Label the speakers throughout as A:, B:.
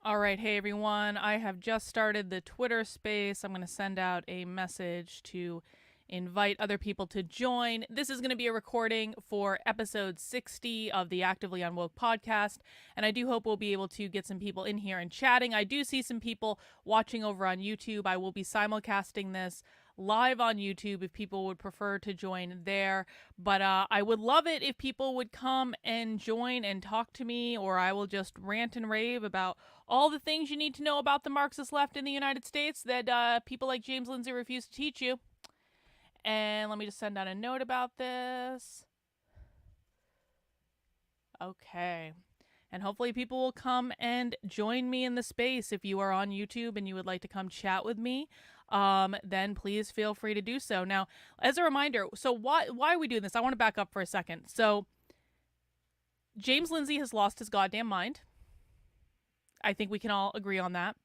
A: All right, hey everyone. I have just started the Twitter space. I'm going to send out a message to invite other people to join. This is going to be a recording for episode 60 of the Actively Unwoke podcast, and I do hope we'll be able to get some people in here and chatting. I do see some people watching over on YouTube. I will be simulcasting this live on YouTube if people would prefer to join there. But I would love it if people would come and join and talk to me, or I will just rant and rave about all the things you need to know about the Marxist left in the United States that people like James Lindsay refuse to teach you. And let me just send out a note about this. Okay. And hopefully people will come and join me in the space. If you are on YouTube and you would like to come chat with me, then please feel free to do so. Now, as a reminder, so why are we doing this? I want to back up for a second. So James Lindsay has lost his goddamn mind. I think we can all agree on that.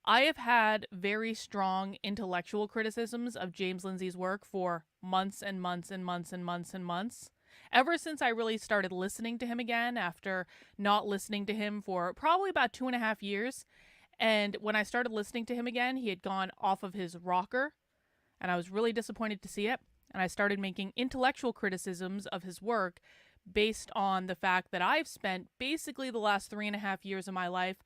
A: I have had very strong intellectual criticisms of James Lindsay's work for months and months and months and months and months. Ever since I really started listening to him again after not listening to him for probably about 2.5 years. And when I started listening to him again, he had gone off of his rocker, and I was really disappointed to see it. And I started making intellectual criticisms of his work based on the fact that I've spent basically the last 3.5 years of my life,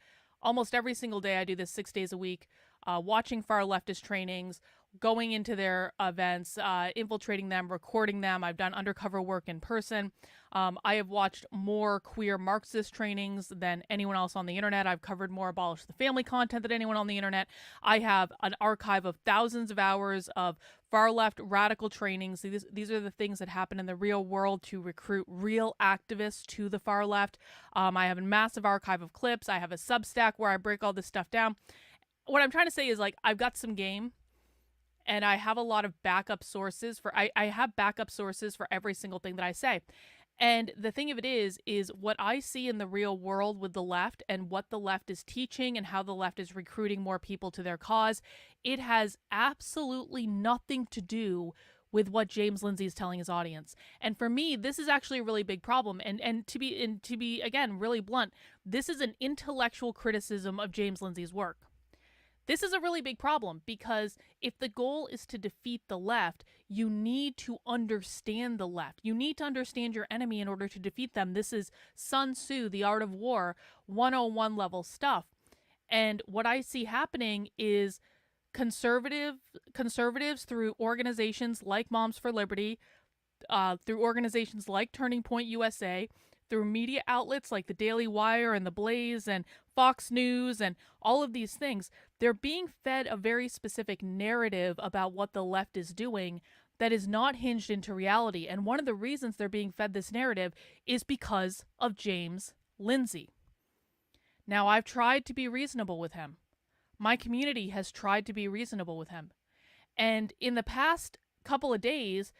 A: almost every single day, I do this 6 days a week, watching far leftist trainings, going into their events, infiltrating them, recording them. I've done undercover work in person. I have watched more queer Marxist trainings than anyone else on the internet. I've covered more abolish the family content than anyone on the internet. I have an archive of thousands of hours of far left radical trainings. These are the things that happen in the real world to recruit real activists to the far left. I have a massive archive of clips. I have a Substack where I break all this stuff down. What I'm trying to say is, like, I've got some game, and I have a lot of backup sources for I have backup sources for every single thing that I say. And the thing of it is what I see in the real world with the left and what the left is teaching and how the left is recruiting more people to their cause, it has absolutely nothing to do with what James Lindsay is telling his audience. And for me, this is actually a really big problem. And to be again really blunt, this is an intellectual criticism of James Lindsay's work. This is a really big problem because if the goal is to defeat the left, you need to understand the left. You need to understand your enemy in order to defeat them. This is Sun Tzu, The Art of War, 101 level stuff. And what I see happening is conservatives through organizations like Moms for Liberty, through organizations like Turning Point USA, through media outlets like the Daily Wire and the Blaze and Fox News and all of these things, they're being fed a very specific narrative about what the left is doing that is not hinged into reality. And one of the reasons they're being fed this narrative is because of James Lindsay. Now, I've tried to be reasonable with him. My community has tried to be reasonable with him. And in the past couple of days,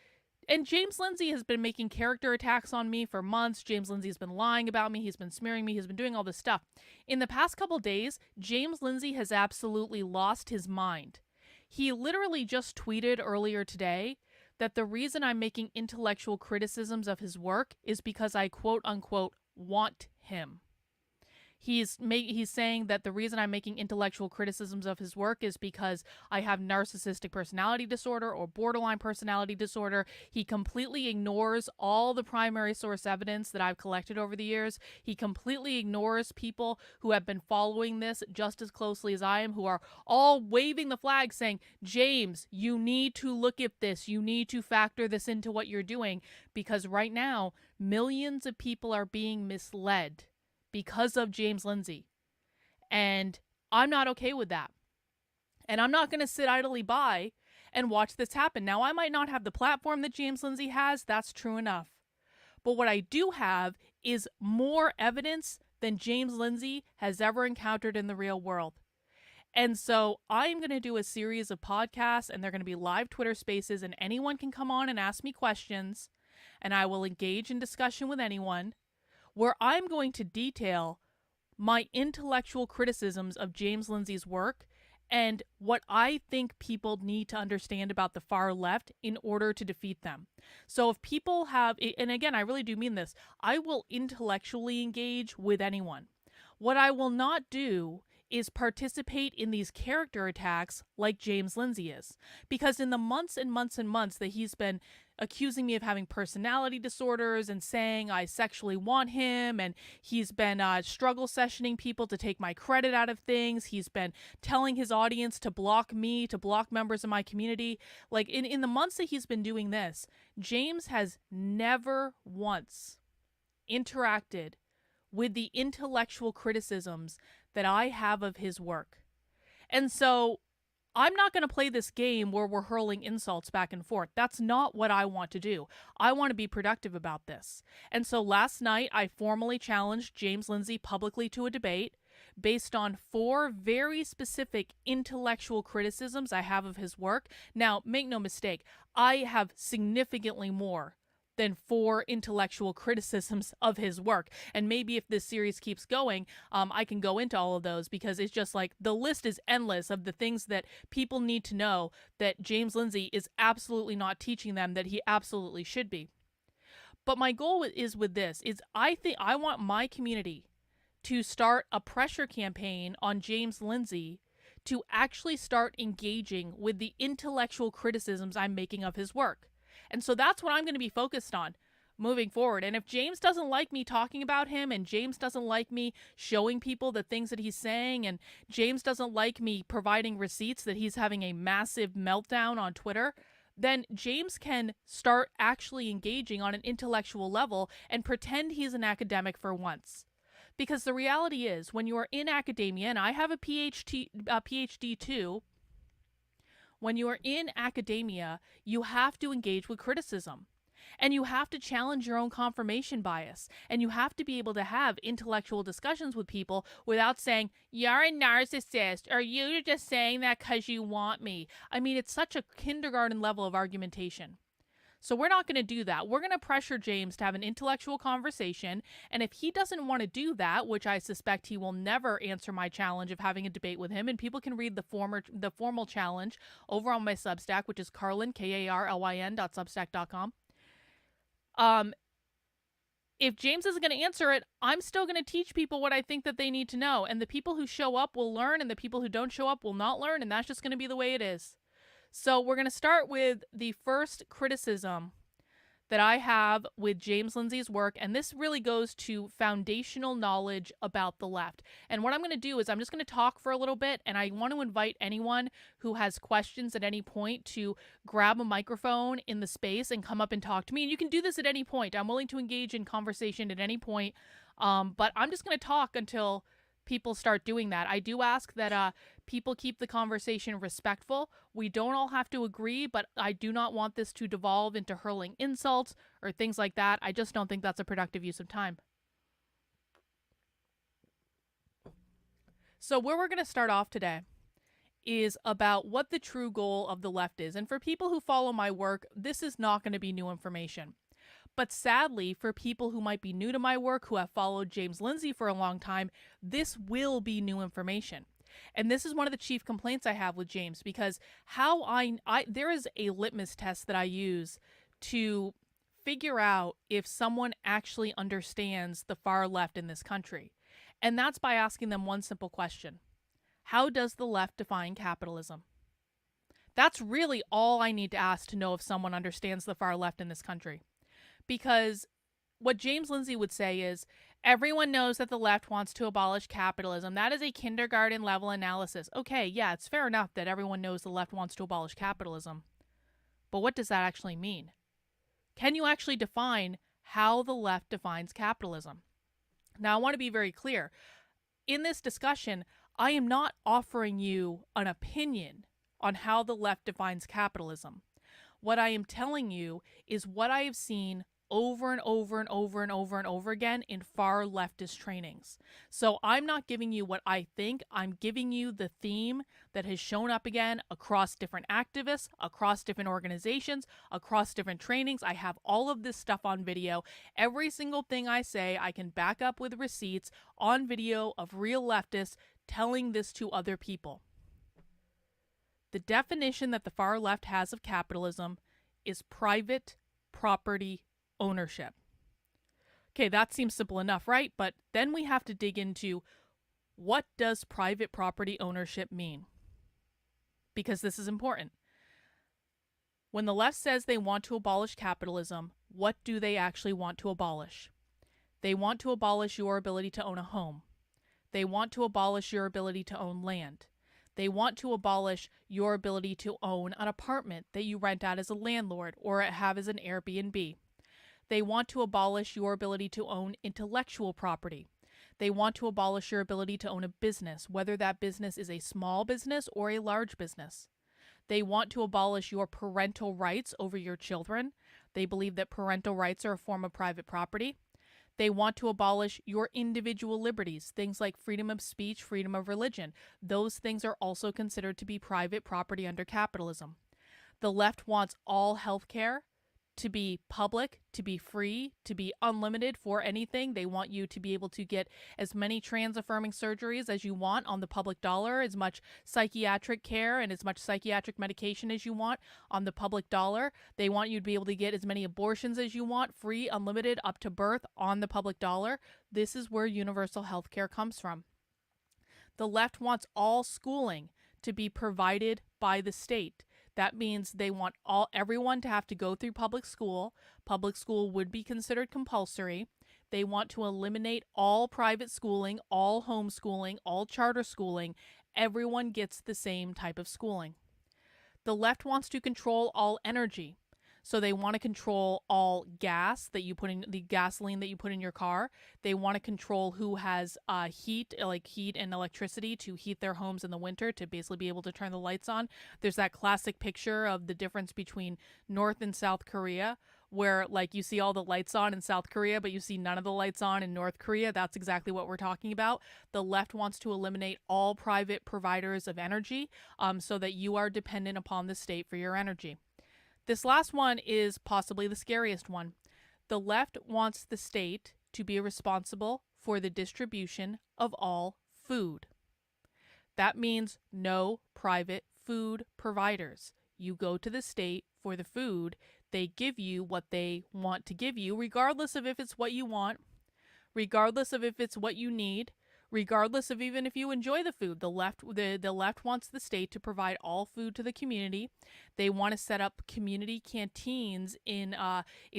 A: and James Lindsay has been making character attacks on me for months. James Lindsay's been lying about me. He's been smearing me. He's been doing all this stuff. In the past couple days, James Lindsay has absolutely lost his mind. He literally just tweeted earlier today that the reason I'm making intellectual criticisms of his work is because I quote unquote want him. He's saying that the reason I'm making intellectual criticisms of his work is because I have narcissistic personality disorder or borderline personality disorder. He completely ignores all the primary source evidence that I've collected over the years. He completely ignores people who have been following this just as closely as I am, who are all waving the flag saying, James, you need to look at this. You need to factor this into what you're doing, because right now, millions of people are being misled because of James Lindsay. And I'm not okay with that. And I'm not going to sit idly by and watch this happen. Now, I might not have the platform that James Lindsay has. That's true enough. But what I do have is more evidence than James Lindsay has ever encountered in the real world. And so I'm going to do a series of podcasts, and they're going to be live Twitter spaces, and anyone can come on and ask me questions, and I will engage in discussion with anyone, where I'm going to detail my intellectual criticisms of James Lindsay's work and what I think people need to understand about the far left in order to defeat them. So if people have, and again, I really do mean this, I will intellectually engage with anyone. What I will not do is participate in these character attacks like James Lindsay is. Because in the months and months and months that he's been accusing me of having personality disorders and saying I sexually want him, and he's been struggle sessioning people to take my credit out of things. He's been telling his audience to block me, to block members of my community. Like in the months that he's been doing this, James has never once interacted with the intellectual criticisms that I have of his work. And so I'm not going to play this game where we're hurling insults back and forth. That's not what I want to do. I want to be productive about this. And so last night, I formally challenged James Lindsay publicly to a debate based on 4 very specific intellectual criticisms I have of his work. Now, make no mistake, I have significantly more than 4 intellectual criticisms of his work. And maybe if this series keeps going, I can go into all of those, because it's just like the list is endless of the things that people need to know that James Lindsay is absolutely not teaching them that he absolutely should be. But my goal is with this is I think I want my community to start a pressure campaign on James Lindsay to actually start engaging with the intellectual criticisms I'm making of his work. And so that's what I'm going to be focused on moving forward. And if James doesn't like me talking about him, and James doesn't like me showing people the things that he's saying, and James doesn't like me providing receipts that he's having a massive meltdown on Twitter, then James can start actually engaging on an intellectual level and pretend he's an academic for once. Because the reality is, when you are in academia, and I have a PhD too, when you are in academia, you have to engage with criticism. And you have to challenge your own confirmation bias. And you have to be able to have intellectual discussions with people without saying, you're a narcissist, or you're just saying that because you want me. I mean, it's such a kindergarten level of argumentation. So we're not going to do that. We're going to pressure James to have an intellectual conversation. And if he doesn't want to do that, which I suspect he will never answer my challenge of having a debate with him, and people can read the formal challenge over on my Substack, which is Carlyn, KARLYN.substack.com. If James isn't going to answer it, I'm still going to teach people what I think that they need to know. And the people who show up will learn, and the people who don't show up will not learn. And that's just going to be the way it is. So we're going to start with the first criticism that I have with James Lindsay's work, and this really goes to foundational knowledge about the left. And what I'm going to do is I'm just going to talk for a little bit, and I want to invite anyone who has questions at any point to grab a microphone in the space and come up and talk to me. And you can do this at any point. I'm willing to engage in conversation at any point, but I'm just going to talk until people start doing that. I do ask that people keep the conversation respectful. We don't all have to agree, but I do not want this to devolve into hurling insults or things like that. I just don't think that's a productive use of time. So where we're going to start off today is about what the true goal of the left is. And for people who follow my work, this is not going to be new information. But sadly, for people who might be new to my work, who have followed James Lindsay for a long time, this will be new information. And this is one of the chief complaints I have with James, because there is a litmus test that I use to figure out if someone actually understands the far left in this country. And that's by asking them one simple question. How does the left define capitalism? That's really all I need to ask to know if someone understands the far left in this country. Because what James Lindsay would say is, everyone knows that the left wants to abolish capitalism. That is a kindergarten level analysis. Okay, yeah, it's fair enough that everyone knows the left wants to abolish capitalism. But what does that actually mean? Can you actually define how the left defines capitalism? Now, I want to be very clear. In this discussion, I am not offering you an opinion on how the left defines capitalism. What I am telling you is what I have seen over and over and over and over and over again in far leftist trainings. So I'm not giving you what I think. I'm giving you the theme that has shown up again across different activists, across different organizations, across different trainings. I have all of this stuff on video. Every single thing I say, I can back up with receipts on video of real leftists telling this to other people. The definition that the far left has of capitalism is private property ownership. Okay, that seems simple enough, right? But then we have to dig into What does private property ownership mean? Because this is important. When the left says they want to abolish capitalism, what do they actually want to abolish? They want to abolish your ability to own a home. They want to abolish your ability to own land. They want to abolish your ability to own an apartment that you rent out as a landlord or have as an Airbnb. They want to abolish your ability to own intellectual property. They want to abolish your ability to own a business, whether that business is a small business or a large business. They want to abolish your parental rights over your children. They believe that parental rights are a form of private property. They want to abolish your individual liberties, things like freedom of speech, freedom of religion. Those things are also considered to be private property under capitalism. The left wants all health care to be public, to be free, to be unlimited for anything. They want you to be able to get as many trans-affirming surgeries as you want on the public dollar, as much psychiatric care and as much psychiatric medication as you want on the public dollar. They want you to be able to get as many abortions as you want, free, unlimited, up to birth on the public dollar. This is where universal health care comes from. The left wants all schooling to be provided by the state. That means they want everyone to have to go through public school. Public school would be considered compulsory. They want to eliminate all private schooling, all homeschooling, all charter schooling. Everyone gets the same type of schooling. The left wants to control all energy. So they want to control all gas that you put in, the gasoline that you put in your car. They want to control who has heat and electricity to heat their homes in the winter, to basically be able to turn the lights on. There's that classic picture of the difference between North and South Korea, where like you see all the lights on in South Korea, but you see none of the lights on in North Korea. That's exactly what we're talking about. The left wants to eliminate all private providers of energy, so that you are dependent upon the state for your energy. This last one is possibly the scariest one. The left wants the state to be responsible for the distribution of all food. That means no private food providers. You go to the state for the food. They give you what they want to give you, regardless of if it's what you want, regardless of if it's what you need, regardless of even if you enjoy the food. The left wants the state to provide all food to the community. They want to set up community canteens in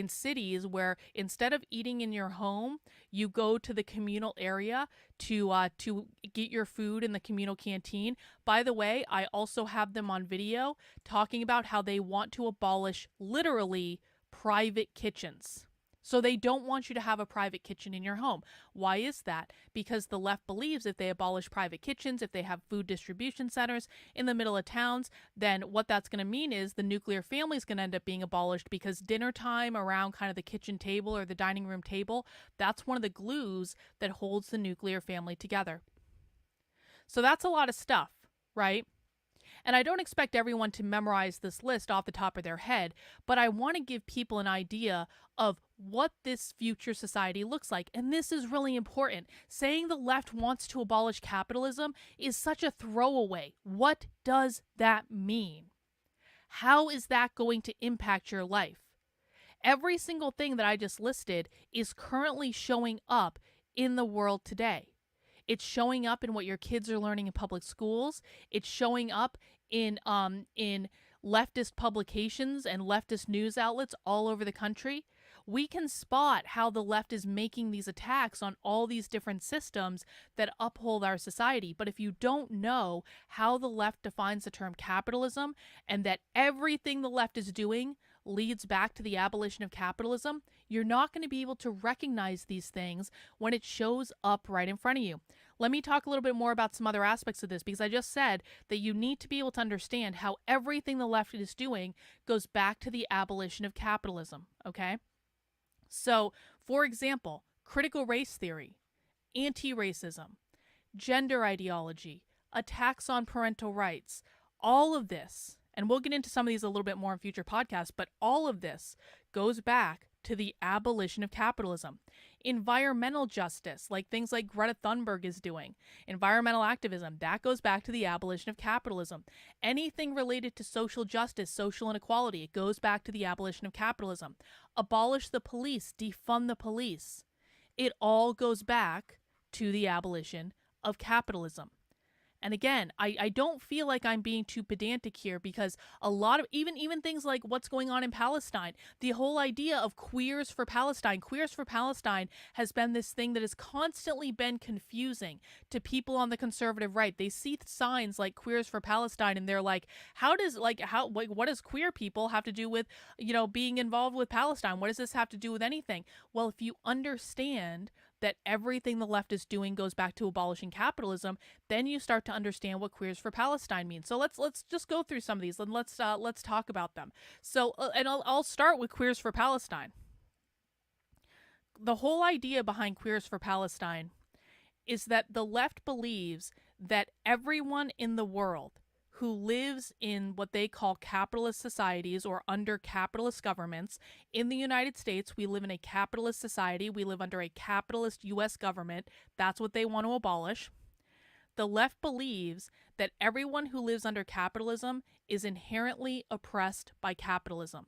A: cities where instead of eating in your home, you go to the communal area to get your food in the communal canteen. By the way, I also have them on video talking about how they want to abolish literally private kitchens. So they don't want you to have a private kitchen in your home. Why is that? Because the left believes if they abolish private kitchens, if they have food distribution centers in the middle of towns, then what that's going to mean is the nuclear family is going to end up being abolished, because dinner time around kind of the kitchen table or the dining room table, that's one of the glues that holds the nuclear family together. So that's a lot of stuff, right? And I don't expect everyone to memorize this list off the top of their head, but I want to give people an idea of what this future society looks like. And this is really important. Saying the left wants to abolish capitalism is such a throwaway. What does that mean? How is that going to impact your life? Every single thing that I just listed is currently showing up in the world today. It's showing up in what your kids are learning in public schools. It's showing up in leftist publications and leftist news outlets all over the country. We can spot how the left is making these attacks on all these different systems that uphold our society. But if you don't know how the left defines the term capitalism, and that everything the left is doing leads back to the abolition of capitalism, you're not going to be able to recognize these things when it shows up right in front of you. Let me talk a little bit more about some other aspects of this, because I just said that you need to be able to understand how everything the left is doing goes back to the abolition of capitalism, okay? So, for example, critical race theory, anti-racism, gender ideology, attacks on parental rights, all of this, and we'll get into some of these a little bit more in future podcasts, but all of this goes back to the abolition of capitalism. Environmental justice, like things like Greta Thunberg is doing, environmental activism, that goes back to the abolition of capitalism. Anything related to social justice, social inequality, it goes back to the abolition of capitalism. Abolish the police, defund the police. It all goes back to the abolition of capitalism. And again, I don't feel like I'm being too pedantic here, because a lot of even things like what's going on in Palestine, the whole idea of queers for Palestine has been this thing that has constantly been confusing to people on the conservative right. They see signs like queers for Palestine and they're like, what does queer people have to do with, being involved with Palestine? What does this have to do with anything? Well, if you understand that everything the left is doing goes back to abolishing capitalism, then you start to understand what queers for Palestine means. So let's just go through some of these and let's talk about them. So and I'll start with queers for Palestine. The whole idea behind queers for Palestine is that the left believes that everyone in the world who lives in what they call capitalist societies or under capitalist governments. In the United States, we live in a capitalist society. We live under a capitalist U.S. government. That's what they want to abolish. The left believes that everyone who lives under capitalism is inherently oppressed by capitalism.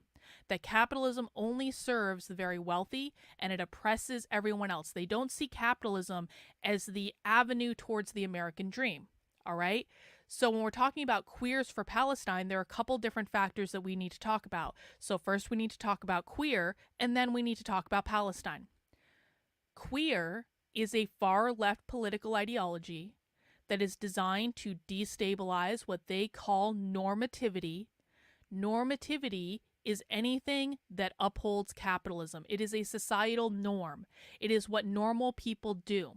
A: That capitalism only serves the very wealthy and it oppresses everyone else. They don't see capitalism as the avenue towards the American dream. All right? So when we're talking about queers for Palestine, there are a couple different factors that we need to talk about. So first we need to talk about queer, and then we need to talk about Palestine. Queer is a far-left political ideology that is designed to destabilize what they call normativity. Normativity is anything that upholds capitalism. It is a societal norm. It is what normal people do.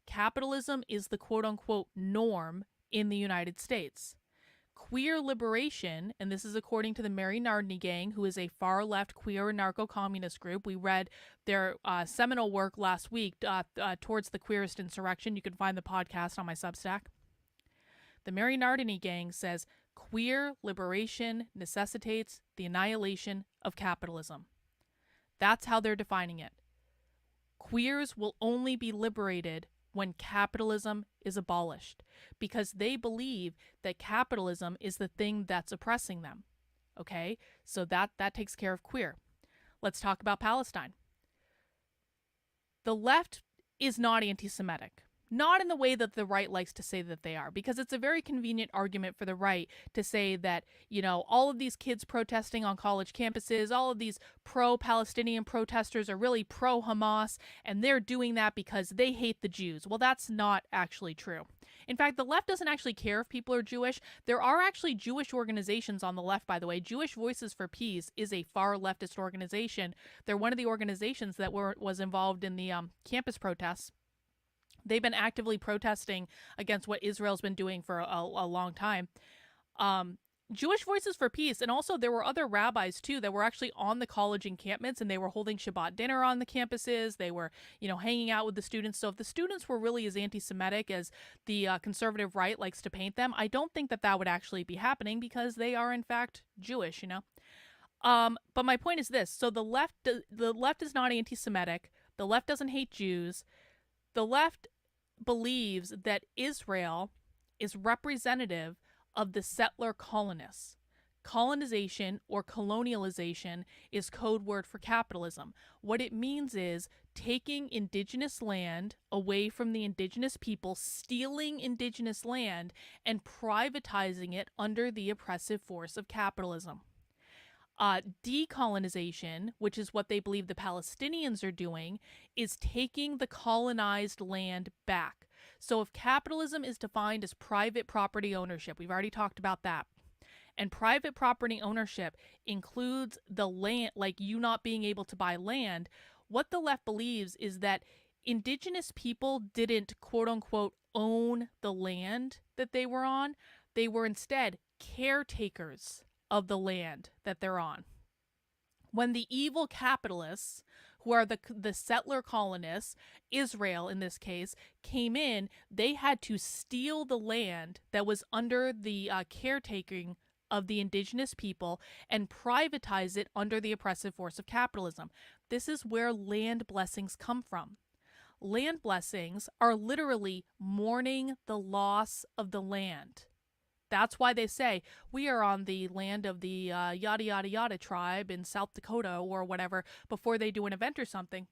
A: Capitalism is the quote-unquote norm in the United States. Queer liberation, and this is according to the Mary Nardini Gang, who is a far-left queer anarcho-communist group. We read their seminal work last week, Towards the Queerest Insurrection. You can find the podcast on my Substack. The Mary Nardini Gang says, queer liberation necessitates the annihilation of capitalism. That's how they're defining it. Queers will only be liberated when capitalism is abolished, because they believe that capitalism is the thing that's oppressing them. Okay? So that takes care of queer. Let's talk about Palestine. The left is not anti-Semitic. Not in the way that the right likes to say that they are, because it's a very convenient argument for the right to say that, all of these kids protesting on college campuses, all of these pro-Palestinian protesters are really pro-Hamas, and they're doing that because they hate the Jews. Well, that's not actually true. In fact, the left doesn't actually care if people are Jewish. There are actually Jewish organizations on the left, by the way. Jewish Voices for Peace is a far leftist organization. They're one of the organizations that was involved in the campus protests. They've been actively protesting against what Israel's been doing for a long time. Jewish Voices for Peace, and also there were other rabbis too that were actually on the college encampments, and they were holding Shabbat dinner on the campuses. They were, hanging out with the students. So if the students were really as anti-Semitic as the conservative right likes to paint them, I don't think that would actually be happening, because they are in fact Jewish, But my point is this: so the left is not anti-Semitic. The left doesn't hate Jews. The left believes that Israel is representative of the settler colonists. Colonization or colonialization is code word for capitalism. What it means is taking indigenous land away from the indigenous people, stealing indigenous land, and privatizing it under the oppressive force of capitalism. Decolonization, which is what they believe the Palestinians are doing, is taking the colonized land back. So if capitalism is defined as private property ownership, we've already talked about that, and private property ownership includes the land, like you not being able to buy land, what the left believes is that indigenous people didn't quote unquote own the land that they were on. They were instead caretakers of the land that they're on. When the evil capitalists, who are the settler colonists, Israel in this case, came in, they had to steal the land that was under the caretaking of the indigenous people and privatize it under the oppressive force of capitalism. This is where land blessings come from. Land blessings are literally mourning the loss of the land. That's why they say we are on the land of the yada yada yada tribe in South Dakota or whatever before they do an event or something.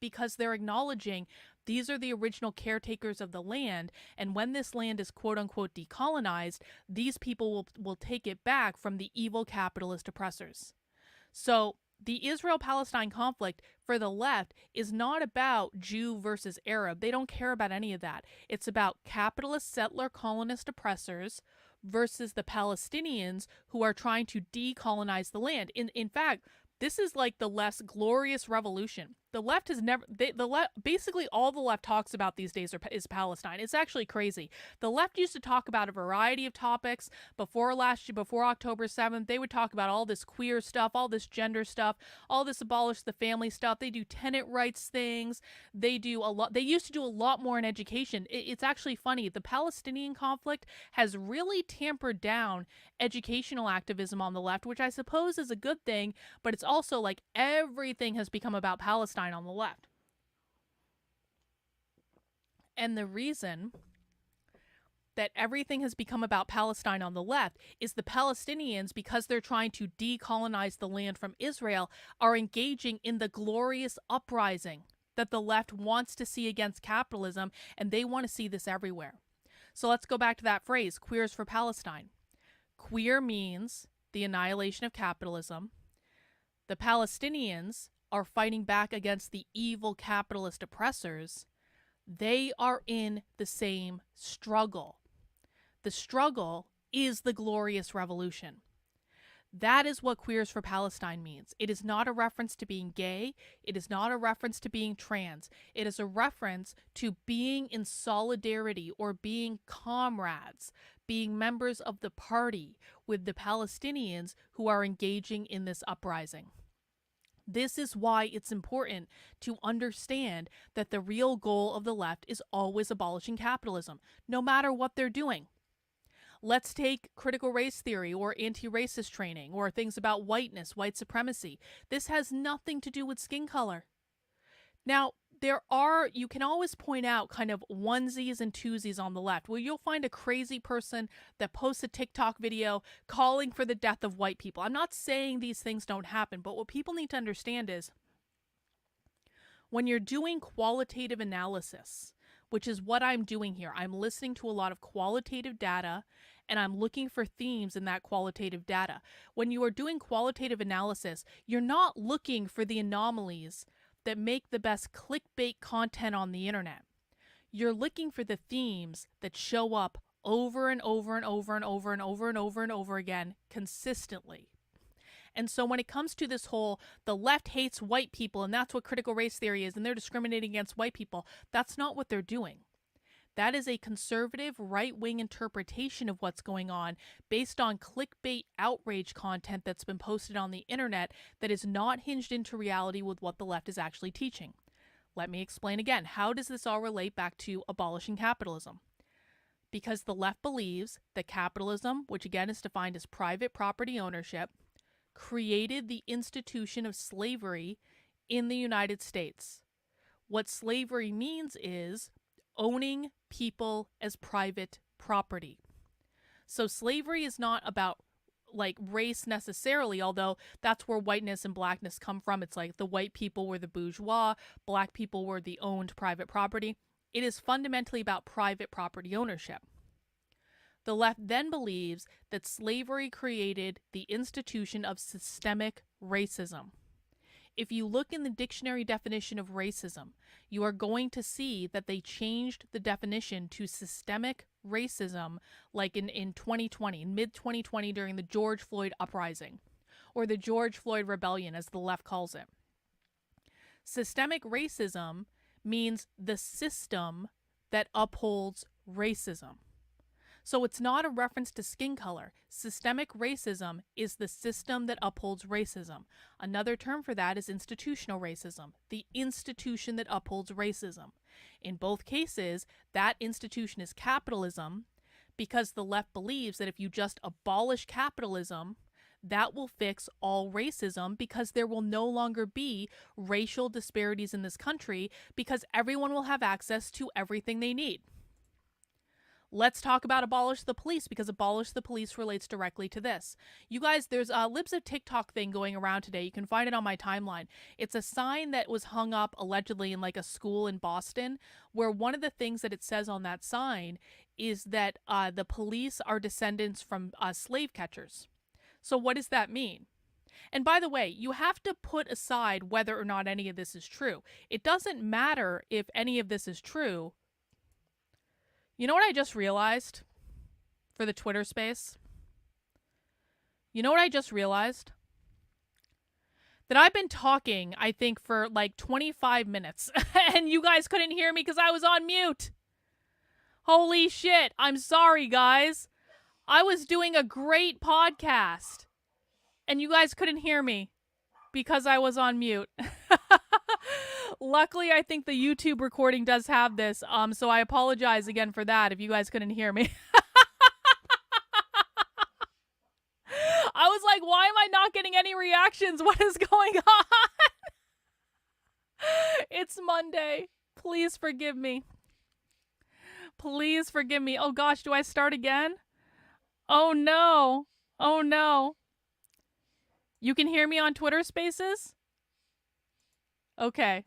A: because they're acknowledging these are the original caretakers of the land, and when this land is quote unquote decolonized, these people will take it back from the evil capitalist oppressors. So the Israel-Palestine conflict for the left is not about Jew versus Arab. They don't care about any of that. It's about capitalist settler colonist oppressors versus the Palestinians who are trying to decolonize the land. In fact, this is like the left's glorious revolution. The left has never, basically all the left talks about these days is Palestine. It's actually crazy. The left used to talk about a variety of topics before October 7th. They would talk about all this queer stuff, all this gender stuff, all this abolish the family stuff. They do tenant rights things. They used to do a lot more in education. It's actually funny. The Palestinian conflict has really tampered down educational activism on the left, which I suppose is a good thing, but it's also like everything has become about Palestine on the left. And the reason that everything has become about Palestine on the left is the Palestinians, because they're trying to decolonize the land from Israel, are engaging in the glorious uprising that the left wants to see against capitalism, and they want to see this everywhere. So let's go back to that phrase, queers for Palestine. Queer means the annihilation of capitalism. The Palestinians are fighting back against the evil capitalist oppressors. They are in the same struggle. The struggle is the glorious revolution. That is what Queers for Palestine means. It is not a reference to being gay. It is not a reference to being trans. It is a reference to being in solidarity or being comrades, being members of the party with the Palestinians who are engaging in this uprising. This is why it's important to understand that the real goal of the left is always abolishing capitalism, no matter what they're doing. Let's take critical race theory or anti-racist training or things about whiteness, white supremacy. This has nothing to do with skin color. Now, you can always point out kind of onesies and twosies on the left, where you'll find a crazy person that posts a TikTok video calling for the death of white people. I'm not saying these things don't happen, but what people need to understand is when you're doing qualitative analysis, which is what I'm doing here, I'm listening to a lot of qualitative data and I'm looking for themes in that qualitative data. When you are doing qualitative analysis, you're not looking for the anomalies that make the best clickbait content on the internet. You're looking for the themes that show up over and over and over and over and over and over and over again consistently. And so when it comes to this whole, the left hates white people and that's what critical race theory is and they're discriminating against white people, that's not what they're doing. That is a conservative right-wing interpretation of what's going on based on clickbait outrage content that's been posted on the internet that is not hinged into reality with what the left is actually teaching. Let me explain again. How does this all relate back to abolishing capitalism? Because the left believes that capitalism, which again is defined as private property ownership, created the institution of slavery in the United States. What slavery means is owning people as private property. So slavery is not about like race necessarily, although that's where whiteness and blackness come from. It's like the white people were the bourgeois, black people were the owned private property. It is fundamentally about private property ownership. The left then believes that slavery created the institution of systemic racism. If you look in the dictionary definition of racism, you are going to see that they changed the definition to systemic racism like in 2020, in mid-2020 during the George Floyd uprising, or the George Floyd rebellion as the left calls it. Systemic racism means the system that upholds racism. So it's not a reference to skin color. Systemic racism is the system that upholds racism. Another term for that is institutional racism, the institution that upholds racism. In both cases, that institution is capitalism because the left believes that if you just abolish capitalism, that will fix all racism because there will no longer be racial disparities in this country because everyone will have access to everything they need. Let's talk about abolish the police, because abolish the police relates directly to this. You guys, there's a Libs of TikTok thing going around today. You can find it on my timeline. It's a sign that was hung up allegedly in like a school in Boston, where one of the things that it says on that sign is that the police are descendants from slave catchers. So what does that mean? And by the way, you have to put aside whether or not any of this is true. It doesn't matter if any of this is true. You know what I just realized for the Twitter space? You know what I just realized? That I've been talking, I think, for like 25 minutes, and you guys couldn't hear me because I was on mute. Holy shit. I'm sorry, guys. I was doing a great podcast, and you guys couldn't hear me because I was on mute. Luckily, I think the YouTube recording does have this, so I apologize again for that if you guys couldn't hear me. I was like, why am I not getting any reactions? What is going on? It's Monday. Please forgive me. Please forgive me. Oh gosh, do I start again? Oh no. Oh no. You can hear me on Twitter Spaces? Okay.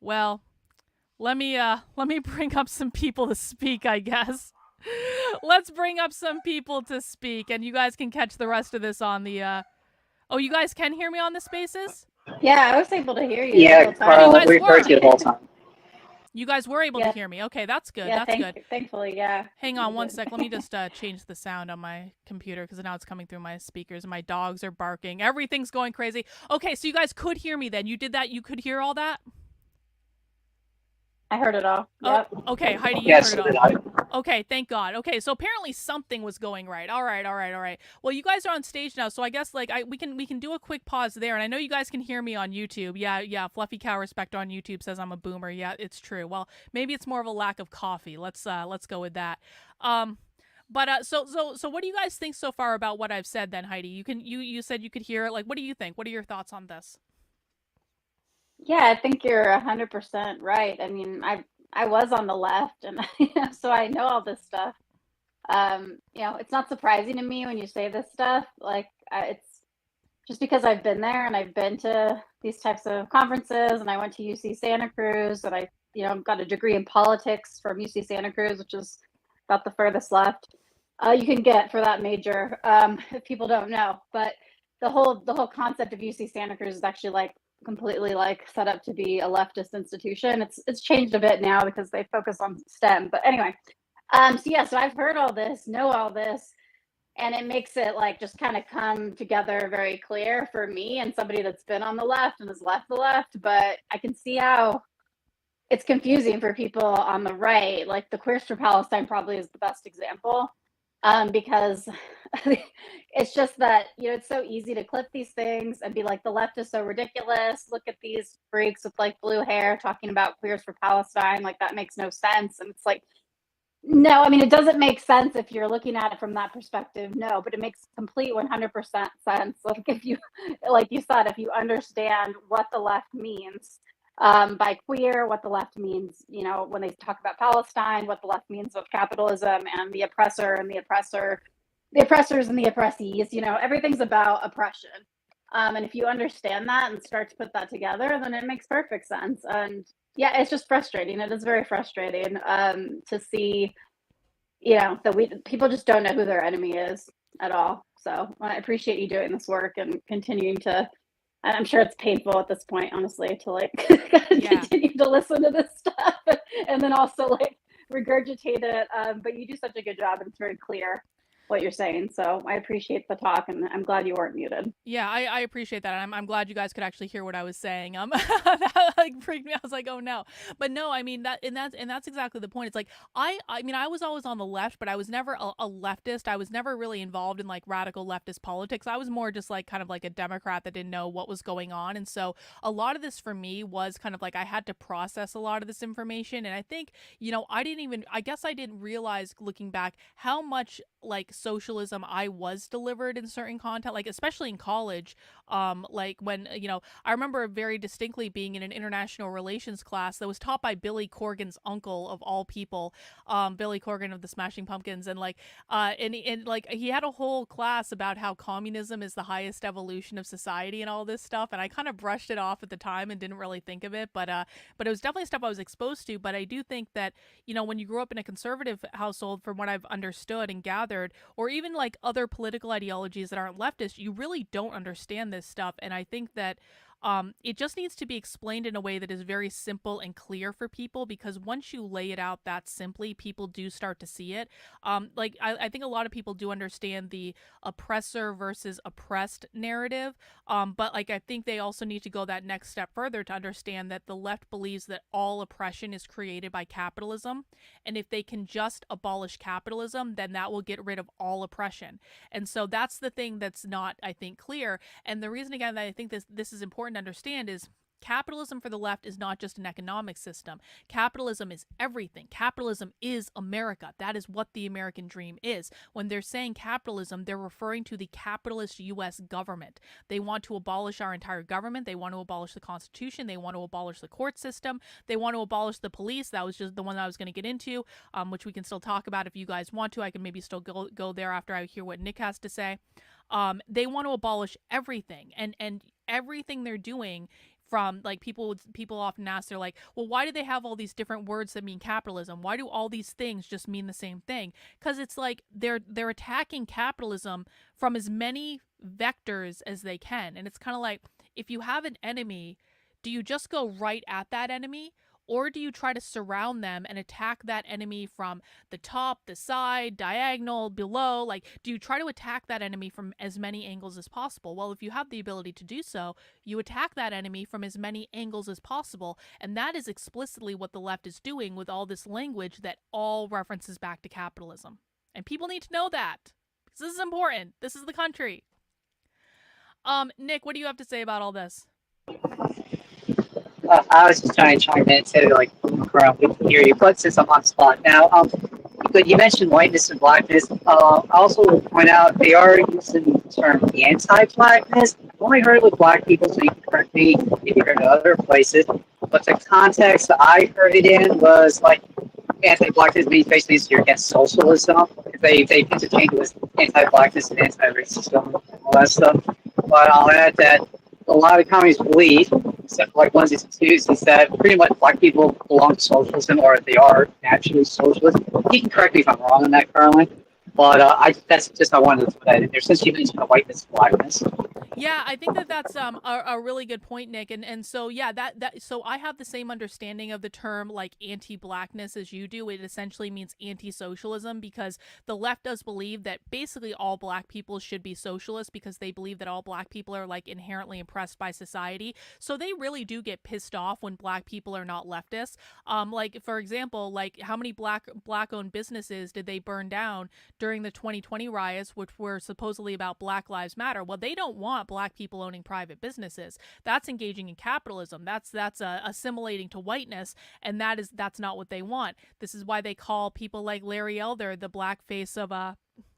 A: Well, let me bring up some people to speak, I guess. Let's bring up some people to speak, and you guys can catch the rest of this on the Oh, you guys can hear me on the Spaces?
B: Yeah, I was able to hear you.
C: Yeah, Carl, we heard you the whole time.
A: You guys were able to hear me. Okay, that's good.
B: Yeah,
A: that's good.
B: Thankfully, yeah.
A: Hang on one sec. Let me just change the sound on my computer, because now it's coming through my speakers and my dogs are barking. Everything's going crazy. Okay, so you guys could hear me then. You did that? You could hear all that?
B: I heard it all. Yep.
A: Oh, okay, Heidi, you heard it all. Okay, thank God. Okay, so apparently something was going right. All right. Well, you guys are on stage now, so I guess like we can do a quick pause there. And I know you guys can hear me on YouTube. Yeah. Fluffy Cow Respect on YouTube says I'm a boomer. Yeah, it's true. Well, maybe it's more of a lack of coffee. Let's go with that. But so what do you guys think so far about what I've said then, Heidi? You said you could hear it. Like, what do you think? What are your thoughts on this?
B: Yeah, I think you're 100% right. I mean, I was on the left, and so I know all this stuff. It's not surprising to me when you say this stuff. Like, it's just because I've been there, and I've been to these types of conferences, and I went to UC Santa Cruz, and I got a degree in politics from UC Santa Cruz, which is about the furthest left you can get for that major. If people don't know, but the whole concept of UC Santa Cruz is actually like completely like set up to be a leftist institution. It's changed a bit now because they focus on STEM. But anyway, so I've heard all this, know all this, and it makes it like just kind of come together very clear for me and somebody that's been on the left and has left the left. But I can see how it's confusing for people on the right. Like the Queers for Palestine probably is the best example. Because it's just that, it's so easy to clip these things and be like, the left is so ridiculous. Look at these freaks with like blue hair talking about Queers for Palestine. Like, that makes no sense. And it's like, no, I mean, it doesn't make sense if you're looking at it from that perspective. No, but it makes complete 100% sense. Like, if you, like you said, if you understand what the left means by queer, what the left means, when they talk about Palestine, what the left means of capitalism and the oppressor and the oppressor, the oppressors and the oppressees, everything's about oppression. And if you understand that and start to put that together, then it makes perfect sense. And yeah, it's just frustrating. It is very frustrating to see, that people just don't know who their enemy is at all. So I appreciate you doing this work and continuing to. I'm sure it's painful at this point, honestly, to like continue to listen to this stuff and then also like regurgitate it. But you do such a good job, and it's very clear what you're saying. So I appreciate the talk, and I'm glad you weren't muted.
A: Yeah, I appreciate that. I'm glad you guys could actually hear what I was saying. That like freaked me. I was like, oh no. But no, I mean that's exactly the point. It's like I mean I was always on the left, but I was never a leftist. I was never really involved in like radical leftist politics. I was more just like kind of like a Democrat that didn't know what was going on. And so a lot of this for me was kind of like I had to process a lot of this information. And I think, I guess I didn't realize looking back how much like socialism I was delivered in certain content, like especially in college. Like when I remember very distinctly being in an international relations class that was taught by Billy Corgan's uncle of all people, Billy Corgan of the Smashing Pumpkins, and like he had a whole class about how communism is the highest evolution of society and all this stuff, and I kind of brushed it off at the time and didn't really think of it, but it was definitely stuff I was exposed to. But I do think that when you grow up in a conservative household, from what I've understood and gathered, or even like other political ideologies that aren't leftist, you really don't understand this stuff. And I think that it just needs to be explained in a way that is very simple and clear for people, because once you lay it out that simply, people do start to see it. I think a lot of people do understand the oppressor versus oppressed narrative, but like I think they also need to go that next step further to understand that the left believes that all oppression is created by capitalism, and if they can just abolish capitalism, then that will get rid of all oppression. And so that's the thing that's not, I think, clear. And the reason again that I think this is important to understand is capitalism for the left is not just an economic system. Capitalism is everything. Capitalism is America. That is what the American dream is. When they're saying capitalism, they're referring to the capitalist US government. They want to abolish our entire government. They want to abolish the Constitution. They want to abolish the court system. They want to abolish the police. That was just the one that I was going to get into, which we can still talk about if you guys want to. I can maybe still go there after I hear what Nick has to say. They want to abolish everything, and everything they're doing, from like people often ask, they're like, well, why do they have all these different words that mean capitalism? Why do all these things just mean the same thing? Because it's like they're attacking capitalism from as many vectors as they can. And it's kind of like, if you have an enemy, do you just go right at that enemy? Or do you try to surround them and attack that enemy from the top, the side, diagonal, below? Like, do you try to attack that enemy from as many angles as possible? Well, if you have the ability to do so, you attack that enemy from as many angles as possible. And that is explicitly what the left is doing with all this language that all references back to capitalism. And people need to know that, because this is important. This is the country. Nick, what do you have to say about all this?
C: I was just trying to chime in to like look around. We can hear you, but since I'm on spot now, but you mentioned whiteness and blackness. I also will point out they are using the term anti-blackness. I've only heard it with black people, so you can correct me if you heard it other places. But the context that I heard it in was like anti-blackness means basically you're against socialism. They interchange it with anti-blackness and anti-racism and all that stuff. But I'll add that a lot of communists believe, except like Lindsay is that pretty much black people belong to socialism, or they are naturally socialist. He can correct me if I'm wrong on that, currently. But that's just I wanted to put that in there since you mentioned the whiteness and blackness.
A: Yeah, I think that that's a really good point, Nick. And so yeah, so I have the same understanding of the term like anti-blackness as you do. It essentially means anti-socialism, because the left does believe that basically all black people should be socialists, because they believe that all black people are like inherently oppressed by society. So they really do get pissed off when black people are not leftists. Like for example, like how many black owned businesses did they burn down during the 2020 riots, which were supposedly about Black Lives Matter? Well, they don't want black people owning private businesses. That's engaging in capitalism. That's assimilating to whiteness, and that's not what they want. This is why they call people like Larry Elder the black face of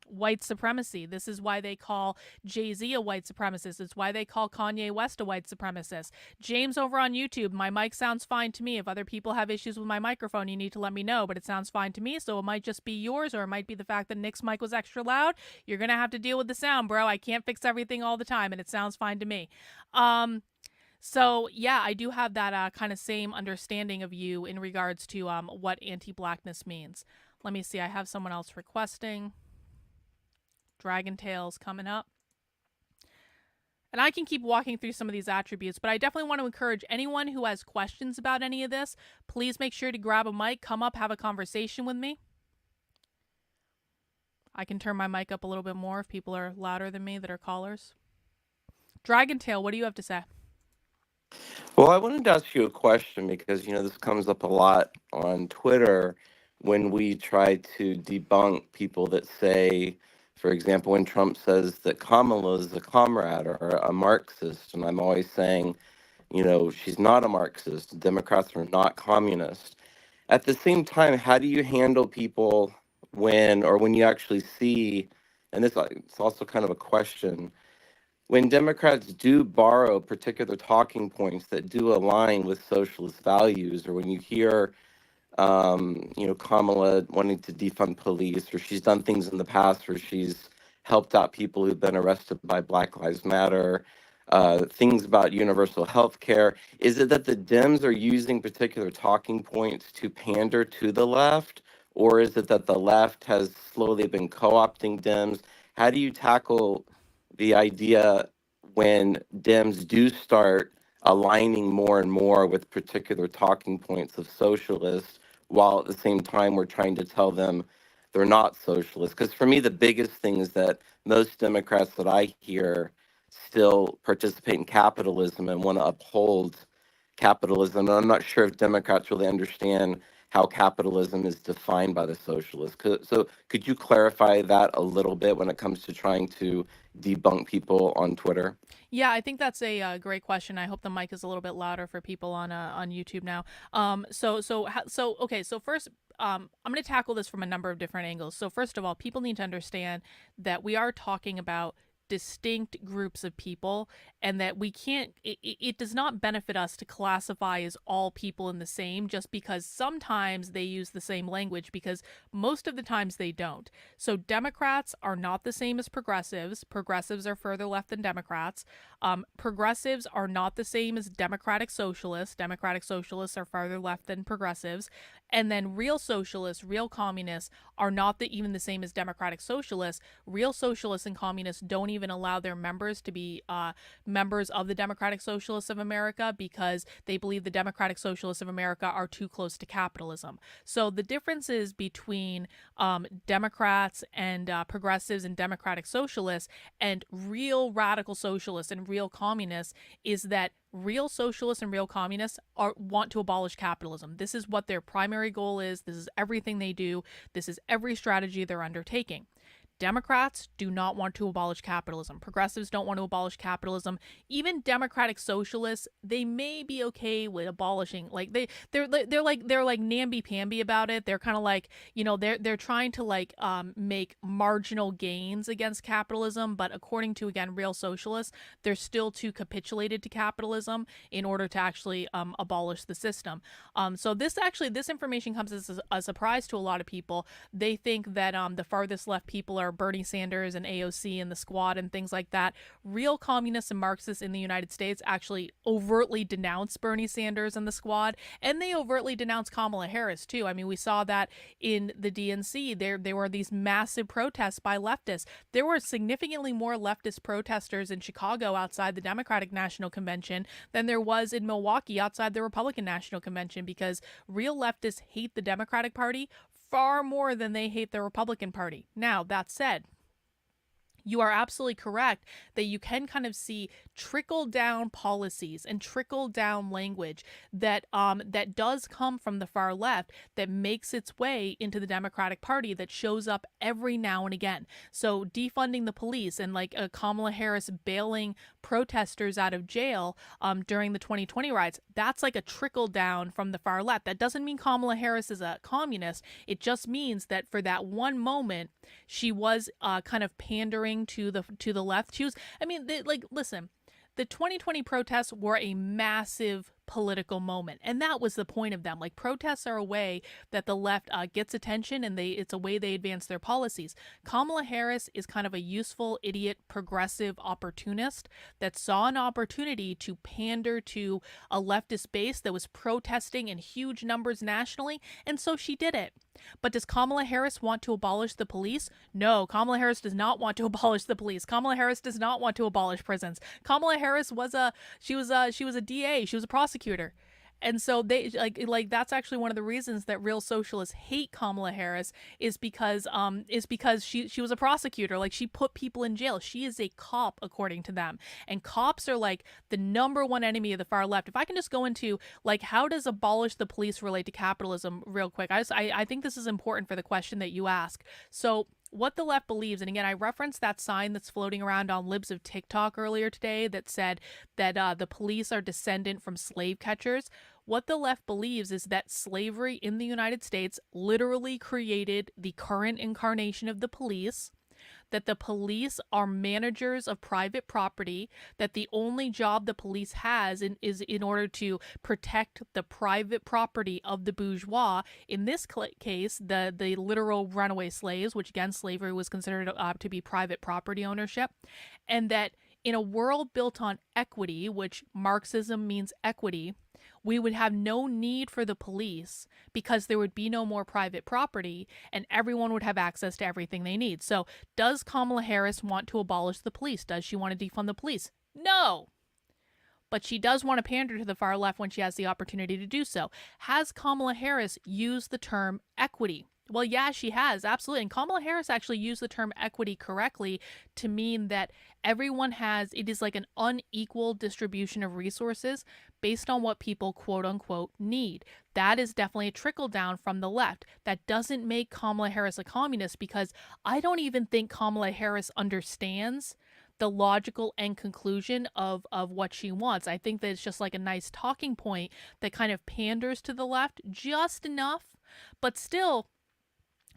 A: white supremacy. This is why they call Jay-Z a white supremacist. It's why they call Kanye West a white supremacist. James over on YouTube, my mic sounds fine to me. If other people have issues with my microphone, you need to let me know, but it sounds fine to me, so it might just be yours, or it might be the fact that Nick's mic was extra loud. You're gonna have to deal with the sound, bro. I can't fix everything all the time, and it sounds fine to me. So yeah, I do have that kind of same understanding of you in regards to what anti-blackness means. Let me see, I have someone else requesting. Dragon Tails coming up. And I can keep walking through some of these attributes, but I definitely want to encourage anyone who has questions about any of this, please make sure to grab a mic, come up, have a conversation with me. I can turn my mic up a little bit more if people are louder than me that are callers. Dragon Tail, what do you have to say?
D: Well, I wanted to ask you a question because, this comes up a lot on Twitter when we try to debunk people that say, for example, when Trump says that Kamala is a comrade or a Marxist, and I'm always saying, she's not a Marxist. Democrats are not communist. At the same time, how do you handle people when you actually see and it's also kind of a question. When Democrats do borrow particular talking points that do align with socialist values, or when you hear Kamala wanting to defund police, or she's done things in the past where she's helped out people who've been arrested by Black Lives Matter, things about universal health care. Is it that the Dems are using particular talking points to pander to the left, or is it that the left has slowly been co-opting Dems? How do you tackle the idea when Dems do start aligning more and more with particular talking points of socialists, while at the same time we're trying to tell them they're not socialists? Because for me, the biggest thing is that most Democrats that I hear still participate in capitalism and want to uphold capitalism. And I'm not sure if Democrats really understand how capitalism is defined by the socialists. So could you clarify that a little bit when it comes to trying to debunk people on Twitter?
A: Yeah, I think that's a great question. I hope the mic is a little bit louder for people on YouTube now. Okay. So first, I'm going to tackle this from a number of different angles. So first of all, people need to understand that we are talking about distinct groups of people, and that we can't, it does not benefit us to classify as all people in the same, just because sometimes they use the same language, because most of the times they don't. So Democrats are not the same as progressives. Progressives are further left than Democrats. Progressives are not the same as democratic socialists. Democratic socialists are farther left than progressives. And then real socialists, real communists are not even the same as democratic socialists. Real socialists and communists don't even allow their members to be members of the Democratic Socialists of America, because they believe the Democratic Socialists of America are too close to capitalism. So the differences between Democrats and progressives and democratic socialists and real radical socialists and real communists is that real socialists and real communists want to abolish capitalism. This is what their primary goal is. This is everything they do. This is every strategy they're undertaking. Democrats do not want to abolish capitalism. Progressives don't want to abolish capitalism. Even democratic socialists, they may be okay with abolishing. Like they're like namby-pamby about it. They're kind of like, they're trying to make marginal gains against capitalism, but according to, again, real socialists, they're still too capitulated to capitalism in order to actually abolish the system. So this information comes as a surprise to a lot of people. They think that the farthest left people are Bernie Sanders and AOC and the Squad and things like that. Real communists and Marxists in the United States actually overtly denounce Bernie Sanders and the Squad, and they overtly denounce Kamala Harris too. I mean, we saw that in the DNC. There were these massive protests by leftists. There were significantly more leftist protesters in Chicago outside the Democratic National Convention than there was in Milwaukee outside the Republican National Convention, because real leftists hate the Democratic Party far more than they hate the Republican Party. Now, that said, you are absolutely correct that you can kind of see trickle down policies and trickle down language that does come from the far left, that makes its way into the Democratic Party, that shows up every now and again. So defunding the police and Kamala Harris bailing protesters out of jail during the 2020 riots, that's like a trickle down from the far left. That doesn't mean Kamala Harris is a communist. It just means that for that one moment, she was kind of pandering to the left. She was, listen, the 2020 protests were a massive political moment, and that was the point of them. Like, protests are a way that the left gets attention, and it's a way they advance their policies. Kamala Harris is kind of a useful, idiot, progressive opportunist that saw an opportunity to pander to a leftist base that was protesting in huge numbers nationally, and so she did it. But does Kamala Harris want to abolish the police? No, Kamala Harris does not want to abolish the police. Kamala Harris does not want to abolish prisons. Kamala Harris was a DA. She was a prosecutor. And so they that's actually one of the reasons that real socialists hate Kamala Harris is because she was a prosecutor. Like, she put people in jail. She is a cop, according to them. And cops are like the number one enemy of the far left. If I can just go into how does abolish the police relate to capitalism real quick. I think this is important for the question that you ask. So what the left believes, and again, I referenced that sign that's floating around on libs of TikTok earlier today that said that the police are descendant from slave catchers. What the left believes is that slavery in the United States literally created the current incarnation of the police, that the police are managers of private property, that the only job the police has is in order to protect the private property of the bourgeois, in this case, the literal runaway slaves, which again, slavery was considered to be private property ownership, and that in a world built on equity, which Marxism means equity, we would have no need for the police because there would be no more private property and everyone would have access to everything they need. So, does Kamala Harris want to abolish the police? Does she want to defund the police? No. But she does want to pander to the far left when she has the opportunity to do so. Has Kamala Harris used the term equity? Well, yeah, she has, absolutely. And Kamala Harris actually used the term equity correctly to mean that everyone has, it is like an unequal distribution of resources based on what people quote unquote need. That is definitely a trickle down from the left. That doesn't make Kamala Harris a communist, because I don't even think Kamala Harris understands the logical end conclusion of what she wants. I think that it's just like a nice talking point that kind of panders to the left just enough, but still,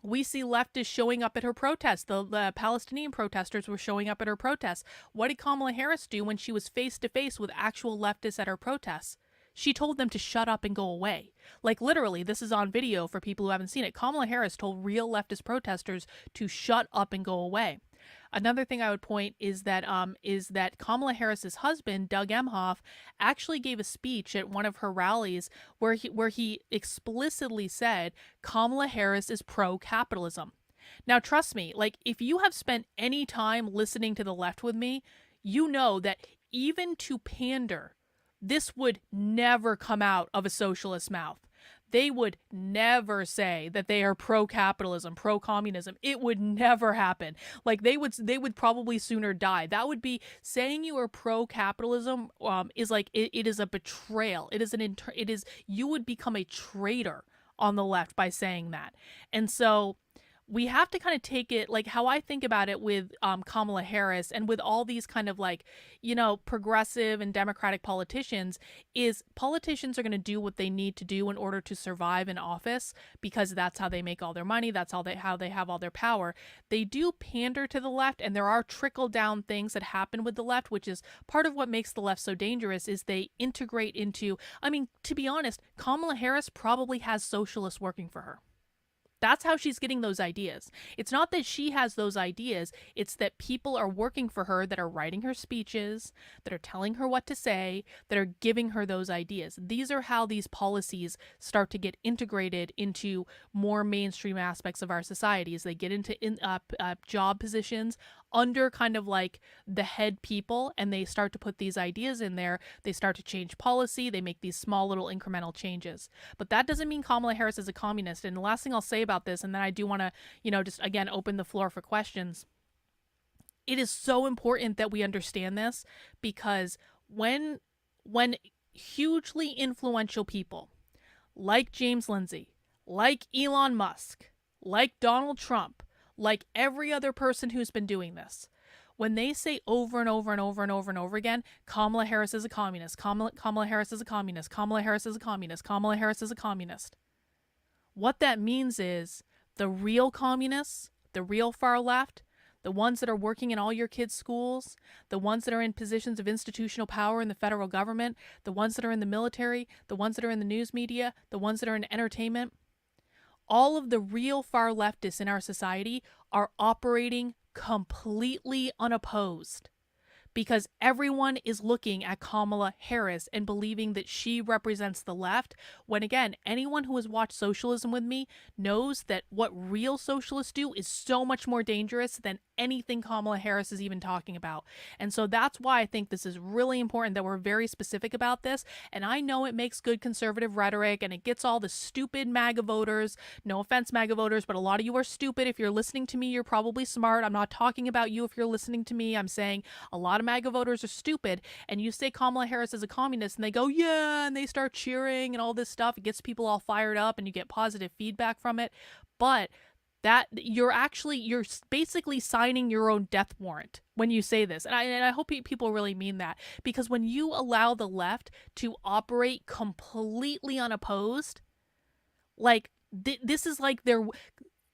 A: we see leftists showing up at her protests. The Palestinian protesters were showing up at her protests. What did Kamala Harris do when she was face to face with actual leftists at her protests? She told them to shut up and go away. Like literally, this is on video for people who haven't seen it. Kamala Harris told real leftist protesters to shut up and go away. Another thing I would point is that Kamala Harris's husband, Doug Emhoff, actually gave a speech at one of her rallies where he explicitly said Kamala Harris is pro-capitalism. Now, trust me, like if you have spent any time listening to the left with me, you know that even to pander, this would never come out of a socialist's mouth. They would never say that they are pro-capitalism, pro-communism. It would never happen. Like they would probably sooner die. That would be saying you are pro-capitalism. Is like it is a betrayal. You would become a traitor on the left by saying that. And so we have to kind of take it like how I think about it with Kamala Harris and with all these kind of like, progressive and democratic politicians, is politicians are going to do what they need to do in order to survive in office, because that's how they make all their money. That's how they have all their power. They do pander to the left, and there are trickle down things that happen with the left, which is part of what makes the left so dangerous, is they integrate into, to be honest, Kamala Harris probably has socialists working for her. That's how she's getting those ideas. It's not that she has those ideas. It's that people are working for her, that are writing her speeches, that are telling her what to say, that are giving her those ideas. These are how these policies start to get integrated into more mainstream aspects of our society, as they get into job positions under kind of like the head people, and they start to put these ideas in there. They start to change policy. They make these small little incremental changes. But that doesn't mean Kamala Harris is a communist. And the last thing I'll say about this, and then I do want to, just again open the floor for questions. It is so important that we understand this, because when hugely influential people like James Lindsay, like Elon Musk, like Donald Trump, like every other person who's been doing this, when they say over and over and over and over and over again, Kamala Harris is a communist, Kamala Harris is a communist, Kamala Harris is a communist, Kamala Harris is a communist, what that means is the real communists, the real far left, the ones that are working in all your kids' schools, the ones that are in positions of institutional power in the federal government, the ones that are in the military, the ones that are in the news media, the ones that are in entertainment, all of the real far leftists in our society are operating completely unopposed, because everyone is looking at Kamala Harris and believing that she represents the left, when again, anyone who has watched socialism with me knows that what real socialists do is so much more dangerous than anything Kamala Harris is even talking about. And so that's why I think this is really important that we're very specific about this. And I know it makes good conservative rhetoric and it gets all the stupid MAGA voters. No offense, MAGA voters, but a lot of you are stupid. If you're listening to me, you're probably smart. I'm not talking about you if you're listening to me. I'm saying a lot of MAGA voters are stupid. And you say Kamala Harris is a communist and they go, yeah, and they start cheering and all this stuff. It gets people all fired up and you get positive feedback from it. But that you're basically signing your own death warrant when you say this. And I hope people really mean that, because when you allow the left to operate completely unopposed, like this is like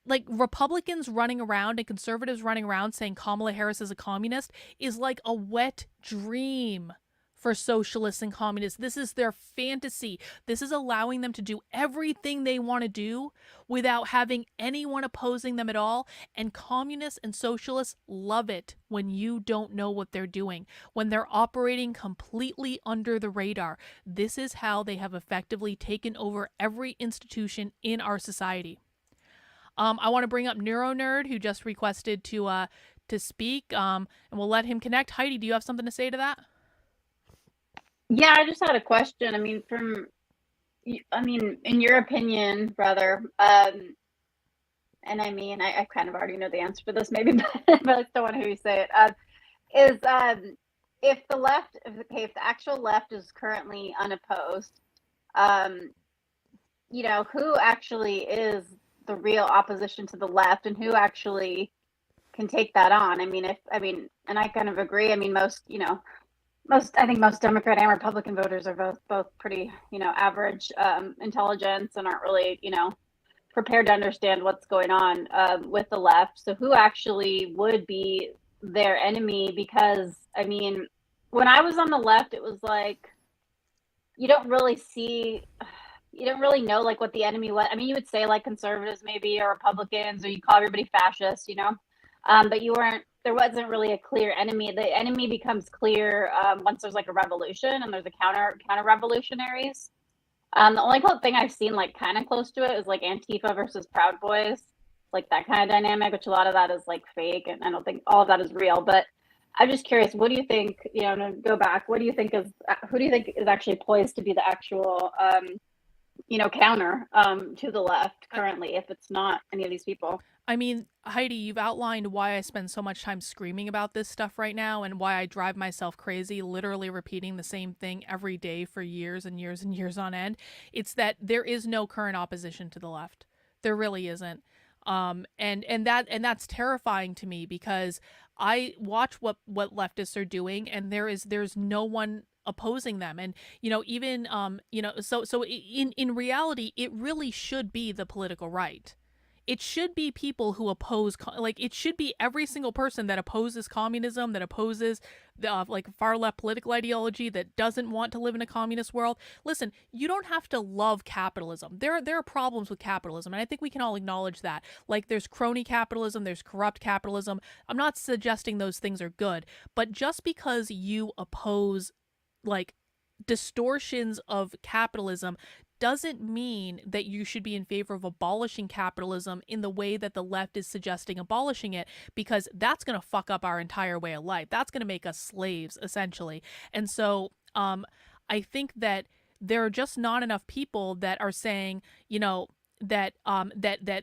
A: like Republicans running around and conservatives running around saying Kamala Harris is a communist is like a wet dream for socialists and communists. This is their fantasy. This is allowing them to do everything they want to do without having anyone opposing them at all. And communists and socialists love it when you don't know what they're doing, when they're operating completely under the radar. This is how they have effectively taken over every institution in our society. I want to bring up Neuro Nerd, who just requested to speak, and we'll let him connect. Heidi, do you have something to say to that?
B: Yeah, I just had a question. I mean, in your opinion, brother, and I mean, I kind of already know the answer to this, maybe, but I still want to hear you say it. If the left, if the actual left is currently unopposed, who actually is the real opposition to the left, and who actually can take that on? I mean, and I kind of agree. I mean, I think most Democrat and Republican voters are both pretty, average intelligence and aren't really, prepared to understand what's going on with the left. So who actually would be their enemy? Because, I mean, when I was on the left, it was like, you don't really know like what the enemy was. I mean, you would say like conservatives maybe, or Republicans, or you call everybody fascist, but there wasn't really a clear enemy. The enemy becomes clear once there's like a revolution and there's a counter revolutionaries. The only thing I've seen like kind of close to it is like Antifa versus Proud Boys, like that kind of dynamic, which a lot of that is like fake, and I don't think all of that is real. But I'm just curious, what do you think? To go back, who do you think is actually poised to be the actual counter to the left currently, if it's not any of these people?
A: I mean, Heidi, you've outlined why I spend so much time screaming about this stuff right now and why I drive myself crazy, literally repeating the same thing every day for years and years and years on end. It's that there is no current opposition to the left. There really isn't. And that's terrifying to me, because I watch what leftists are doing, and there's no one opposing them. And even so in reality, it really should be the political right. It should be people who oppose, like, it should be every single person that opposes communism, that opposes the like far left political ideology, that doesn't want to live in a communist world. Listen, you don't have to love capitalism. There are problems with capitalism, and I think we can all acknowledge that. Like, there's crony capitalism, there's corrupt capitalism. I'm not suggesting those things are good, but just because you oppose like distortions of capitalism doesn't mean that you should be in favor of abolishing capitalism in the way that the left is suggesting abolishing it, because that's going to fuck up our entire way of life. That's going to make us slaves, essentially. And so I think that there are just not enough people that are saying, that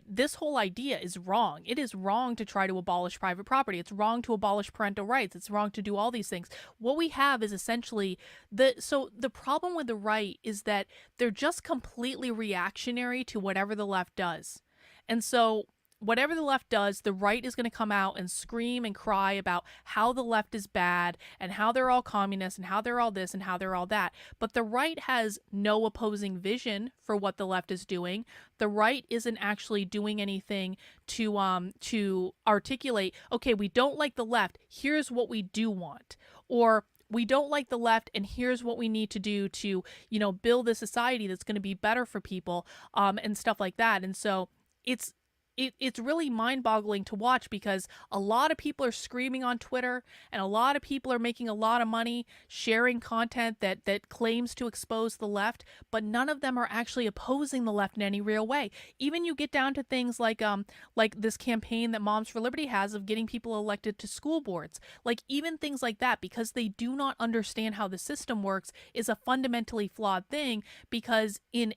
A: this whole idea is wrong. It is wrong to try to abolish private property. It's wrong to abolish parental rights. It's wrong to do all these things. What we have is essentially the problem with the right is that they're just completely reactionary to whatever the left does. And so whatever the left does, the right is going to come out and scream and cry about how the left is bad and how they're all communists and how they're all this and how they're all that. But the right has no opposing vision for what the left is doing. The right isn't actually doing anything to articulate, okay, we don't like the left, here's what we do want. Or we don't like the left, and here's what we need to do to, build a society that's going to be better for people, and stuff like that. And so it's really mind-boggling to watch, because a lot of people are screaming on Twitter, and a lot of people are making a lot of money sharing content that claims to expose the left, but none of them are actually opposing the left in any real way. Even you get down to things like this campaign that Moms for Liberty has of getting people elected to school boards. Like, even things like that, because they do not understand how the system works, is a fundamentally flawed thing, because in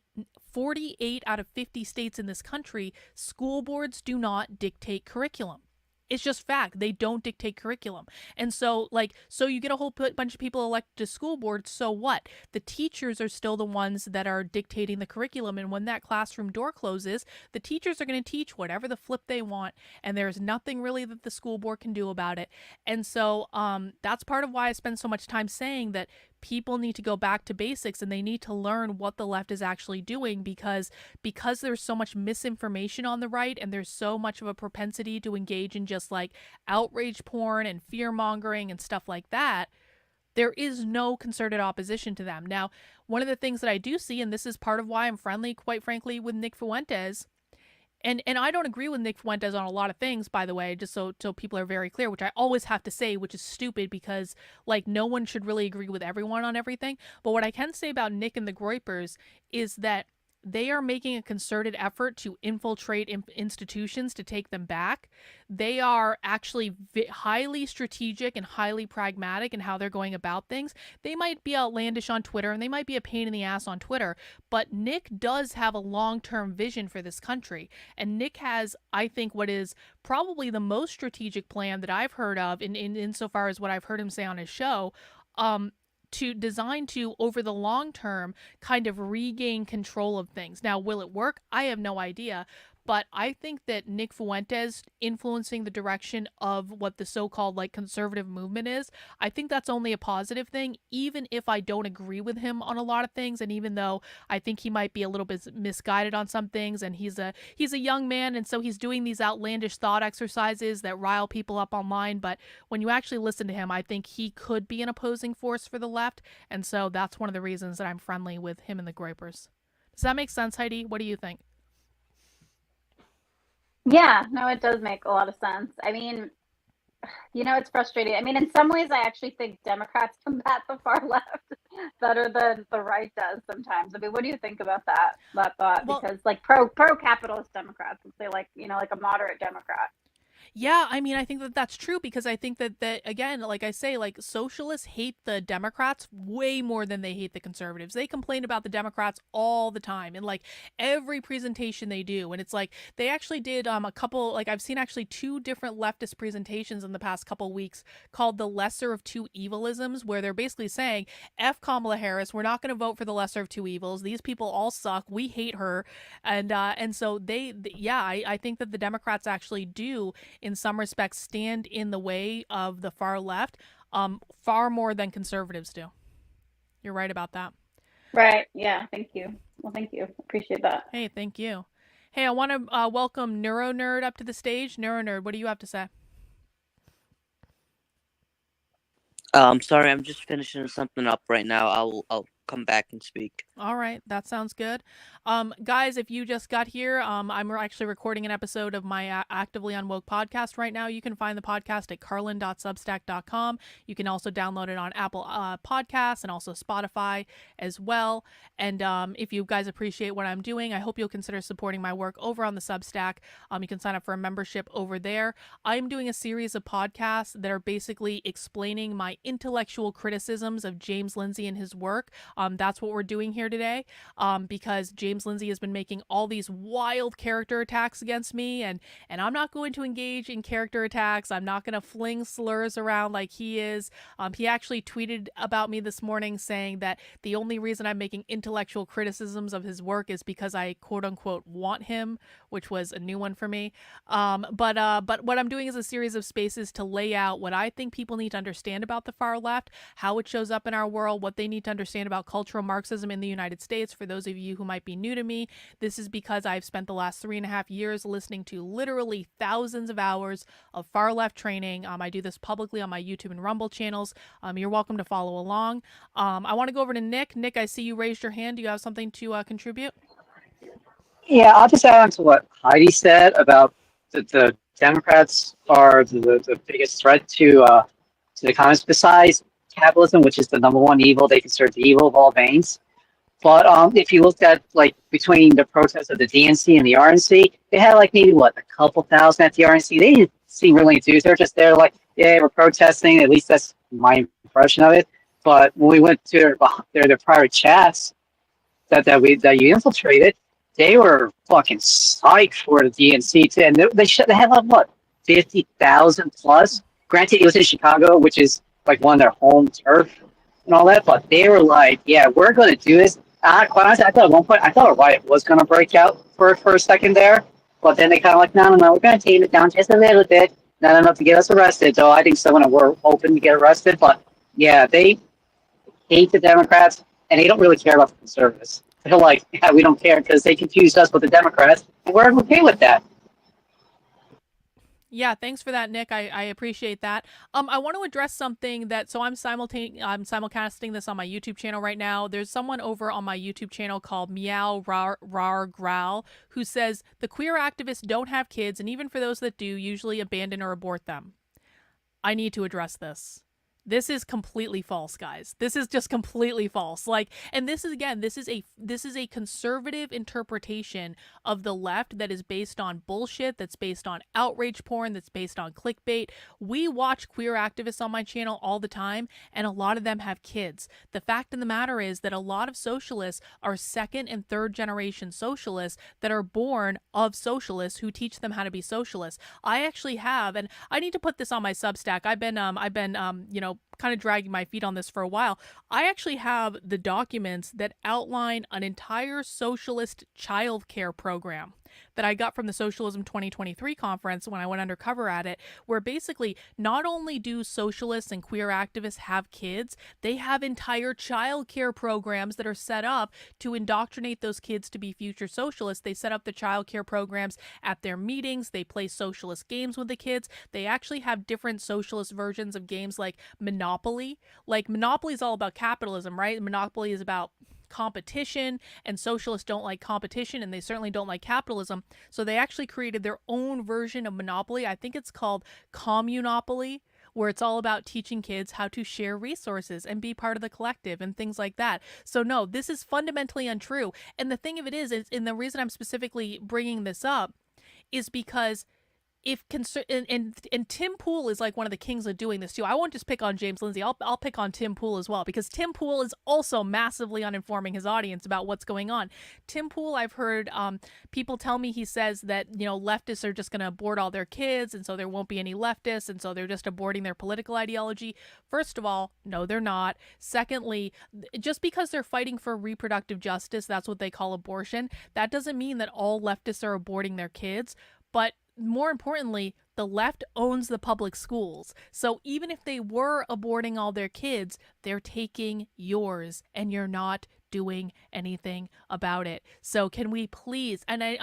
A: 48 out of 50 states in this country, school boards do not dictate curriculum. It's just fact. They don't dictate curriculum. And so, so you get a whole bunch of people elected to school boards, so what? The teachers are still the ones that are dictating the curriculum, and when that classroom door closes, the teachers are going to teach whatever the flip they want, and there's nothing really that the school board can do about it. And so that's part of why I spend so much time saying that people need to go back to basics and they need to learn what the left is actually doing, because there's so much misinformation on the right and there's so much of a propensity to engage in just like outrage porn and fear mongering and stuff like that. There is no concerted opposition to them. Now, one of the things that I do see, and this is part of why I'm friendly, quite frankly, with Nick Fuentes, and I don't agree with Nick Fuentes on a lot of things, by the way, just so people are very clear, which I always have to say, which is stupid because, like, no one should really agree with everyone on everything. But what I can say about Nick and the Groypers is that they are making a concerted effort to infiltrate institutions to take them back. They are actually highly strategic and highly pragmatic in how they're going about things. They might be outlandish on Twitter and they might be a pain in the ass on Twitter, but Nick does have a long-term vision for this country. And Nick has, I think, what is probably the most strategic plan that I've heard of insofar as what I've heard him say on his show, to design to, over the long term, kind of regain control of things. Now, will it work? I have no idea. But I think that Nick Fuentes influencing the direction of what the so-called like conservative movement is, I think that's only a positive thing, even if I don't agree with him on a lot of things. And even though I think he might be a little bit misguided on some things, and he's a young man, and so he's doing these outlandish thought exercises that rile people up online. But when you actually listen to him, I think he could be an opposing force for the left. And so that's one of the reasons that I'm friendly with him and the Groypers. Does that make sense, Heidi? What do you think?
B: Yeah, no, it does make a lot of sense. I mean, it's frustrating. I mean, in some ways, I actually think Democrats combat the far left better than the right does sometimes. I mean, what do you think about that thought?
A: Well,
B: because like pro-capitalist Democrats would say like a moderate Democrat.
A: Yeah, I mean, I think that that's true, because I think that again, like I say, like socialists hate the Democrats way more than they hate the conservatives. They complain about the Democrats all the time in like every presentation they do. And it's like they actually did a couple, like I've seen actually 2 different leftist presentations in the past couple weeks called the lesser of 2 evilisms, where they're basically saying, F Kamala Harris, we're not going to vote for the lesser of 2 evils. These people all suck. We hate her. And so I think that the Democrats actually do, in some respects, stand in the way of the far left far more than conservatives do. You're right about that.
B: Right. Yeah. Thank you. Well, thank you. Appreciate that.
A: Hey, thank you. Hey, I want to welcome Neuro Nerd up to the stage. Neuro Nerd, what do you have to say?
E: Sorry, I'm just finishing something up right now. I'll come back and speak.
A: All right, that sounds good. Guys, if you just got here, I'm actually recording an episode of my Actively Unwoke podcast right now. You can find the podcast at carlin.substack.com. You can also download it on Apple Podcasts and also Spotify as well. And if you guys appreciate what I'm doing, I hope you'll consider supporting my work over on the Substack. You can sign up for a membership over there. I'm doing a series of podcasts that are basically explaining my intellectual criticisms of James Lindsay and his work. That's what we're doing here today, because James Lindsay has been making all these wild character attacks against me, and I'm not going to engage in character attacks. I'm not going to fling slurs around like he is. He actually tweeted about me this morning saying that the only reason I'm making intellectual criticisms of his work is because I quote unquote want him, which was a new one for me. But what I'm doing is a series of spaces to lay out what I think people need to understand about the far left, how it shows up in our world, what they need to understand about cultural Marxism in the United States. For those of you who might be new to me, this is because I've spent the last 3.5 years listening to literally thousands of hours of far left training. I do this publicly on my YouTube and Rumble channels. You're welcome to follow along. I want to go over to Nick. Nick, I see you raised your hand. Do you have something to contribute?
C: Yeah, I'll just add on to what Heidi said about the Democrats are the biggest threat to the communists, besides capitalism, which is the number one evil. They consider the evil of all veins. But if you looked at like between the protests of the DNC and the RNC, they had like maybe a couple thousand at the RNC. They didn't seem really enthused. They're just there like, yeah, we're protesting. At least that's my impression of it. But when we went to their private chats that you infiltrated, they were fucking psyched for the DNC too, and they had like 50,000 plus. Granted, it was in Chicago, which is like one of their home turf and all that, but they were like, yeah, we're going to do this. Quite honestly, I thought at one point, a riot was going to break out for a second there, but then they kind of like, no, we're going to tame it down just a little bit, not enough to get us arrested. So I think some of them were open to get arrested, but yeah, they hate the Democrats, and they don't really care about the conservatives. They're like, yeah, we don't care because they confused us with the Democrats, and we're okay with that.
A: Yeah, thanks for that, Nick. I appreciate that. I want to address something that I'm simulcasting this on my YouTube channel right now. There's someone over on my YouTube channel called Meow Rar, Rar Growl who says the queer activists don't have kids, and even for those that do, usually abandon or abort them. I need to address this. This is completely false, guys. This is just completely false. Like, and this is again, this is a conservative interpretation of the left that is based on bullshit, that's based on outrage porn, that's based on clickbait. We watch queer activists on my channel all the time, and a lot of them have kids. The fact of the matter is that a lot of socialists are second and third generation socialists that are born of socialists who teach them how to be socialists. I actually have, and I need to put this on my Substack. I've been kind of dragging my feet on this for a while. I actually have the documents that outline an entire socialist childcare program that I got from the Socialism 2023 conference when I went undercover at it, where basically not only do socialists and queer activists have kids, they have entire childcare programs that are set up to indoctrinate those kids to be future socialists. They set up the childcare programs at their meetings. They play socialist games with the kids. They actually have different socialist versions of games like Monopoly. Like Monopoly is all about capitalism, right? Monopoly is about competition, and socialists don't like competition, and they certainly don't like capitalism. So they actually created their own version of Monopoly. I think it's called Communopoly, where it's all about teaching kids how to share resources and be part of the collective and things like that. So no, this is fundamentally untrue. And the thing of it is and the reason I'm specifically bringing this up is because and Tim Pool is like one of the kings of doing this too. I won't just pick on James Lindsay. I'll pick on Tim Pool as well, because Tim Pool is also massively uninforming his audience about what's going on. Tim Pool, I've heard people tell me, he says that, leftists are just going to abort all their kids, and so there won't be any leftists, and so they're just aborting their political ideology. First of all, no, they're not. Secondly, just because they're fighting for reproductive justice, that's what they call abortion, that doesn't mean that all leftists are aborting their kids. But more importantly, the left owns the public schools. So even if they were aborting all their kids, they're taking yours, and you're not doing anything about it. So can we please, and I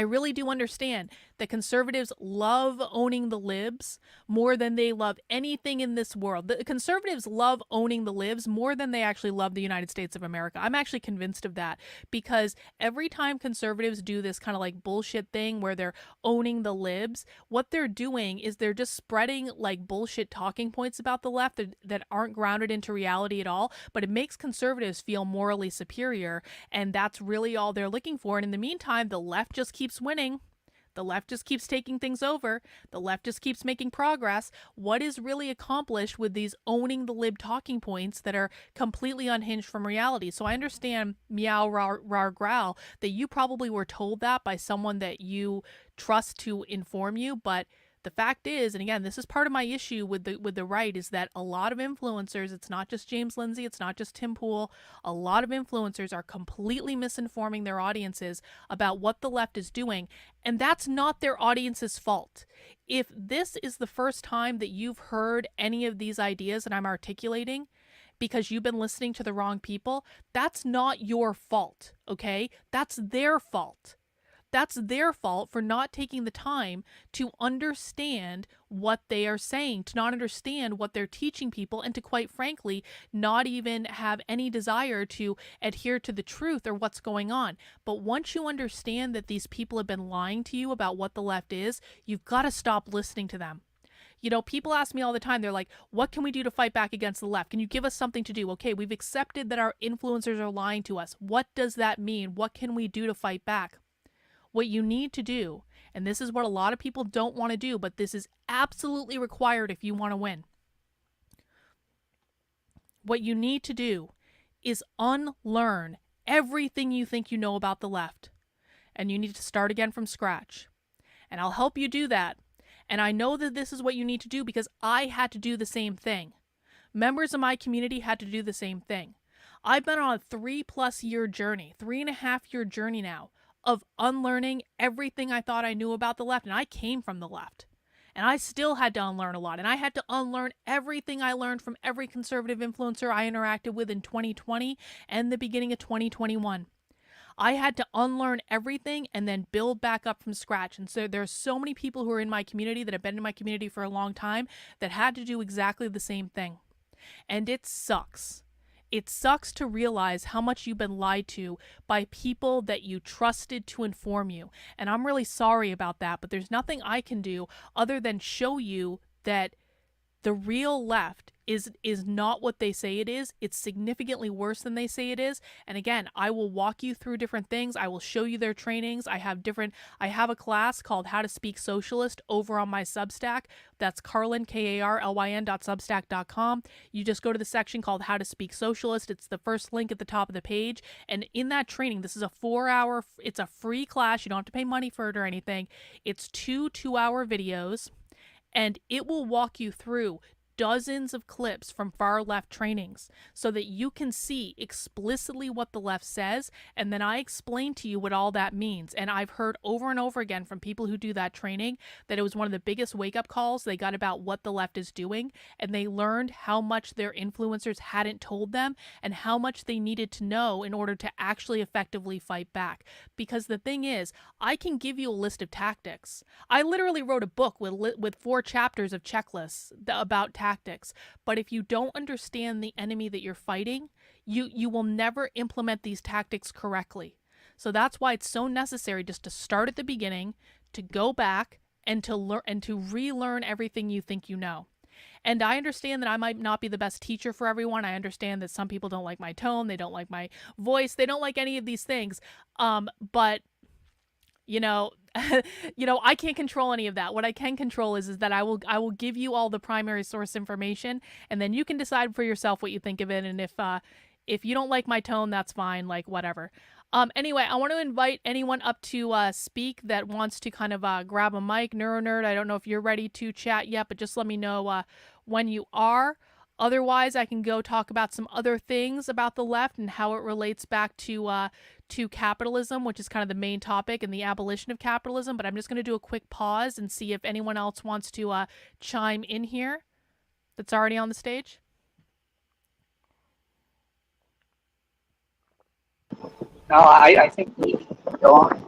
A: really do understand that conservatives love owning the libs more than they love anything in this world. The conservatives love owning the libs more than they actually love the United States of America. I'm actually convinced of that, because every time conservatives do this kind of like bullshit thing where they're owning the libs, what they're doing is they're just spreading like bullshit talking points about the left that aren't grounded into reality at all, but it makes conservatives feel morally superior, and that's really all they're looking for. And in the meantime, the left just keeps winning. The left just keeps taking things over. The left just keeps making progress. What is really accomplished with these owning the lib talking points that are completely unhinged from reality? So I understand, Meow Rar Growl, that you probably were told that by someone that you trust to inform you, but the fact is, and again, this is part of my issue with the right, is that a lot of influencers, it's not just James Lindsay, it's not just Tim Pool, a lot of influencers are completely misinforming their audiences about what the left is doing, and that's not their audience's fault. If this is the first time that you've heard any of these ideas that I'm articulating because you've been listening to the wrong people, that's not your fault, okay? That's their fault. That's their fault for not taking the time to understand what they are saying, to not understand what they're teaching people, and to, quite frankly, not even have any desire to adhere to the truth or what's going on. But once you understand that these people have been lying to you about what the left is, you've got to stop listening to them. People ask me all the time, they're like, what can we do to fight back against the left? Can you give us something to do? Okay, we've accepted that our influencers are lying to us. What does that mean? What can we do to fight back? What you need to do, and this is what a lot of people don't want to do, but this is absolutely required if you want to win. What you need to do is unlearn everything you think you know about the left. And you need to start again from scratch. And I'll help you do that. And I know that this is what you need to do because I had to do the same thing. Members of my community had to do the same thing. I've been on a 3+ year journey, 3.5 year journey now, of unlearning everything I thought I knew about the left. And I came from the left. And I still had to unlearn a lot. And I had to unlearn everything I learned from every conservative influencer I interacted with in 2020 and the beginning of 2021. I had to unlearn everything and then build back up from scratch. And so there's so many people who are in my community that have been in my community for a long time that had to do exactly the same thing. And it sucks. It sucks to realize how much you've been lied to by people that you trusted to inform you. And I'm really sorry about that, but there's nothing I can do other than show you that the real left is not what they say it is. It's significantly worse than they say it is. And again, I will walk you through different things. I will show you their trainings. I have a class called How to Speak Socialist over on my Substack. That's Carlyn, KARLYN.substack.com. You just go to the section called How to Speak Socialist. It's the first link at the top of the page. And in that training, this is a 4-hour, it's a free class. You don't have to pay money for it or anything. It's 2-hour videos, and it will walk you through dozens of clips from far left trainings so that you can see explicitly what the left says, and then I explain to you what all that means. And I've heard over and over again from people who do that training that it was one of the biggest wake-up calls they got about what the left is doing, and they learned how much their influencers hadn't told them and how much they needed to know in order to actually effectively fight back. Because the thing is, I can give you a list of tactics. I literally wrote a book with 4 chapters of checklists about tactics. But if you don't understand the enemy that you're fighting, you will never implement these tactics correctly. So that's why it's so necessary just to start at the beginning, to go back and to learn and to relearn everything you think you know. And I understand that I might not be the best teacher for everyone. I understand that some people don't like my tone, they don't like my voice, they don't like any of these things. But you know, I can't control any of that. What I can control is that I will give you all the primary source information, and then you can decide for yourself what you think of it. And if you don't like my tone, that's fine. Like, whatever. Anyway, I want to invite anyone up to speak that wants to kind of grab a mic. NeuroNerd, I don't know if you're ready to chat yet, but just let me know when you are. Otherwise, I can go talk about some other things about the left and how it relates back to capitalism, which is kind of the main topic, and the abolition of capitalism. But I'm just going to do a quick pause and see if anyone else wants to chime in here that's already on the stage.
C: No, I think we can go on.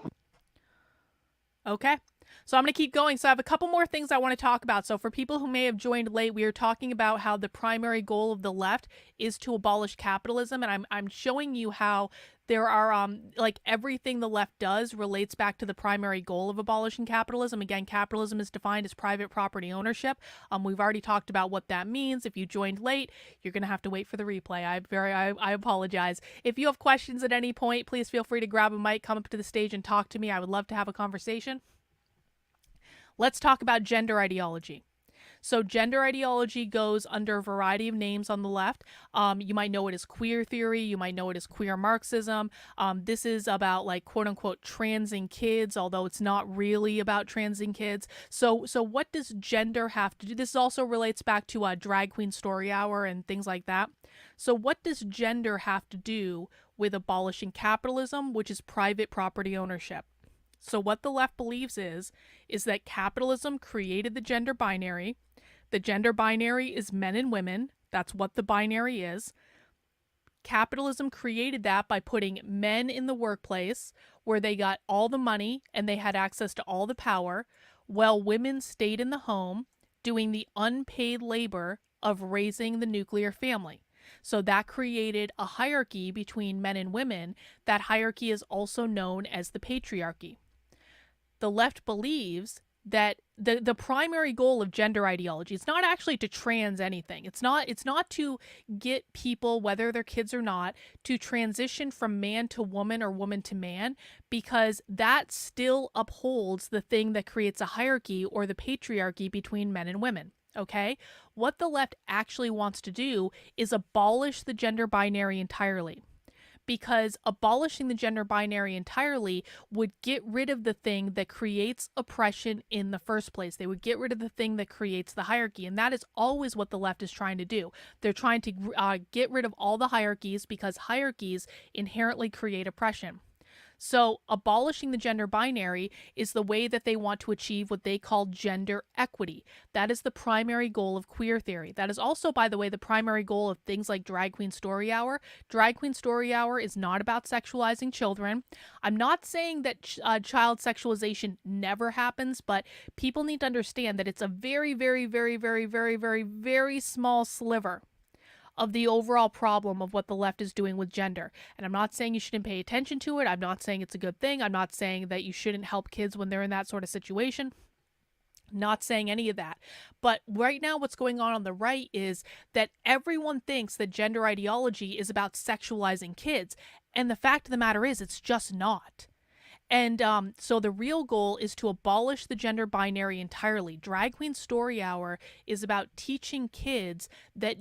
A: Okay. So I'm going to keep going. So I have a couple more things I want to talk about. So for people who may have joined late, we are talking about how the primary goal of the left is to abolish capitalism. And I'm showing you how there are, like, everything the left does relates back to the primary goal of abolishing capitalism. Again, capitalism is defined as private property ownership. We've already talked about what that means. If you joined late, you're going to have to wait for the replay. I apologize. If you have questions at any point, please feel free to grab a mic, come up to the stage and talk to me. I would love to have a conversation. Let's talk about gender ideology. So gender ideology goes under a variety of names on the left. You might know it as queer theory. You might know it as queer Marxism. This is about, like, quote unquote transing kids, although it's not really about transing kids. So what does gender have to do? This also relates back to Drag Queen Story Hour and things like that. So what does gender have to do with abolishing capitalism, which is private property ownership? So what the left believes is that capitalism created the gender binary. The gender binary is men and women. That's what the binary is. Capitalism created that by putting men in the workplace where they got all the money and they had access to all the power, while women stayed in the home doing the unpaid labor of raising the nuclear family. So that created a hierarchy between men and women. That hierarchy is also known as the patriarchy. The left believes that the primary goal of gender ideology is not actually to trans anything. It's not to get people, whether they're kids or not, to transition from man to woman or woman to man, because that still upholds the thing that creates a hierarchy or the patriarchy between men and women. Okay? What the left actually wants to do is abolish the gender binary entirely. Because abolishing the gender binary entirely would get rid of the thing that creates oppression in the first place. They would get rid of the thing that creates the hierarchy. And that is always what the left is trying to do. They're trying to get rid of all the hierarchies because hierarchies inherently create oppression. So, abolishing the gender binary is the way that they want to achieve what they call gender equity. That is the primary goal of queer theory. That is also, by the way, the primary goal of things like Drag Queen Story Hour. Drag Queen Story Hour is not about sexualizing children. I'm not saying that child sexualization never happens, but people need to understand that it's a very, very, very, very, very, very, very small sliver of the overall problem of what the left is doing with gender. And I'm not saying you shouldn't pay attention to it. I'm not saying it's a good thing. I'm not saying that you shouldn't help kids when they're in that sort of situation. Not saying any of that. But right now, what's going on the right is that everyone thinks that gender ideology is about sexualizing kids. And the fact of the matter is, it's just not. And so the real goal is to abolish the gender binary entirely. Drag Queen Story Hour is about teaching kids that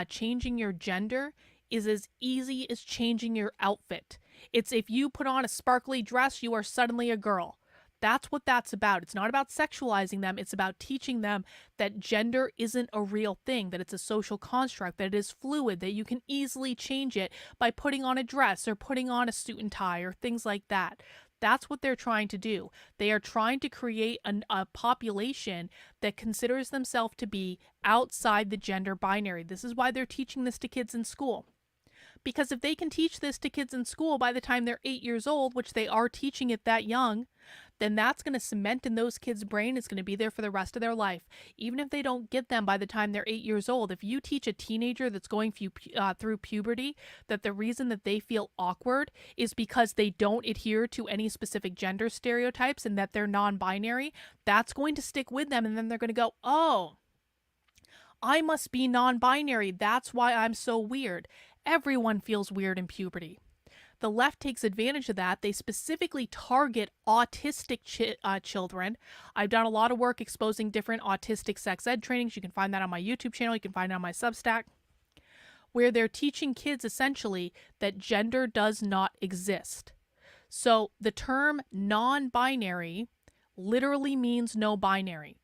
A: changing your gender is as easy as changing your outfit. It's if you put on a sparkly dress, you are suddenly a girl. That's what that's about. It's not about sexualizing them. It's about teaching them that gender isn't a real thing, that it's a social construct, that it is fluid, that you can easily change it by putting on a dress or putting on a suit and tie or things like that. That's what they're trying to do. They are trying to create a population that considers themselves to be outside the gender binary. This is why they're teaching this to kids in school. Because if they can teach this to kids in school by the time they're 8 years old, which they are teaching it that young, then that's going to cement in those kids' brain. It's going to be there for the rest of their life. Even if they don't get them by the time they're 8 years old, if you teach a teenager that's going through puberty that the reason that they feel awkward is because they don't adhere to any specific gender stereotypes and that they're non-binary, that's going to stick with them. And then they're going to go, oh, I must be non-binary. That's why I'm so weird. Everyone feels weird in puberty. The left takes advantage of that. They specifically target autistic children. I've done a lot of work exposing different autistic sex ed trainings. You can find that on my YouTube channel. You can find it on my Substack, where they're teaching kids essentially that gender does not exist. So the term non-binary literally means no binary.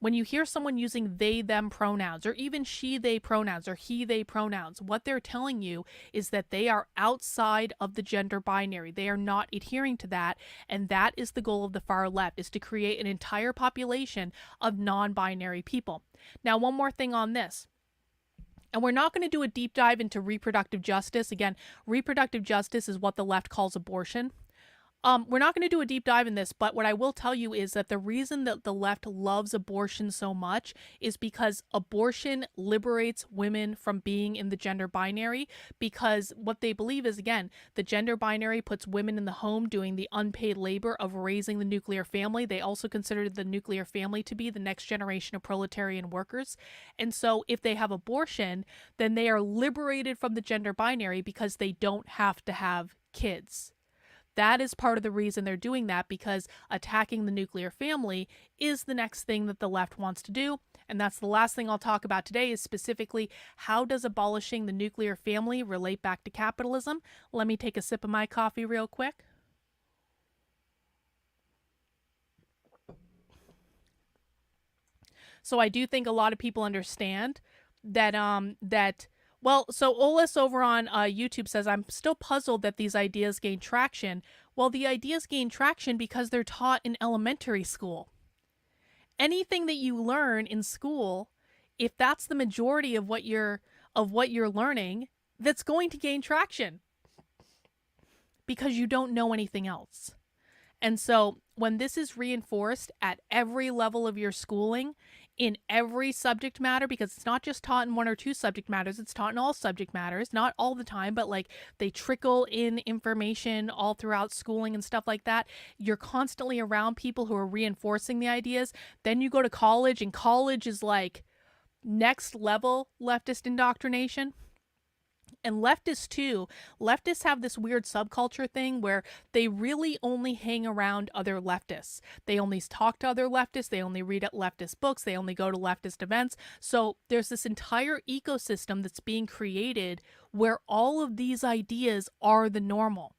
A: When you hear someone using they, them pronouns, or even she, they pronouns, or he, they pronouns, what they're telling you is that they are outside of the gender binary. They are not adhering to that. And that is the goal of the far left, is to create an entire population of non-binary people. Now, one more thing on this. And we're not going to do a deep dive into reproductive justice. Again, reproductive justice is what the left calls abortion. We're not going to do a deep dive in this, but what I will tell you is that the reason that the left loves abortion so much is because abortion liberates women from being in the gender binary, because what they believe is, again, the gender binary puts women in the home doing the unpaid labor of raising the nuclear family. They also consider the nuclear family to be the next generation of proletarian workers. And so if they have abortion, then they are liberated from the gender binary because they don't have to have kids. That is part of the reason they're doing that, because attacking the nuclear family is the next thing that the left wants to do. And that's the last thing I'll talk about today, is specifically how does abolishing the nuclear family relate back to capitalism? Let me take a sip of my coffee real quick. So I do think a lot of people understand that well, so Olis over on YouTube says, I'm still puzzled that these ideas gain traction. Well, the ideas gain traction because they're taught in elementary school. Anything that you learn in school, if that's the majority of what you're learning, that's going to gain traction because you don't know anything else. And so when this is reinforced at every level of your schooling, in every subject matter, because it's not just taught in one or two subject matters, it's taught in all subject matters, not all the time, but like they trickle in information all throughout schooling and stuff like that. You're constantly around people who are reinforcing the ideas. Then you go to college, and college is like next level leftist indoctrination. And leftists too. Leftists have this weird subculture thing where they really only hang around other leftists. They only talk to other leftists. They only read leftist books. They only go to leftist events. So there's this entire ecosystem that's being created where all of these ideas are the normal.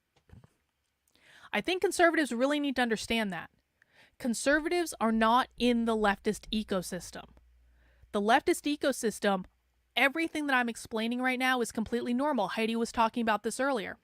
A: I think conservatives really need to understand that. Conservatives are not in the leftist ecosystem. The leftist ecosystem, everything that I'm explaining right now is completely normal. Heidi was talking about this earlier.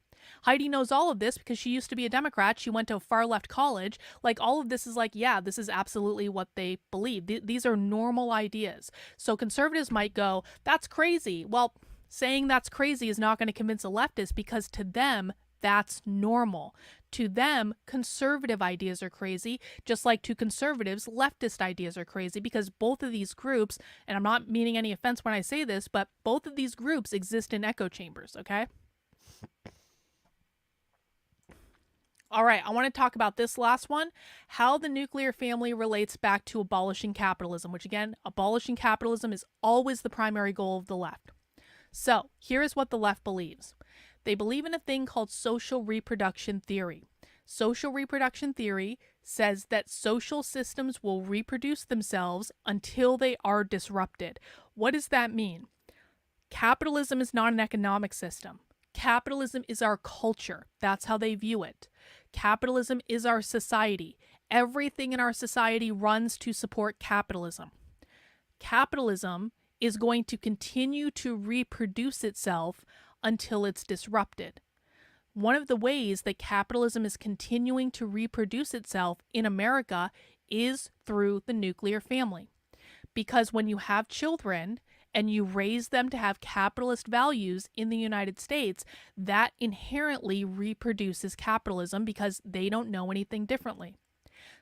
A: Heidi knows all of this because she used to be a Democrat. She went to a far left college. Like, all of this is like, yeah, this is absolutely what they believe. These are normal ideas. So conservatives might go, that's crazy. Well, saying that's crazy is not going to convince a leftist because to them, that's normal. To them, conservative ideas are crazy, just like to conservatives, leftist ideas are crazy, because both of these groups, and I'm not meaning any offense when I say this, but both of these groups exist in echo chambers, okay? All right, I want to talk about this last one, how the nuclear family relates back to abolishing capitalism, which again, abolishing capitalism is always the primary goal of the left. So here is what the left believes. They believe in a thing called social reproduction theory. Social reproduction theory says that social systems will reproduce themselves until they are disrupted. What does that mean? Capitalism is not an economic system. Capitalism is our culture. That's how they view it. Capitalism is our society. Everything in our society runs to support capitalism. Capitalism is going to continue to reproduce itself until it's disrupted. One of the ways that capitalism is continuing to reproduce itself in America is through the nuclear family. Because when you have children and you raise them to have capitalist values in the United States, that inherently reproduces capitalism because they don't know anything differently.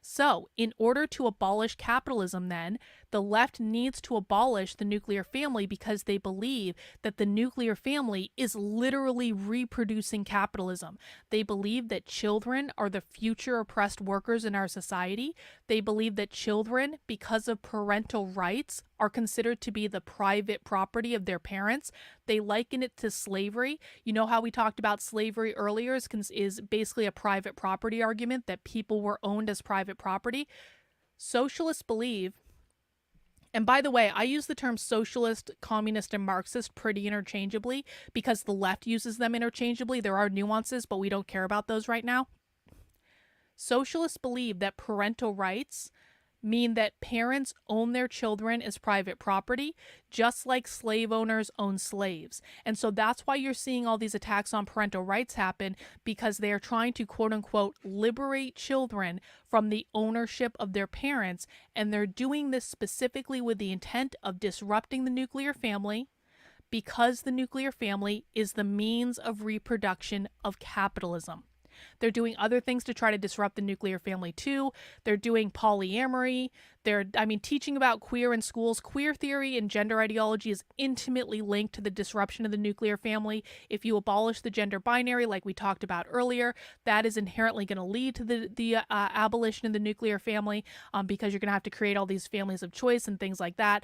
A: So, in order to abolish capitalism, then, the left needs to abolish the nuclear family because they believe that the nuclear family is literally reproducing capitalism. They believe that children are the future oppressed workers in our society. They believe that children, because of parental rights, are considered to be the private property of their parents. They liken it to slavery. You know how we talked about slavery earlier is basically a private property argument, that people were owned as private property. Socialists believe, and by the way, I use the term socialist, communist, and Marxist pretty interchangeably because the left uses them interchangeably. There are nuances, but we don't care about those right now. Socialists believe that parental rights mean that parents own their children as private property, just like slave owners own slaves. And so that's why you're seeing all these attacks on parental rights happen, because they are trying to, quote unquote, liberate children from the ownership of their parents. And they're doing this specifically with the intent of disrupting the nuclear family, because the nuclear family is the means of reproduction of capitalism. They're doing other things to try to disrupt the nuclear family too. They're doing polyamory. Teaching about queer in schools. Queer theory and gender ideology is intimately linked to the disruption of the nuclear family. If you abolish the gender binary, like we talked about earlier, that is inherently going to lead to the abolition of the nuclear family, because you're going to have to create all these families of choice and things like that.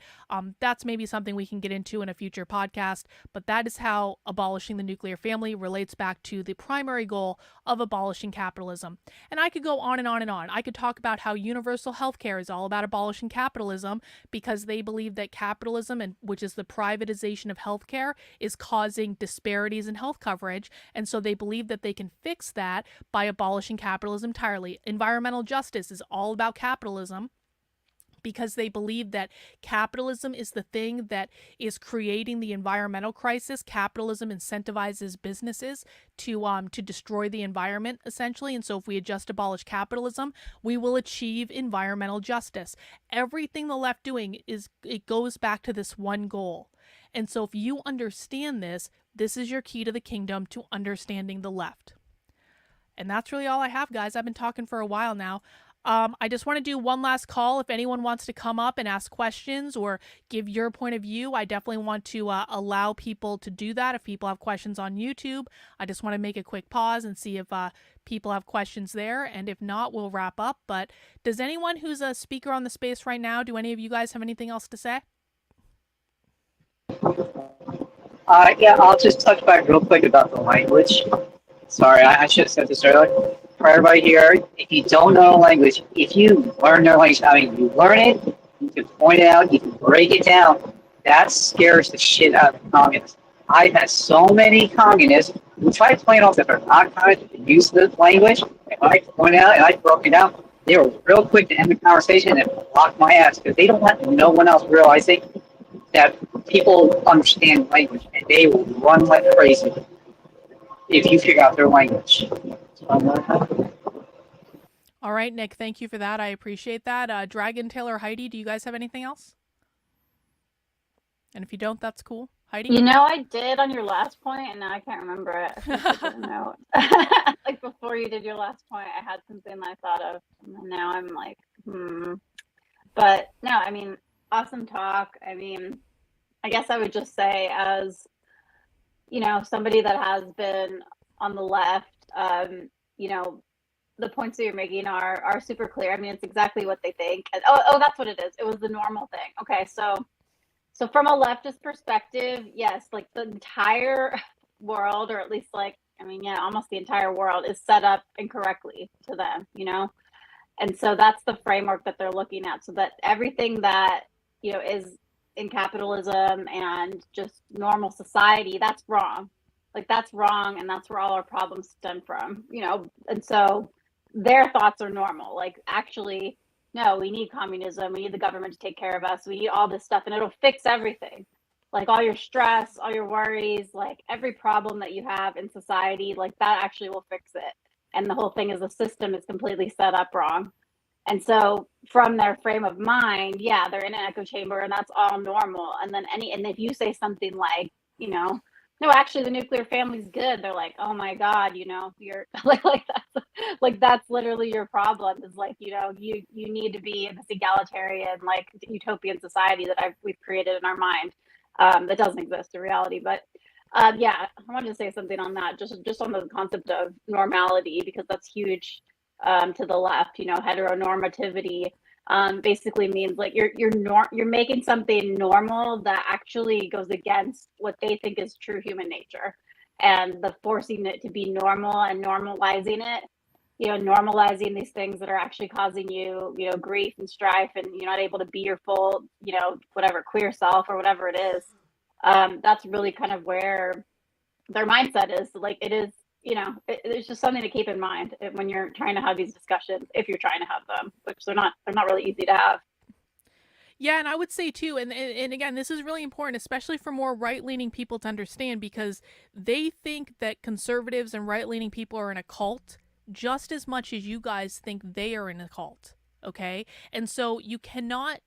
A: That's maybe something we can get into in a future podcast, but that is how abolishing the nuclear family relates back to the primary goal of abolishing capitalism. And I could go on and on and on. I could talk about how universal healthcare is all about abolishing capitalism, because they believe that capitalism, and which is the privatization of healthcare, is causing disparities in health coverage, and so they believe that they can fix that by abolishing capitalism entirely. Environmental justice is all about capitalism, because they believe that capitalism is the thing that is creating the environmental crisis. Capitalism incentivizes businesses to destroy the environment, essentially. And so if we just abolish capitalism, we will achieve environmental justice. Everything the left doing it goes back to this one goal. And so if you understand this, this is your key to the kingdom to understanding the left. And that's really all I have, guys. I've been talking for a while now. I just want to do one last call. If anyone wants to come up and ask questions or give your point of view, I definitely want to allow people to do that. If people have questions on YouTube, I just want to make a quick pause and see if people have questions there. And if not, we'll wrap up. But does anyone who's a speaker on the space right now, do any of you guys have anything else to say?
C: Yeah, I'll just touch back real quick about the language. Sorry, I should have said this earlier. For everybody here, if you don't know a language, if you learn their language, you learn it, you can point it out, you can break it down. That scares the shit out of communists. I've had so many communists who try playing off that they're not communists, to use the language, and I point it out and I broke it down. They were real quick to end the conversation and block my ass because they don't want no one else realizing that people understand language, and they will run like crazy. if you figure out their language.
A: All right, Nick, thank you for that. I appreciate that. Dragon, Taylor, Heidi, do you guys have anything else? And if you don't, that's cool. Heidi?
B: You know, I did on your last point, and now I can't remember it. I think I took a note. Like before you did your last point, I had something that I thought of, and now I'm like, But no, I mean, awesome talk. I mean, I guess I would just say, as you know, somebody that has been on the left, you know, the points that you're making are super clear. I mean, it's exactly what they think. And, oh, that's what it is. It was the normal thing. Okay, so from a leftist perspective, yes, like the entire world, or at least like, I mean, yeah, almost the entire world is set up incorrectly to them, you know? And so that's the framework that they're looking at. So that everything that, you know, is in capitalism and just normal society, that's wrong. Like that's wrong. And that's where all our problems stem from, you know? And so their thoughts are normal. Like actually, no, we need communism. We need the government to take care of us. We need all this stuff and it'll fix everything. Like all your stress, all your worries, like every problem that you have in society, like that actually will fix it. And the whole thing is the system is completely set up wrong. And so from their frame of mind, yeah, they're in an echo chamber and that's all normal. And then and if you say something like, you know, no, actually the nuclear family's good, they're like, oh my God, you know, you're that's literally your problem, is like, you know, you need to be in this egalitarian, like utopian society that we've created in our mind, that doesn't exist in reality. But yeah, I wanted to say something on that, just on the concept of normality, because that's huge to the left. You know, heteronormativity basically means like you're making something normal that actually goes against what they think is true human nature, and the forcing it to be normal and normalizing it, you know, normalizing these things that are actually causing you, you know, grief and strife, and you're not able to be your full, you know, whatever queer self or whatever it is. That's really kind of where their mindset is. Like it is, you know, it's just something to keep in mind when you're trying to have these discussions, if you're trying to have them, which they're not really easy to have.
A: Yeah, and I would say too, and again, this is really important, especially for more right-leaning people to understand, because they think that conservatives and right-leaning people are in a cult just as much as you guys think they are in a cult, okay? And so you cannot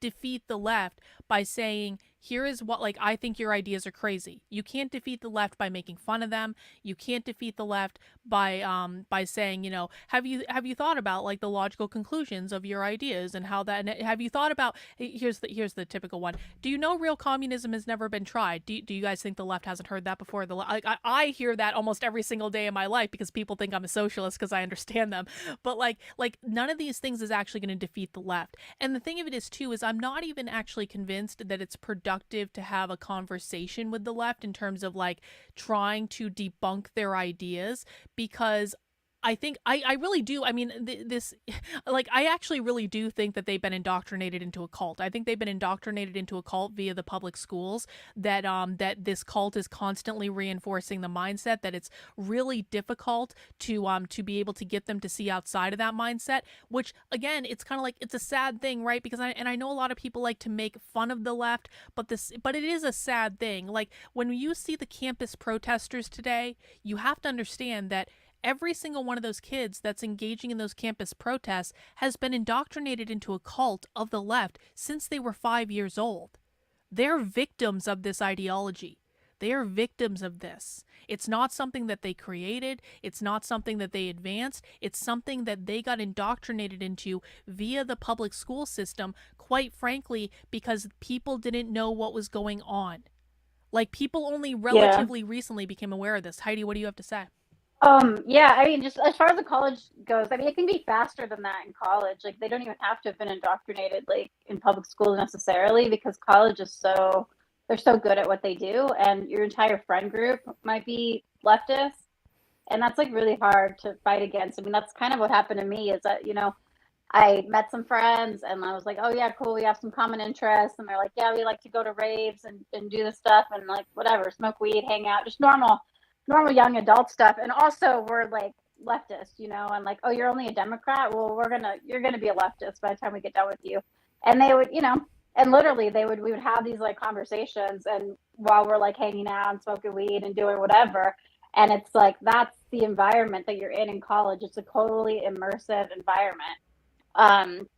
A: defeat the left by saying, here is what, like, I think your ideas are crazy. You can't defeat the left by making fun of them. You can't defeat the left by saying, you know, have you thought about like the logical conclusions of your ideas and how that, and have you thought about, here's the typical one. Do you know real communism has never been tried? Do you guys think the left hasn't heard that before? I hear that almost every single day in my life because people think I'm a socialist because I understand them. But like none of these things is actually going to defeat the left. And the thing of it is too, is I'm not even actually convinced that it's productive to have a conversation with the left in terms of like trying to debunk their ideas, because I think I really do. I mean, this, like, I actually really do think that they've been indoctrinated into a cult. I think they've been indoctrinated into a cult via the public schools, that that this cult is constantly reinforcing the mindset that it's really difficult to be able to get them to see outside of that mindset, which again, it's kind of like, it's a sad thing, right? Because I know a lot of people like to make fun of the left, but it is a sad thing. Like when you see the campus protesters today, you have to understand that every single one of those kids that's engaging in those campus protests has been indoctrinated into a cult of the left since they were 5 years old. They're victims of this ideology. They are victims of this. It's not something that they created. It's not something that they advanced. It's something that they got indoctrinated into via the public school system, quite frankly, because people didn't know what was going on. Like, people only relatively recently became aware of this. Heidi, what do you have to say?
B: Yeah, I mean, just as far as the college goes, I mean, it can be faster than that in college. Like, they don't even have to have been indoctrinated like in public schools necessarily, because college is they're so good at what they do, and your entire friend group might be leftist, and that's like really hard to fight against. I mean, that's kind of what happened to me, is that, you know, I met some friends and I was like, oh yeah, cool, we have some common interests, and they're like, yeah, we like to go to raves and do this stuff and like whatever, smoke weed, hang out, just normal young adult stuff. And also we're like leftist, you know, and like, oh, you're only a Democrat, well, you're gonna be a leftist by the time we get done with you. And they would, you know, and literally we would have these like conversations, and while we're like hanging out and smoking weed and doing whatever, And it's like, that's the environment that you're in college. It's a totally immersive environment.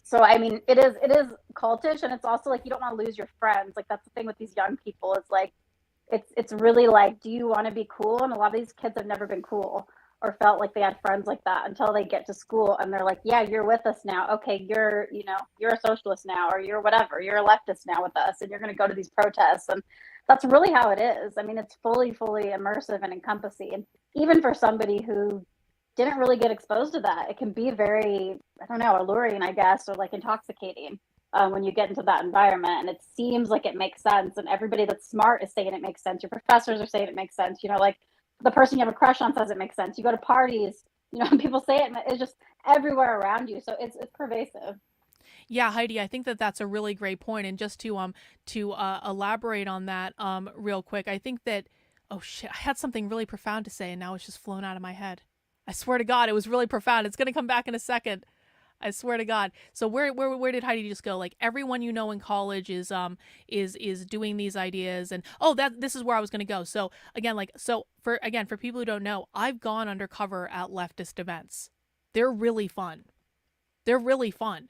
B: So I mean, it is cultish, and it's also like you don't want to lose your friends. Like that's the thing with these young people. It's like it's really like, do you want to be cool? And a lot of these kids have never been cool or felt like they had friends like that until they get to school and they're like, yeah, you're with us now. Okay, you're a socialist now, or you're whatever. You're a leftist now with us, and you're going to go to these protests. And that's really how it is. I mean, it's fully immersive and encompassing. And even for somebody who didn't really get exposed to that, it can be very, I don't know, alluring, I guess, or like intoxicating when you get into that environment. And it seems like it makes sense. And everybody that's smart is saying it makes sense. Your professors are saying it makes sense. Like the person you have a crush on says it makes sense. You go to parties, and people say it, and it's just everywhere around you. So it's pervasive.
A: Yeah, Heidi, I think that that's a really great point. And just to elaborate on that real quick, I think that, oh shit, I had something really profound to say and now it's just flown out of my head. I swear to God, it was really profound. It's gonna come back in a second. I swear to God. So where did Heidi just go? Like everyone in college is doing these ideas, and this is where I was gonna go. So again, for people who don't know, I've gone undercover at leftist events. They're really fun. They're really fun.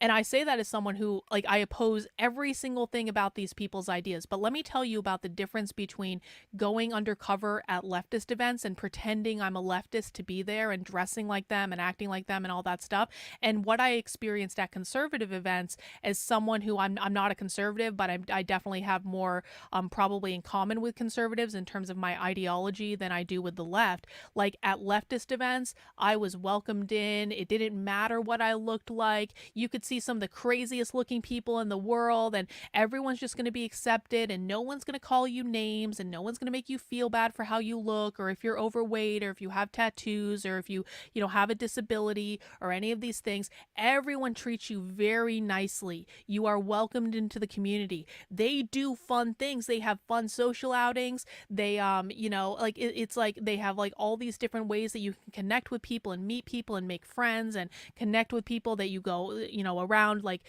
A: And I say that as someone who, like, I oppose every single thing about these people's ideas. But let me tell you about the difference between going undercover at leftist events and pretending I'm a leftist to be there and dressing like them and acting like them and all that stuff, and what I experienced at conservative events as someone who I'm not a conservative, but I definitely have more probably in common with conservatives in terms of my ideology than I do with the left. Like at leftist events, I was welcomed in. It didn't matter what I looked like. You could see some of the craziest looking people in the world, and everyone's just going to be accepted, and no one's going to call you names, and no one's going to make you feel bad for how you look, or if you're overweight, or if you have tattoos, or if you have a disability, or any of these things. Everyone treats you very nicely. You are welcomed into the community. They do fun things. They have fun social outings. They it's like they have like all these different ways that you can connect with people and meet people and make friends and connect with people that you go around, like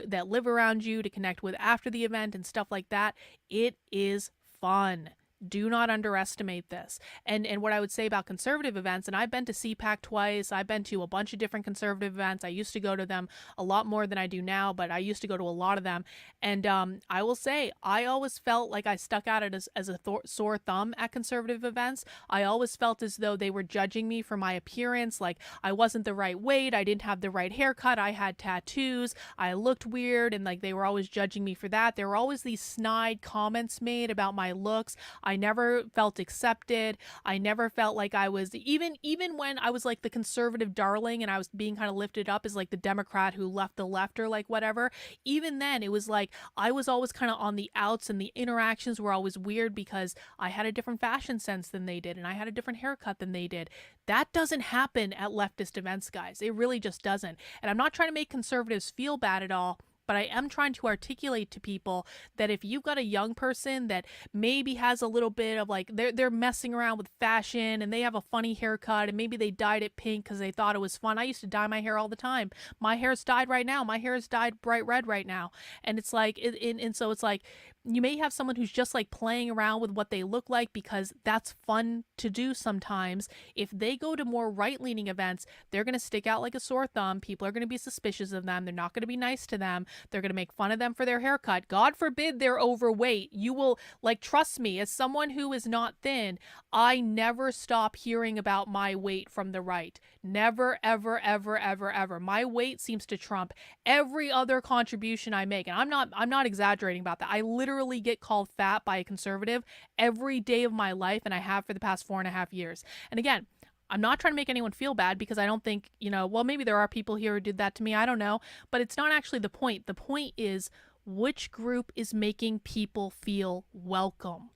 A: that live around you, to connect with after the event and stuff like that. It is fun. Do not underestimate this. And what I would say about conservative events, and I've been to CPAC twice, I've been to a bunch of different conservative events. I used to go to them a lot more than I do now, but I used to go to a lot of them. And I will say, I always felt like I stuck out as a sore thumb at conservative events. I always felt as though they were judging me for my appearance, like I wasn't the right weight, I didn't have the right haircut, I had tattoos, I looked weird, and like they were always judging me for that. There were always these snide comments made about my looks. I never felt accepted. I never felt like I was, even when I was like the conservative darling and I was being kind of lifted up as like the Democrat who left the left or like whatever. Even then, it was like I was always kind of on the outs, and the interactions were always weird because I had a different fashion sense than they did, and I had a different haircut than they did. That doesn't happen at leftist events, guys. It really just doesn't. And I'm not trying to make conservatives feel bad at all, but I am trying to articulate to people that if you've got a young person that maybe has a little bit of like they're messing around with fashion and they have a funny haircut and maybe they dyed it pink because they thought it was fun. I used to dye my hair all the time. My hair's dyed right now. My hair is dyed bright red right now. And it's like and so it's like you may have someone who's just like playing around with what they look like because that's fun to do sometimes. If they go to more right-leaning events, they're going to stick out like a sore thumb. People are going to be suspicious of them. They're not going to be nice to them. They're going to make fun of them for their haircut. God forbid they're overweight. You will, like, trust me, as someone who is not thin, I never stop hearing about my weight from the right. Never, ever, ever, ever, ever. My weight seems to trump every other contribution I make. And I'm not exaggerating about that. I literally get called fat by a conservative every day of my life, and I have for the past 4.5 years. And again, I'm not trying to make anyone feel bad because I don't think, well, maybe there are people here who did that to me. I don't know. But it's not actually the point. The point is, which group is making people feel welcome?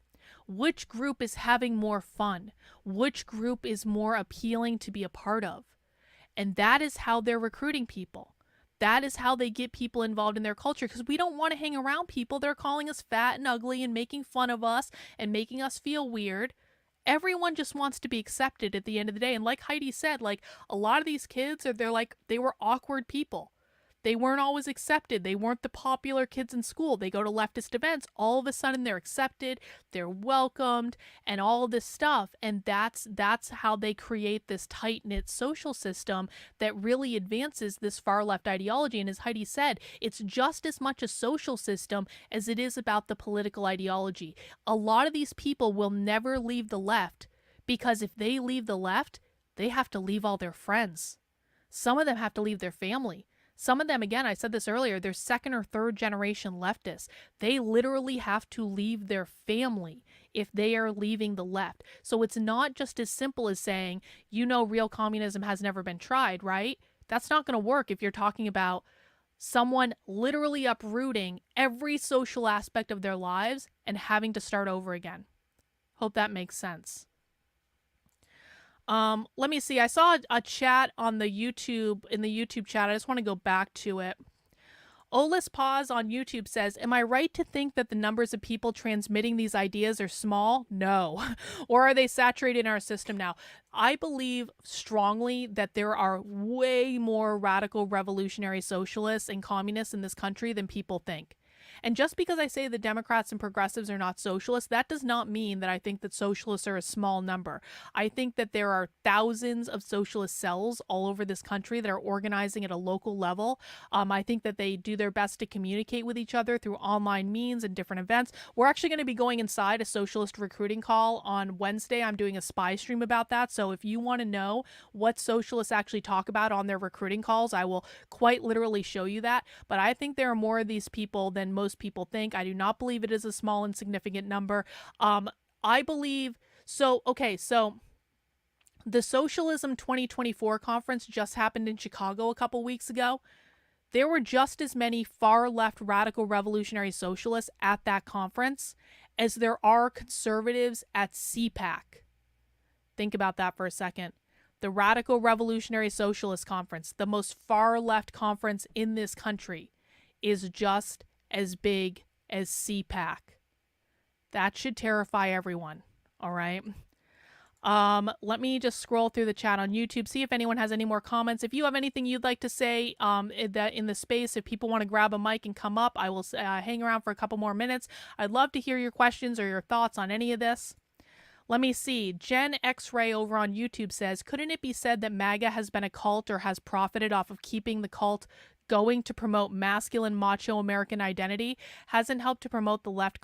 A: Which group is having more fun? Which group is more appealing to be a part of? And that is how they're recruiting people. That is how they get people involved in their culture, because we don't want to hang around people. They're calling us fat and ugly and making fun of us and making us feel weird. Everyone just wants to be accepted at the end of the day. And like Heidi said, like a lot of these kids they were awkward people. They weren't always accepted. They weren't the popular kids in school. They go to leftist events. All of a sudden, they're accepted. They're welcomed, and all of this stuff. And that's how they create this tight knit social system that really advances this far left ideology. And as Heidi said, it's just as much a social system as it is about the political ideology. A lot of these people will never leave the left because if they leave the left, they have to leave all their friends. Some of them have to leave their family. Some of them, again, I said this earlier, they're second or third generation leftists. They literally have to leave their family if they are leaving the left. So it's not just as simple as saying, real communism has never been tried, right? That's not going to work if you're talking about someone literally uprooting every social aspect of their lives and having to start over again. Hope that makes sense. Let me see. I saw a chat on the YouTube, in the YouTube chat. I just want to go back to it. Olis Pause on YouTube says, am I right to think that the numbers of people transmitting these ideas are small? No. Or are they saturated in our system now? I believe strongly that there are way more radical revolutionary socialists and communists in this country than people think. And just because I say the Democrats and progressives are not socialists, that does not mean that I think that socialists are a small number. I think that there are thousands of socialist cells all over this country that are organizing at a local level. I think that they do their best to communicate with each other through online means and different events. We're actually going to be going inside a socialist recruiting call on Wednesday. I'm doing a spy stream about that. So if you want to know what socialists actually talk about on their recruiting calls, I will quite literally show you that. But I think there are more of these people than most people think. I do not believe it is a small insignificant number. I believe so the Socialism 2024 conference just happened in Chicago a couple weeks ago. There were just as many far left radical revolutionary socialists at that conference as there are conservatives at CPAC. Think about that for a second. The Radical Revolutionary Socialist Conference, the most far left conference in this country, is just as big as CPAC. That should terrify everyone, all right? Let me just scroll through the chat on YouTube, see if anyone has any more comments. If you have anything you'd like to say that in the space, if people want to grab a mic and come up, I will hang around for a couple more minutes. I'd love to hear your questions or your thoughts on any of this. Let me see. Jen X-Ray over on YouTube says, couldn't it be said that MAGA has been a cult or has profited off of keeping the cult going to promote masculine macho American identity? Hasn't that helped to promote the leftist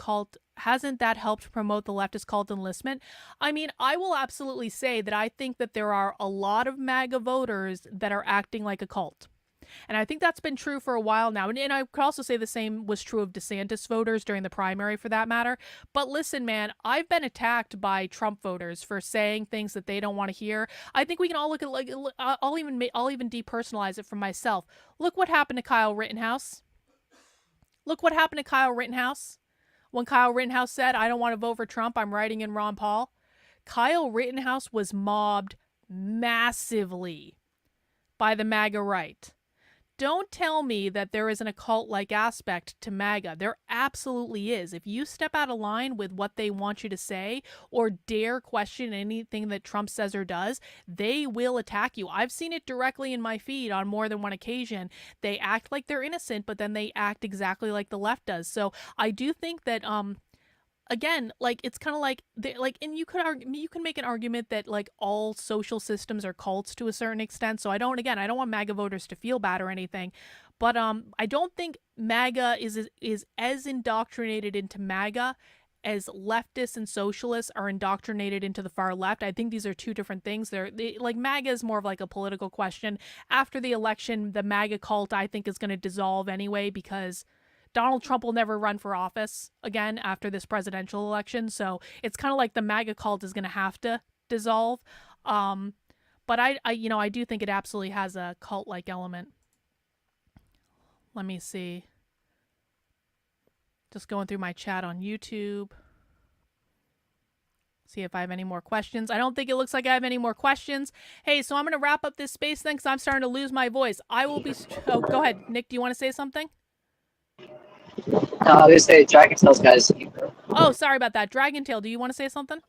A: cult enlistment? I mean, I will absolutely say that I think that there are a lot of MAGA voters that are acting like a cult. And I think that's been true for a while now. And I could also say the same was true of DeSantis voters during the primary for that matter. But listen, man, I've been attacked by Trump voters for saying things that they don't want to hear. I think we can all look at, like, I'll even depersonalize it for myself. Look what happened to Kyle Rittenhouse. Look what happened to Kyle Rittenhouse. When Kyle Rittenhouse said, I don't want to vote for Trump, I'm writing in Ron Paul. Kyle Rittenhouse was mobbed massively by the MAGA right. Don't tell me that there isn't a cult-like aspect to MAGA. There absolutely is. If you step out of line with what they want you to say or dare question anything that Trump says or does, they will attack you. I've seen it directly in my feed on more than one occasion. They act like they're innocent, but then they act exactly like the left does. So I do think that again, like, it's kind of like and you can make an argument that like all social systems are cults to a certain extent. So I don't want MAGA voters to feel bad or anything, but I don't think MAGA is as indoctrinated into MAGA as leftists and socialists are indoctrinated into the far left. I think these are two different things. Like MAGA is more of like a political question. After the election, the MAGA cult I think is going to dissolve anyway because Donald Trump will never run for office again after this presidential election. So it's kind of like the MAGA cult is going to have to dissolve. But I do think it absolutely has a cult-like element. Let me see. Just going through my chat on YouTube. See if I have any more questions. I don't think it looks like I have any more questions. Hey, so I'm going to wrap up this space then because I'm starting to lose my voice. I will be... Oh, go ahead. Nick, do you want to say something?
C: No, they say Dragon Tales guys.
A: Oh, sorry about that. Dragon Tail, do you want to say something?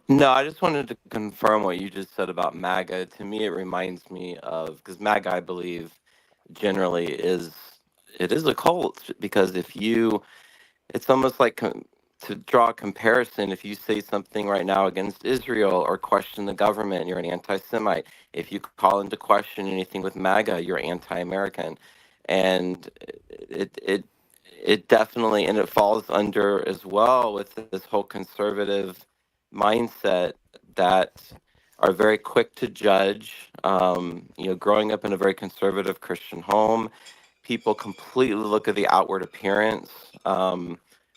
D: No, I just wanted to confirm what you just said about MAGA. To me, it reminds me of, because MAGA, I believe, generally it is a cult, because it's almost like to draw a comparison. If you say something right now against Israel or question the government, you're an anti-Semite. If you call into question anything with MAGA, you're anti-American, and it definitely, and it falls under as well with this whole conservative mindset that are very quick to judge. Growing up in a very conservative Christian home, people completely look at the outward appearance.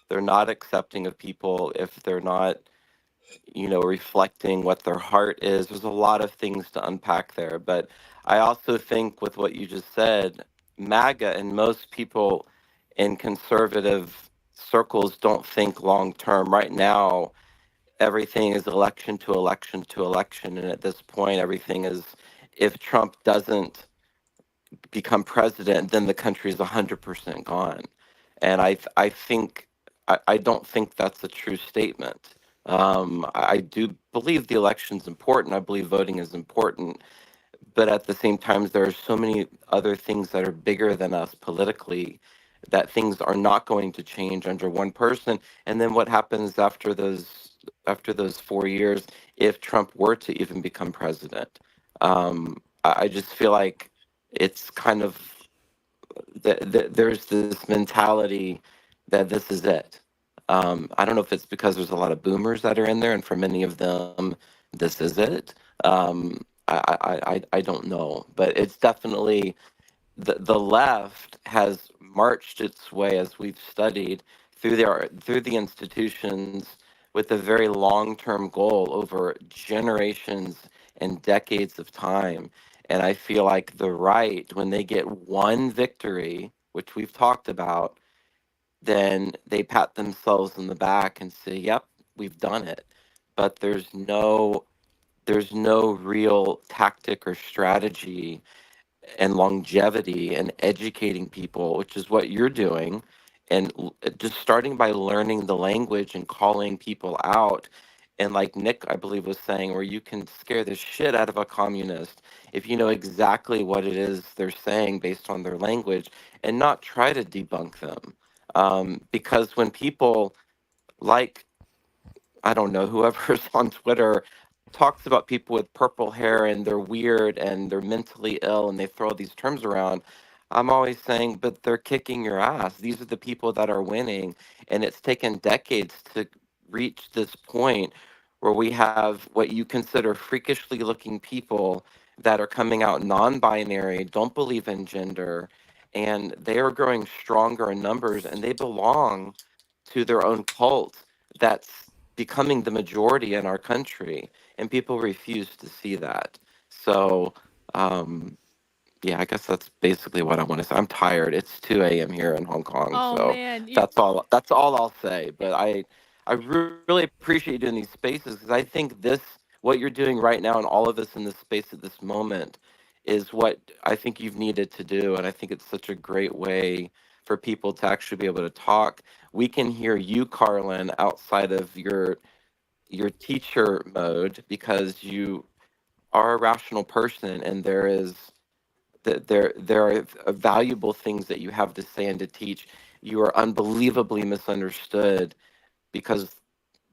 D: They're not accepting of people if they're not, reflecting what their heart is. There's a lot of things to unpack there. But I also think with what you just said, MAGA and most people in conservative circles don't think long term. Right now, everything is election to election to election. And at this point, everything is, if Trump doesn't become president, then the country is 100% gone. And I don't think that's a true statement. I do believe the election's important. I believe voting is important, but at the same time, there are so many other things that are bigger than us politically, that things are not going to change under one person. And then what happens after those 4 years, if Trump were to even become president? I just feel like it's kind of there's this mentality that this is it. I don't know if it's because there's a lot of boomers that are in there, and for many of them, this is it. I don't know, but it's definitely the left has marched its way, as we've studied, through the institutions with a very long-term goal over generations and decades of time. And I feel like the right, when they get one victory, which we've talked about, then they pat themselves in the back and say, "Yep, we've done it." But there's no real tactic or strategy and longevity and educating people, which is what you're doing, and just starting by learning the language and calling people out. And like Nick, I believe, was saying, where you can scare the shit out of a communist if you know exactly what it is they're saying based on their language, and not try to debunk them. Because when people like, I don't know, whoever's on Twitter talks about people with purple hair and they're weird and they're mentally ill and they throw these terms around, I'm always saying, but they're kicking your ass. These are the people that are winning. And it's taken decades to reach this point where we have what you consider freakishly looking people that are coming out non binary, don't believe in gender, and they are growing stronger in numbers, and they belong to their own cult that's becoming the majority in our country, and people refuse to see that. So, um, yeah, I guess that's basically what I want to say. I'm tired. It's 2 a.m. here in Hong Kong,
A: Oh
D: so
A: man,
D: that's all I'll say. But I really appreciate you doing these spaces, because I think what you're doing right now and all of us in this space at this moment is what I think you've needed to do, and I think it's such a great way for people to actually be able to talk. We can hear you, Carlin, outside of your teacher mode, because you are a rational person, and there are valuable things that you have to say and to teach. You are unbelievably misunderstood because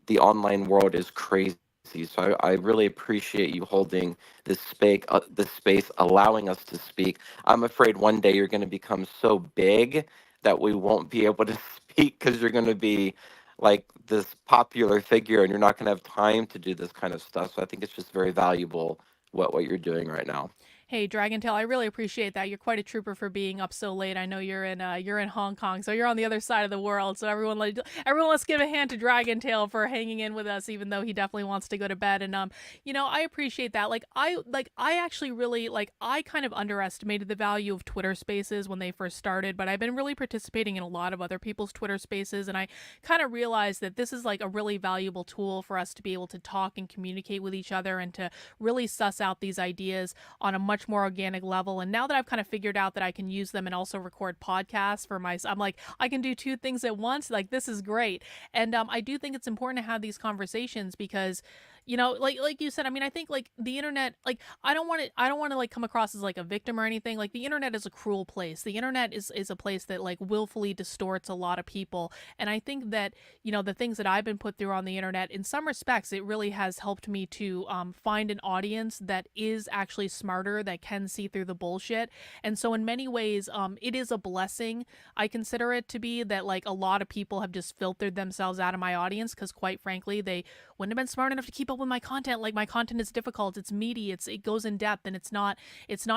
D: the online world is crazy. So I really appreciate you holding this space, allowing us to speak. I'm afraid one day you're going to become so big that we won't be able to speak, because you're going to be like this popular figure and you're not going to have time to do this kind of stuff. So I think it's just very valuable what you're doing right now.
A: Hey, Dragontail, I really appreciate that. You're quite a trooper for being up so late. I know you're in Hong Kong, so you're on the other side of the world. So everyone, let's give a hand to Dragontail for hanging in with us, even though he definitely wants to go to bed. And I appreciate that. I actually really I kind of underestimated the value of Twitter Spaces when they first started, but I've been really participating in a lot of other people's Twitter Spaces, and I kind of realized that this is like a really valuable tool for us to be able to talk and communicate with each other and to really suss out these ideas on a much more organic level. And now that I've kind of figured out that I can use them and also record podcasts I'm like, I can do two things at once. Like, this is great. And I do think it's important to have these conversations because, you know, like you said, I mean, I think like the internet, like I don't want to like come across as like a victim or anything. Like the internet is a cruel place. The internet is a place that like willfully distorts a lot of people. And I think that, you know, the things that I've been put through on the internet, in some respects, it really has helped me to find an audience that is actually smarter, that can see through the bullshit. And so in many ways, it is a blessing. I consider it to be that like a lot of people have just filtered themselves out of my audience because quite frankly, they wouldn't have been smart enough to keep up with my content. Like my content is difficult, it's meaty, it goes in depth, and it's not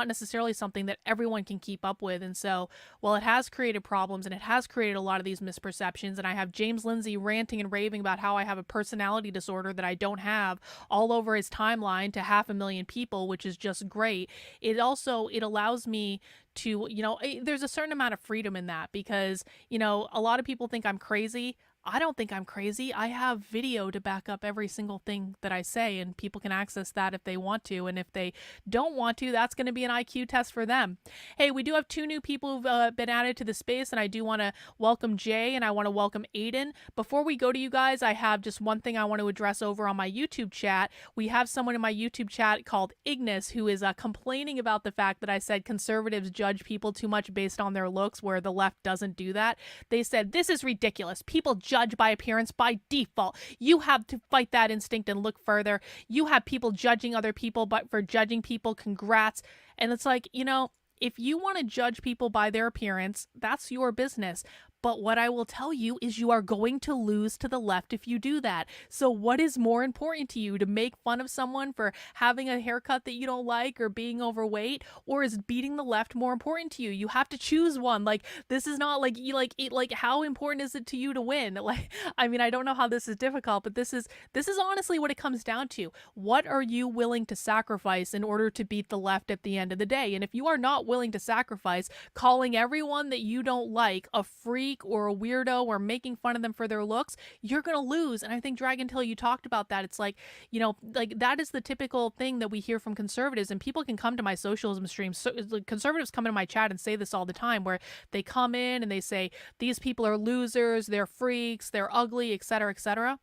A: necessarily something that everyone can keep up with. And so while it has created problems and it has created a lot of these misperceptions, and I have James Lindsay ranting and raving about how I have a personality disorder that I don't have all over his timeline to 500,000 people, which is just great. It allows me to, you know, there's a certain amount of freedom in that because, you know, a lot of people think I'm crazy. I don't think I'm crazy. I have video to back up every single thing that I say, and people can access that if they want to. And if they don't want to, that's going to be an IQ test for them. Hey, we do have 2 new people who've been added to the space, and I do want to welcome Jay and I want to welcome Aiden. Before we go to you guys, I have just one thing I want to address over on my YouTube chat. We have someone in my YouTube chat called Ignis who is complaining about the fact that I said conservatives judge people too much based on their looks, where the left doesn't do that. They said, this is ridiculous. People judge by appearance by default. You have to fight that instinct and look further. You have people judging other people, but for judging people, congrats. And it's like, you know, if you want to judge people by their appearance, that's your business. But what I will tell you is you are going to lose to the left if you do that. So what is more important to you, to make fun of someone for having a haircut that you don't like or being overweight, or is beating the left more important to you? You have to choose one. Like, this is not like you like how important is it to you to win? Like, I mean, I don't know how this is difficult, but this is honestly what it comes down to. What are you willing to sacrifice in order to beat the left at the end of the day? And if you are not willing to sacrifice, calling everyone that you don't like a freak or a weirdo or making fun of them for their looks, you're gonna lose. And I think Dragon Till, you talked about that. It's like, you know, like that is the typical thing that we hear from conservatives, and people can come to my socialism streams. So conservatives come into my chat and say this all the time, where they come in and they say these people are losers, they're freaks, they're ugly, etc., etc.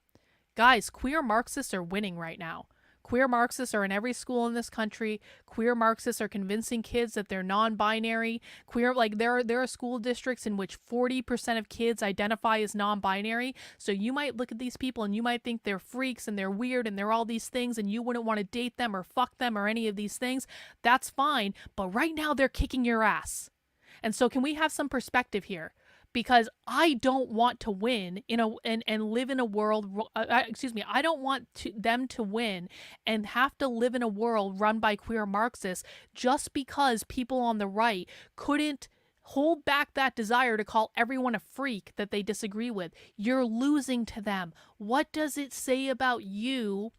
A: Guys, queer Marxists are winning right now. Queer Marxists are in every school in this country. Queer Marxists are convincing kids that they're non-binary. Queer, like there are school districts in which 40% of kids identify as non-binary. So you might look at these people and you might think they're freaks and they're weird and they're all these things and you wouldn't want to date them or fuck them or any of these things. That's fine. But right now they're kicking your ass. And so can we have some perspective here? Because I don't want to win and live in a world. I don't want them to win and have to live in a world run by queer Marxists just because people on the right couldn't hold back that desire to call everyone a freak that they disagree with. You're losing to them. What does it say about you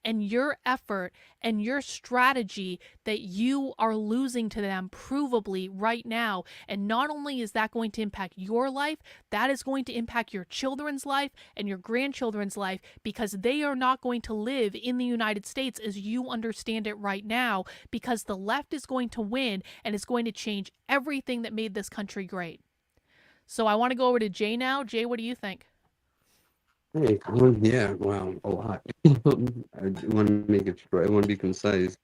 A: and your effort and your strategy that you are losing to them provably right now? And not only is that going to impact your life, that is going to impact your children's life and your grandchildren's life, because they are not going to live in the United States as you understand it right now, because the left is going to win and is going to change everything that made this country great. So I want to go over to Jay now. Jay, what do you think?
F: Hey, yeah, wow, a lot. I want to make it short. I want to be concise.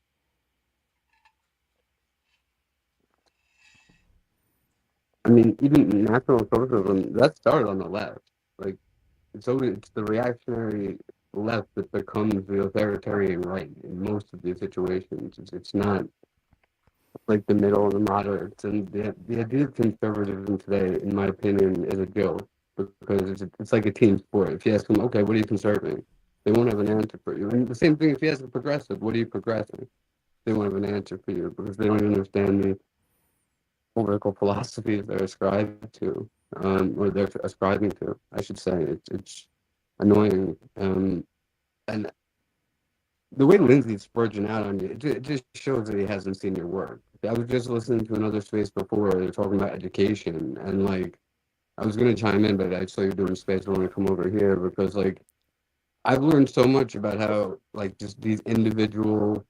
F: I mean, even national socialism, that started on the left. Like, it's the reactionary left that becomes the authoritarian right in most of these situations. It's not like the middle and the moderates. And the idea of conservatism today, in my opinion, is a joke. Because it's like a team sport. If you ask them, okay, what are you conserving? They won't have an answer for you. And the same thing if you ask a progressive, what are you progressing? They won't have an answer for you because they don't even understand the political philosophies they're ascribed to, or they're ascribing to, I should say. It's annoying. And the way Lindsay's spurging out on you, it just shows that he hasn't seen your work. I was just listening to another space before, they're talking about education, and like, I was going to chime in, but I saw you doing space. I want to come over here because, like, I've learned so much about how, like, just these individual,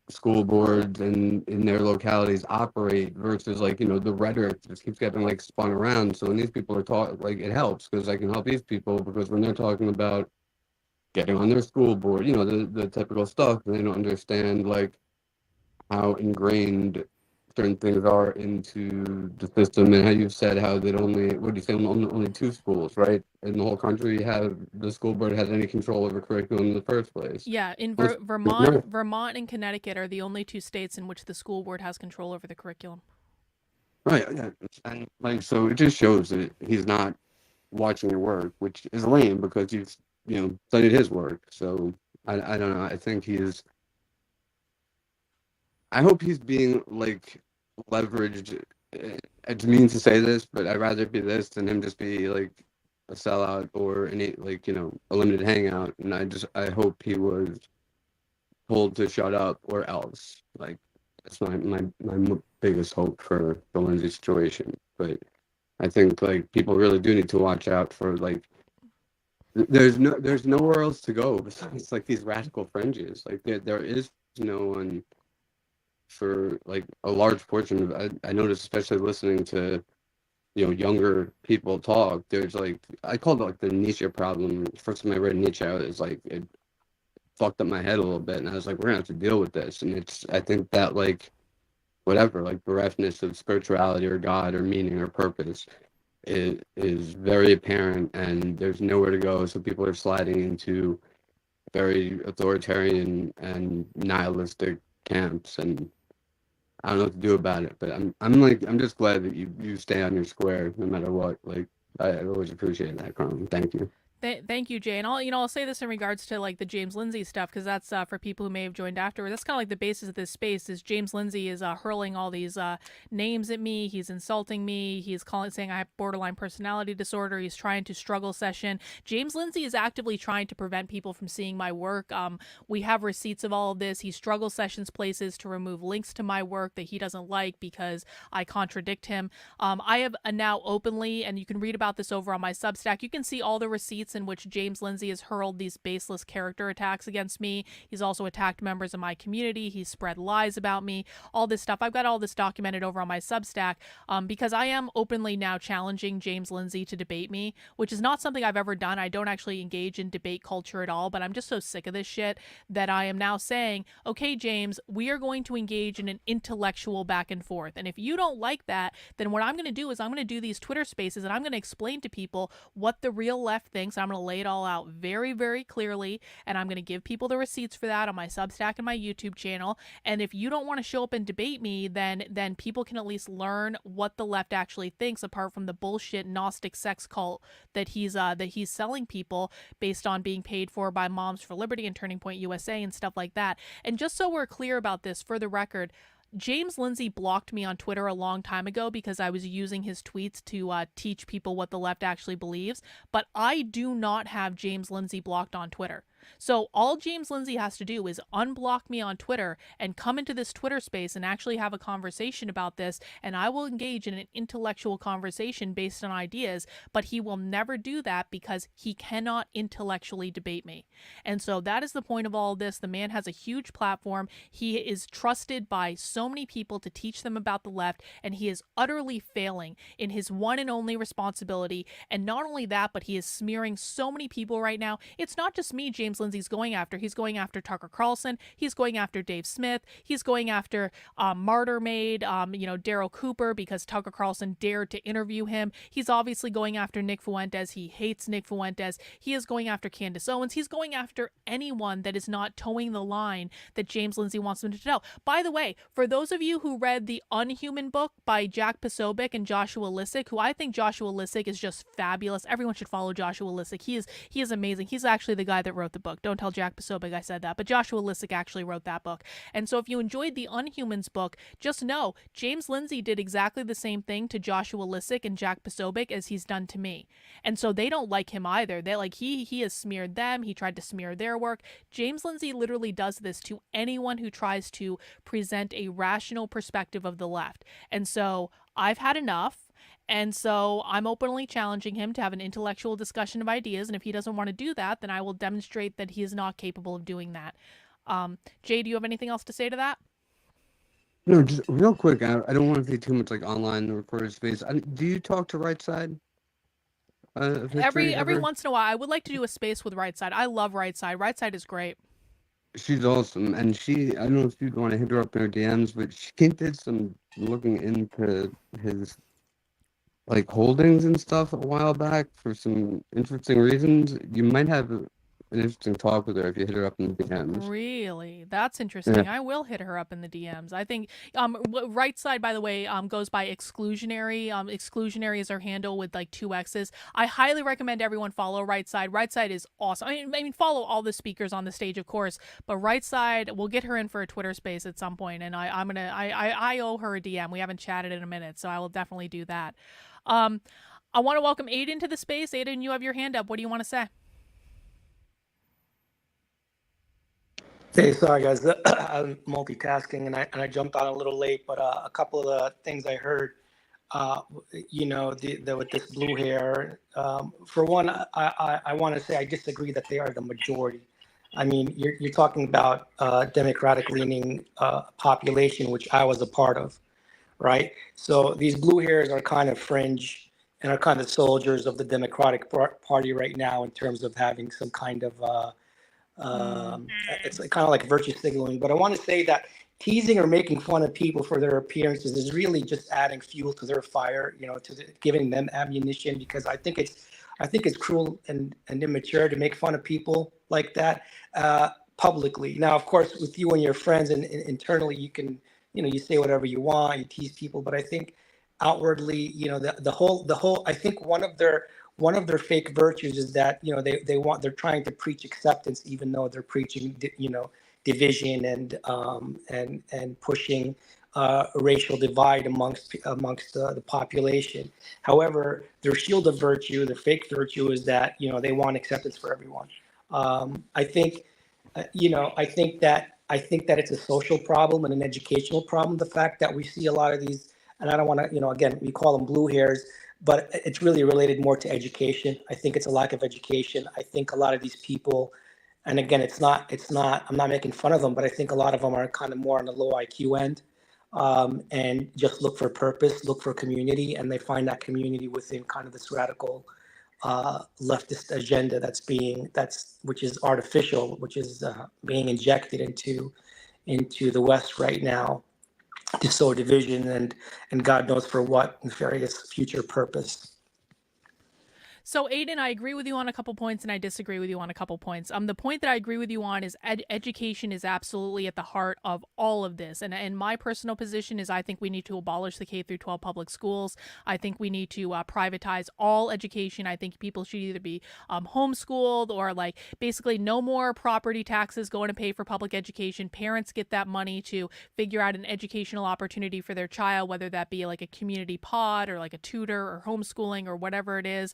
F: school boards and in their localities operate versus, like, the rhetoric just keeps getting, like, spun around. So when these people are talking, like, it helps because I can help these people because when they're talking about getting on their school board, you know, the typical stuff. They don't understand like how ingrained certain things are into the system, and how you said how they'd only, what do you say, only two schools, right, in the whole country have the school board has any control over curriculum in the first place.
A: Yeah, in
F: Most,
A: Vermont, Vermont and Connecticut are the only two states in which the school board has control over the curriculum.
F: right, yeah, and like so it just shows that he's not watching your work, which is lame because you've studied his work. So I don't know. I think he's. I hope he's being like leveraged. It's mean to say this, but I'd rather it be this than him just be like a sellout or a limited hangout. And I hope he was told to shut up or else. Like that's my biggest hope for the Lindsay situation. But I think like people really do need to watch out for like there's nowhere else to go besides like these radical fringes. Like there is no one for like a large portion of I noticed, especially listening to younger people talk. There's like I called it like the Nietzsche problem. First time I read Nietzsche, it's like it fucked up my head a little bit, and I was like, we're gonna have to deal with this. And I think that like whatever like bereftness of spirituality or God or meaning or purpose is very apparent, and there's nowhere to go. So people are sliding into very authoritarian and nihilistic camps, and I don't know what to do about it. But I'm just glad that you stay on your square no matter what. Like I always appreciate that, Carmen. Thank you.
A: Thank you, Jay. And I'll say this in regards to like the James Lindsay stuff, because that's for people who may have joined afterwards. That's kind of like the basis of this space. Is James Lindsay is hurling all these names at me. He's insulting me. He's saying I have borderline personality disorder. He's trying to struggle session. James Lindsay is actively trying to prevent people from seeing my work. We have receipts of all of this. He struggle sessions places to remove links to my work that he doesn't like because I contradict him. I have now openly, and you can read about this over on my Substack. You can see all the receipts in which James Lindsay has hurled these baseless character attacks against me. He's also attacked members of my community. He's spread lies about me, all this stuff. I've got all this documented over on my Substack because I am openly now challenging James Lindsay to debate me, which is not something I've ever done. I don't actually engage in debate culture at all, but I'm just so sick of this shit that I am now saying, okay, James, we are going to engage in an intellectual back and forth. And if you don't like that, then what I'm going to do is I'm going to do these Twitter spaces and I'm going to explain to people what the real left thinks. I'm going to lay it all out very, very clearly, and I'm going to give people the receipts for that on my Substack and my YouTube channel. And if you don't want to show up and debate me, then people can at least learn what the left actually thinks, apart from the bullshit Gnostic sex cult that he's selling people based on being paid for by Moms for Liberty and Turning Point USA and stuff like that. And just so we're clear about this, for the record, James Lindsay blocked me on Twitter a long time ago because I was using his tweets to teach people what the left actually believes, but I do not have James Lindsay blocked on Twitter. So all James Lindsay has to do is unblock me on Twitter and come into this Twitter space and actually have a conversation about this, and I will engage in an intellectual conversation based on ideas, but he will never do that because he cannot intellectually debate me. And so that is the point of all of this. The man has a huge platform. He is trusted by so many people to teach them about the left, and he is utterly failing in his one and only responsibility. And not only that, but he is smearing so many people right now. It's not just me, James Lindsay's going after. He's going after Tucker Carlson. He's going after Dave Smith. He's going after Martyr Maid, Daryl Cooper, because Tucker Carlson dared to interview him. He's obviously going after Nick Fuentes. He hates Nick Fuentes. He is going after Candace Owens. He's going after anyone that is not towing the line that James Lindsay wants them to toe. By the way, for those of you who read the Unhuman book by Jack Posobiec and Joshua Lissick, who I think Joshua Lissick is just fabulous. Everyone should follow Joshua Lissick. He is amazing. He's actually the guy that wrote the book. Don't tell Jack Posobiec I said that, but Joshua Lissick actually wrote that book. And so if you enjoyed the Unhumans book, just know James Lindsay did exactly the same thing to Joshua Lissick and Jack Posobiec as he's done to me. And so they don't like him either. They like he has smeared them. He tried to smear their work. James Lindsay literally does this to anyone who tries to present a rational perspective of the left. And so I've had enough. And so I'm openly challenging him to have an intellectual discussion of ideas. And if he doesn't want to do that, then I will demonstrate that he is not capable of doing that. Jay, do you have anything else to say to that?
F: No, just real quick. I don't want to be too much like online in the recorded space. Do you talk to Right Side? of history
A: Every
F: ever?
A: once in a while, I would like to do a space with Right Side. I love Right Side. Right Side is great.
F: She's awesome, and I don't know if you'd want to hit her up in her DMs, but she did some looking into his like holdings and stuff a while back for some interesting reasons. You might have an interesting talk with her if you hit her up in the DMs.
A: Really? That's
F: Yeah.
A: interesting. I will hit her up in the DMs. I think Right Side, by the way, goes by exclusionary. Exclusionary is her handle with like 2 X's. I highly recommend everyone follow Right Side. Right Side is awesome. I mean follow all the speakers on the stage, of course, but Right Side, we'll get her in for a Twitter space at some point, and I owe her a DM. We haven't chatted in a minute, so I will definitely do that. I want to welcome Aiden to the space. Aiden, you have your hand up. What do you want to say?
G: Hey, sorry guys, I'm multitasking and I jumped on a little late, but a couple of the things I heard, with this blue hair. For one, I want to say I disagree that they are the majority. I mean, you're talking about Democratic-leaning population, which I was a part of, right? So these blue hairs are kind of fringe and are kind of soldiers of the Democratic Party right now in terms of having some kind of it's kind of like virtue signaling. But I want to say that teasing or making fun of people for their appearances is really just adding fuel to their fire, giving them ammunition, because I think it's cruel and immature to make fun of people like that publicly. Now, of course, with you and your friends and internally, you can, you say whatever you want, you tease people, but I think outwardly, I think one of their fake virtues is that they're trying to preach acceptance even though they're preaching division and pushing racial divide amongst the population. However, their shield of virtue, their fake virtue, is that they want acceptance for everyone. I think I think that it's a social problem and an educational problem. The fact that we see a lot of these, and I don't want to, again, we call them blue hairs, but it's really related more to education. I think it's a lack of education. I think a lot of these people, and again, I'm not making fun of them, but I think a lot of them are kind of more on the low IQ end, and just look for purpose, look for community, and they find that community within kind of this radical leftist agenda which is artificial, which is being injected into the West right now to sow division and God knows for what nefarious future purpose.
A: So, Aiden, I agree with you on a couple points, and I disagree with you on a couple points. The point that I agree with you on is education is absolutely at the heart of all of this. And my personal position is I think we need to abolish the K through 12 public schools. I think we need to privatize all education. I think people should either be homeschooled or like basically no more property taxes going to pay for public education. Parents get that money to figure out an educational opportunity for their child, whether that be like a community pod or like a tutor or homeschooling or whatever it is.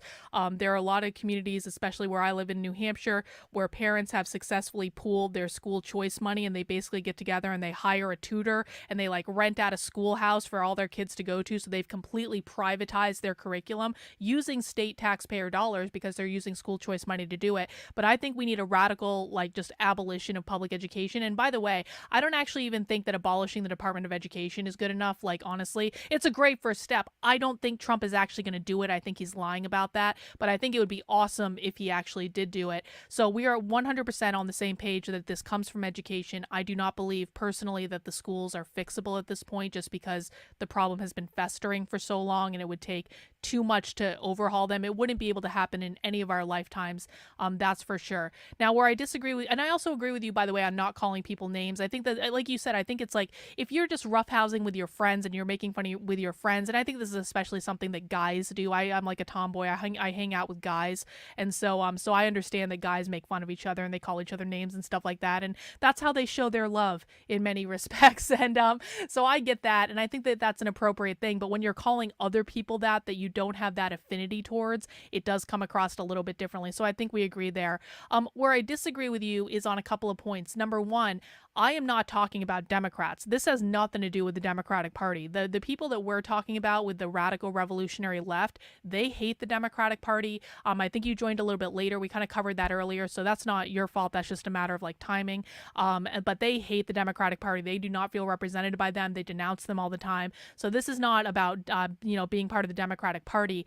A: There are a lot of communities, especially where I live in New Hampshire, where parents have successfully pooled their school choice money, and they basically get together and they hire a tutor and they like rent out a schoolhouse for all their kids to go to. So they've completely privatized their curriculum using state taxpayer dollars because they're using school choice money to do it. But I think we need a radical, like, just abolition of public education. And by the way, I don't actually even think that abolishing the Department of Education is good enough. Like, honestly, it's a great first step. I don't think Trump is actually going to do it. I think he's lying about that. But I think it would be awesome if he actually did do it. So we are 100% on the same page that this comes from education. I do not believe personally that the schools are fixable at this point, just because the problem has been festering for so long and it would take too much to overhaul them. It wouldn't be able to happen in any of our lifetimes. That's for sure. Now, where I disagree with, and I also agree with you, by the way, on not calling people names. I think that, like you said, I think it's like if you're just roughhousing with your friends and you're making fun with your friends, and I think this is especially something that guys do. I'm like a tomboy. I hang out with guys, and so I understand that guys make fun of each other and they call each other names and stuff like that, and that's how they show their love in many respects. And so I get that, and I think that that's an appropriate thing. But when you're calling other people that you don't have that affinity towards, it does come across a little bit differently. So I think we agree there. Where I disagree with you is on a couple of points. Number one, I am not talking about Democrats. This has nothing to do with the Democratic Party. The people that we're talking about with the radical revolutionary left, they hate the Democratic Party. I think you joined a little bit later. We kind of covered that earlier, so that's not your fault. That's just a matter of like timing. But they hate the Democratic Party. They do not feel represented by them. They denounce them all the time. So this is not about being part of the Democratic Party.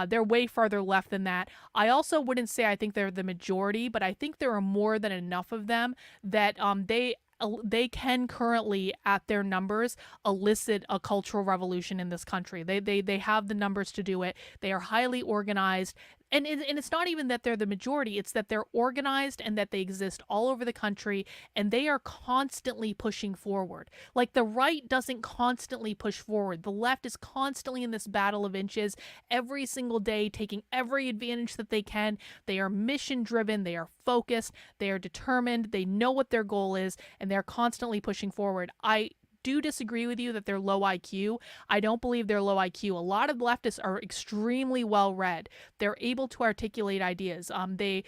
A: They're way farther left than that. I also wouldn't say I think they're the majority, but I think there are more than enough of them that they can currently, at their numbers, elicit a cultural revolution in this country. They have the numbers to do it. They are highly organized. And it's not even that they're the majority, it's that they're organized and that they exist all over the country, and they are constantly pushing forward. Like, the right doesn't constantly push forward. The left is constantly in this battle of inches every single day, taking every advantage that they can. They are mission driven, they are focused, they are determined, they know what their goal is, and they're constantly pushing forward. I do disagree with you that they're low IQ. I don't believe they're low IQ. A lot of leftists are extremely well read. They're able to articulate ideas. They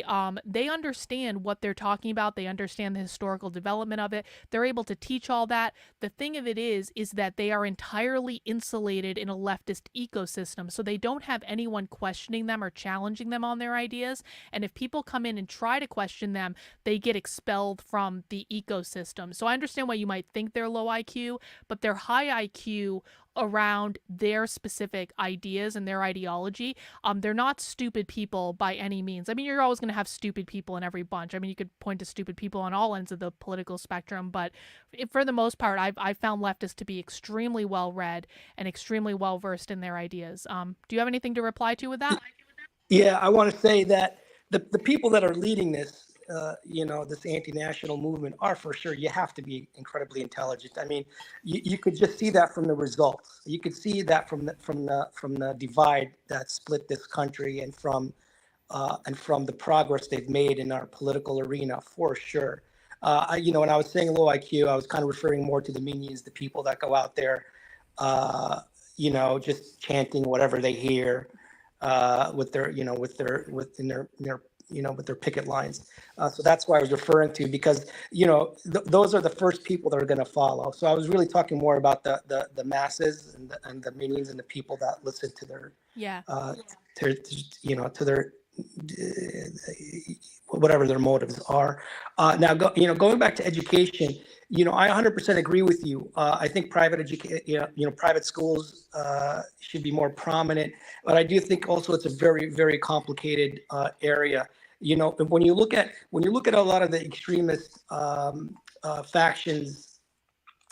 A: understand what they're talking about. They understand the historical development of it. They're able to teach all that. The thing of it is that they are entirely insulated in a leftist ecosystem. So they don't have anyone questioning them or challenging them on their ideas. And if people come in and try to question them, they get expelled from the ecosystem. So I understand why you might think they're low IQ, but they're high IQ around their specific ideas and their ideology. They're not stupid people by any means. I mean, you're always going to have stupid people in every bunch. I mean, you could point to stupid people on all ends of the political spectrum, but for the most part, I've found leftists to be extremely well read and extremely well versed in their ideas. Do you have anything to reply to with that?
G: Yeah, I want to say that the people that are leading this, this anti-national movement are, for sure, you have to be incredibly intelligent. I mean, you could just see that from the results. You could see that from the divide that split this country, and from the progress they've made in our political arena, for sure. When I was saying low IQ, I was kind of referring more to the minions, the people that go out there, just chanting whatever they hear, with their picket lines. So that's why I was referring to, because those are the first people that are going to follow. So I was really talking more about the masses and the minions and the people that listen to their to their whatever their motives are. Now, going back to education, I 100% agree with you. I think private schools should be more prominent, but I do think also it's a very, very complicated area. When you look at a lot of the extremist factions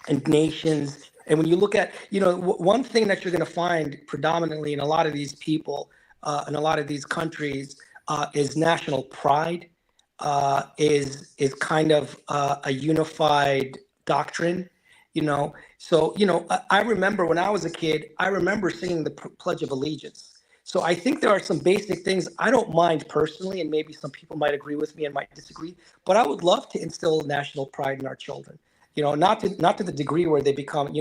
G: and nations, and when you look at, one thing that you're going to find predominantly in a lot of these people, in a lot of these countries, is national pride, is kind of a unified doctrine, So, I remember when I was a kid, I remember singing the Pledge of Allegiance. So I think there are some basic things I don't mind personally, and maybe some people might agree with me and might disagree, but I would love to instill national pride in our children, not to the degree where they become,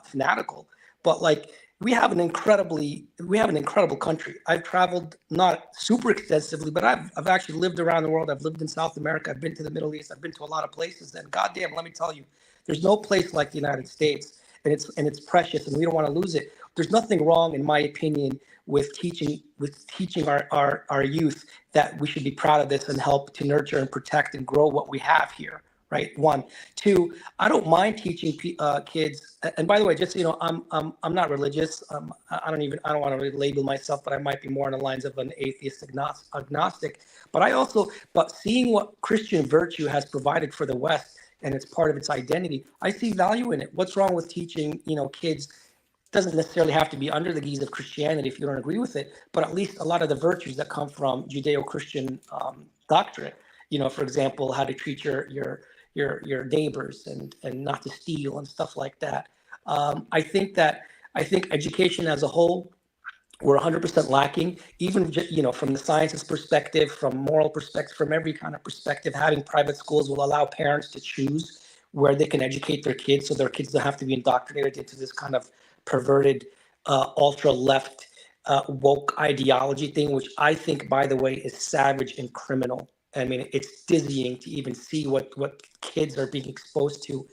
G: fanatical, but like, we have an incredible country. I've traveled not super extensively, but I've actually lived around the world. I've lived in South America. I've been to the Middle East. I've been to a lot of places, and goddamn, let me tell you, there's no place like the United States, and it's precious, and we don't want to lose it. There's nothing wrong, in my opinion, with teaching our youth that we should be proud of this and help to nurture and protect and grow what we have here. Right. 1, 2. I don't mind teaching kids. And by the way, just I'm not religious. I don't want to really label myself, but I might be more on the lines of an atheist agnostic. But seeing what Christian virtue has provided for the West, and it's part of its identity, I see value in it. What's wrong with teaching kids? Doesn't necessarily have to be under the guise of Christianity if you don't agree with it, but at least a lot of the virtues that come from Judeo-Christian doctrine. For example, how to treat your neighbors and not to steal and stuff like that. I think education as a whole, we're 100% lacking, even from the sciences perspective, from moral perspective, from every kind of perspective. Having private schools will allow parents to choose where they can educate their kids, so their kids don't have to be indoctrinated into this kind of perverted, ultra left, woke ideology thing, which I think, by the way, is savage and criminal. I mean, it's dizzying to even see what kids are being exposed to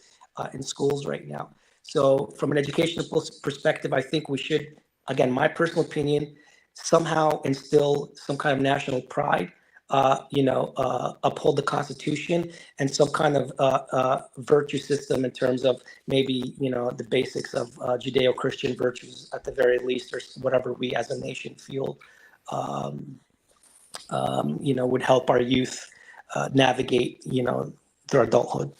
G: in schools right now. So from an educational perspective, I think we should, again, my personal opinion, somehow instill some kind of national pride, uphold the Constitution and some kind of virtue system in terms of maybe, the basics of Judeo-Christian virtues at the very least, or whatever we as a nation feel, would help our youth navigate, their adulthood.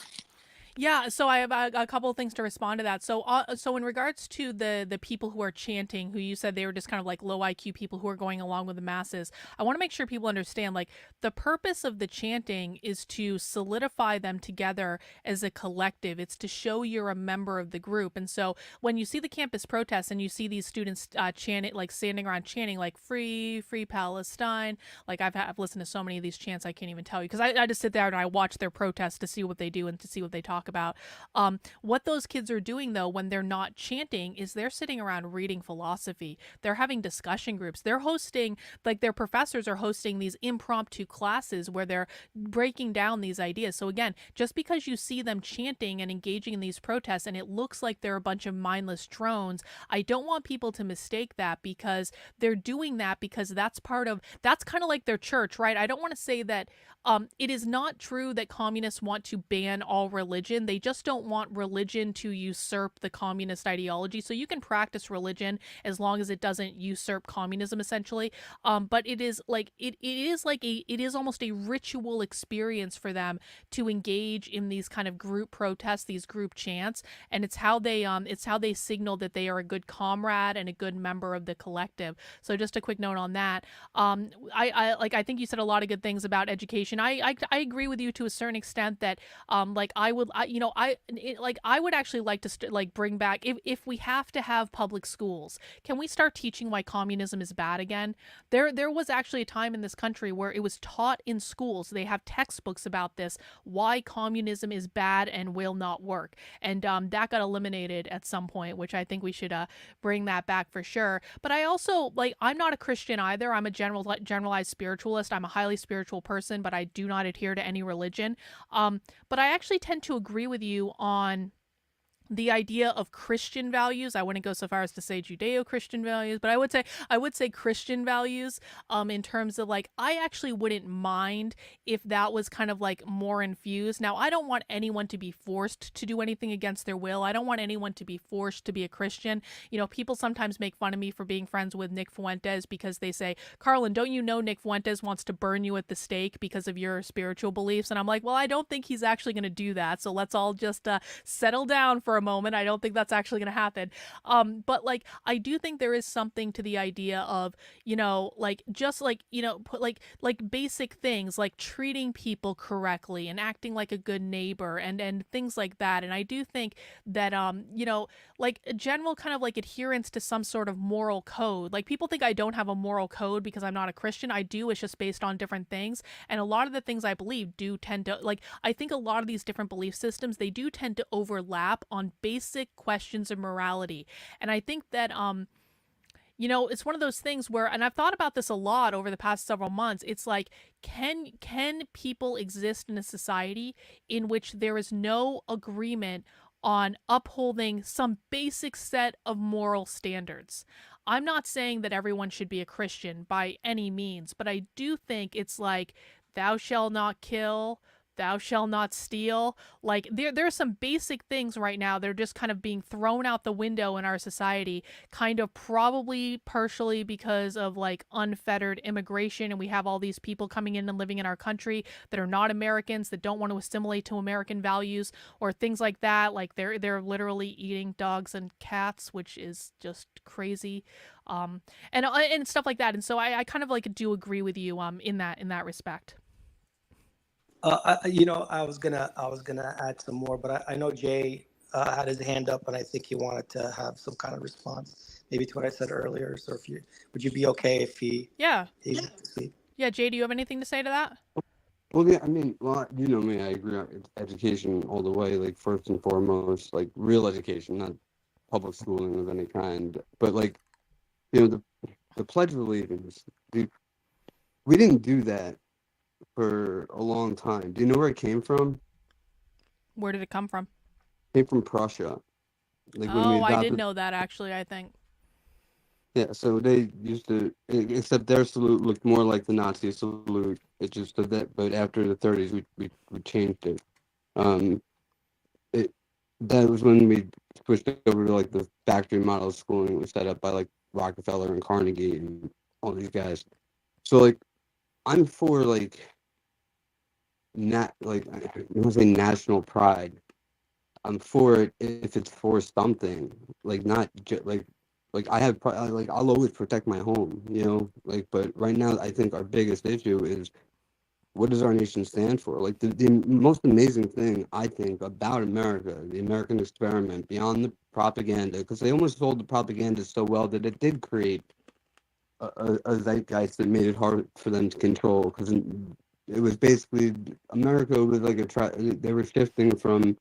A: Yeah, so I have a couple of things to respond to that. So in regards to the people who are chanting, who you said they were just kind of like low IQ people who are going along with the masses, I want to make sure people understand, like, the purpose of the chanting is to solidify them together as a collective. It's to show you're a member of the group. And so when you see the campus protests and you see these students chanting, like standing around chanting, like free, free Palestine, like I've listened to so many of these chants I can't even tell you, because I just sit there and I watch their protests to see what they do and to see what they talk about. What those kids are doing, though, when they're not chanting, is they're sitting around reading philosophy. They're having discussion groups. They're hosting, like, their professors are hosting these impromptu classes where they're breaking down these ideas. So again, just because you see them chanting and engaging in these protests and it looks like they're a bunch of mindless drones, I don't want people to mistake that, because they're doing that because that's kind of like their church, right? I don't want to say that it is not true that communists want to ban all religion. They just don't want religion to usurp the communist ideology. So you can practice religion as long as it doesn't usurp communism, essentially. But it is almost a ritual experience for them to engage in these kind of group protests, these group chants, and it's how they signal that they are a good comrade and a good member of the collective. So just a quick note on that. I think you said a lot of good things about education. I agree with you to a certain extent that I would actually like to bring back, if we have to have public schools, can we start teaching why communism is bad again? There was actually a time in this country where it was taught in schools. They have textbooks about this, why communism is bad and will not work. And that got eliminated at some point, which I think we should bring that back for sure. But I also, I'm not a Christian either. I'm a generalized spiritualist. I'm a highly spiritual person, but I do not adhere to any religion. But I actually tend to agree with you on the idea of Christian values. I wouldn't go so far as to say Judeo-Christian values, but I would say Christian values, in terms of, I actually wouldn't mind if that was kind of more infused. Now, I don't want anyone to be forced to do anything against their will. I don't want anyone to be forced to be a Christian. People sometimes make fun of me for being friends with Nick Fuentes because they say, Carlin, don't you know Nick Fuentes wants to burn you at the stake because of your spiritual beliefs? And I'm like, well, I don't think he's actually going to do that. So let's all just settle down for a moment. I don't think that's actually going to happen. But I do think there is something to the idea of, put basic things like treating people correctly and acting like a good neighbor and things like that. And I do think that, a general kind of adherence to some sort of moral code. People think I don't have a moral code because I'm not a Christian. I do. It's just based on different things. And a lot of the things I believe do tend to, I think a lot of these different belief systems, they do tend to overlap on basic questions of morality. And I think that, it's one of those things where, and I've thought about this a lot over the past several months, it's can people exist in a society in which there is no agreement on upholding some basic set of moral standards? I'm not saying that everyone should be a Christian by any means, but I do think it's thou shalt not kill, thou shalt not steal. There are some basic things right now that are just kind of being thrown out the window in our society, kind of probably partially because of unfettered immigration, and we have all these people coming in and living in our country that are not Americans, that don't want to assimilate to American values, or things like that. They're literally eating dogs and cats, which is just crazy, and stuff like that. And so I kind of do agree with you in that respect.
G: I was gonna add some more, but I know Jay had his hand up, and I think he wanted to have some kind of response, maybe to what I said earlier. So would you be okay if he speak?
A: Yeah, Jay, do you have anything to say to that?
F: Well, yeah, I mean, you know me, I agree on education all the way, first and foremost, real education, not public schooling of any kind. But the Pledge of Allegiance, we didn't do that for a long time. Do you know where it came from?
A: Where did it come from?
F: It came from Prussia.
A: I did know that, actually, I think.
F: Yeah, so they used to, except their salute looked more like the Nazi salute. It just did that, but after the 30s, we changed it. Um, it that was when we switched over to like the factory model schooling was set up by like Rockefeller and Carnegie and all these guys. So like I'm for like I want to say national pride. I'm for it if it's for something, like not like I have like I'll always protect my home, you know. Like, but right now I think our biggest issue is what does our nation stand for? Like the most amazing thing I think about America, the American experiment, beyond the propaganda, because they almost sold the propaganda so well that it did create a zeitgeist that made it hard for them to control. Because it was basically America was like they were shifting from,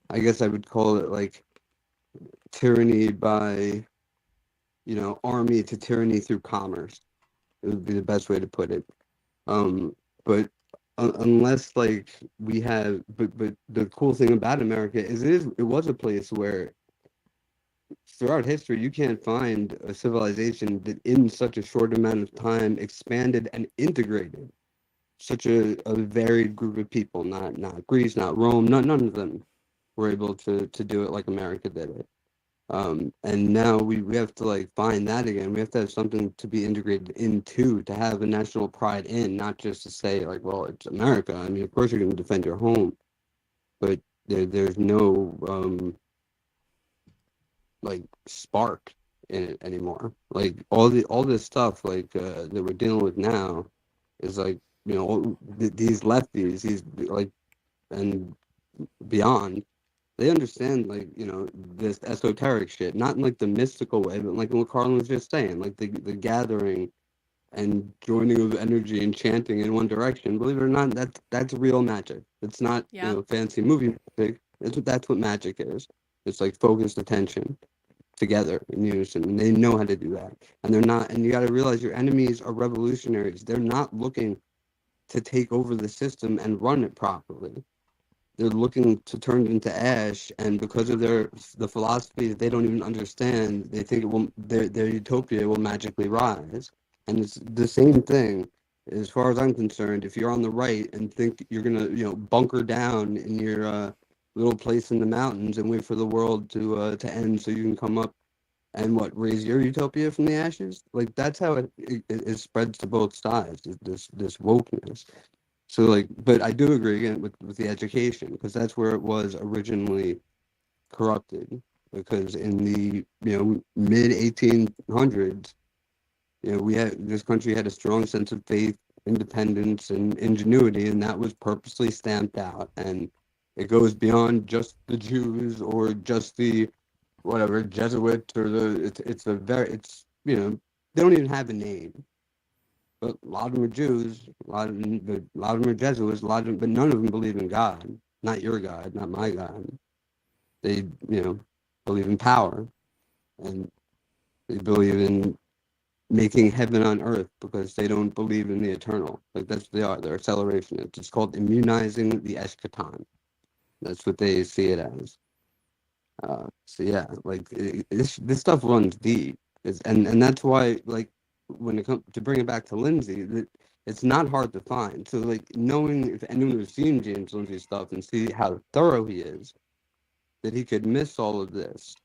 F: I guess I would call it like tyranny by, army to tyranny through commerce. It would be the best way to put it. But unless like we have, but the cool thing about America is it was a place where throughout history you can't find a civilization that in such a short amount of time expanded and integrated such a varied group of people. Not Greece, not Rome, none of them were able to do it like America did it. And now we have to like find that again. We have to have something to be integrated into, to have a national pride in, not just to say like, well, it's America. I mean, of course you're going to defend your home, but there's no like spark in it anymore. Like all this stuff like that we're dealing with now is like, these lefties, these like and beyond, they understand like, this esoteric shit, not in like the mystical way, but like what Carlin was just saying, like the gathering and joining of energy and chanting in one direction. Believe it or not, that's real magic. It's not,
A: Yeah.
F: fancy movie magic. That's what magic is. It's like focused attention together in unison, and they know how to do that. And they're not, and you got to realize your enemies are revolutionaries. They're not looking to take over the system and run it properly. They're looking to turn it into ash, and because of the philosophy that they don't even understand, they think their utopia will magically rise. And it's the same thing, as far as I'm concerned. If you're on the right and think you're gonna, bunker down in your little place in the mountains and wait for the world to end so you can come up and raise your utopia from the ashes, like that's how it spreads to both sides. This wokeness. So like, but I do agree again with the education, because that's where it was originally corrupted. Because in the mid 1800s, we had this country had a strong sense of faith, independence, and ingenuity, and that was purposely stamped out. And it goes beyond just the Jews or just the whatever Jesuits or they don't even have a name. But a lot of them are Jews, a lot of them are Jesuits, but none of them believe in God. Not your God, not my God. They, believe in power, and they believe in making heaven on earth because they don't believe in the eternal. Like that's what they are. They're accelerationists. It's called immunizing the eschaton. That's what they see it as. So yeah, like this stuff runs deep, and that's why like when it comes to bring it back to Lindsay, that it's not hard to find. So like knowing if anyone who's seen James Lindsay stuff and see how thorough he is, that he could miss all of this.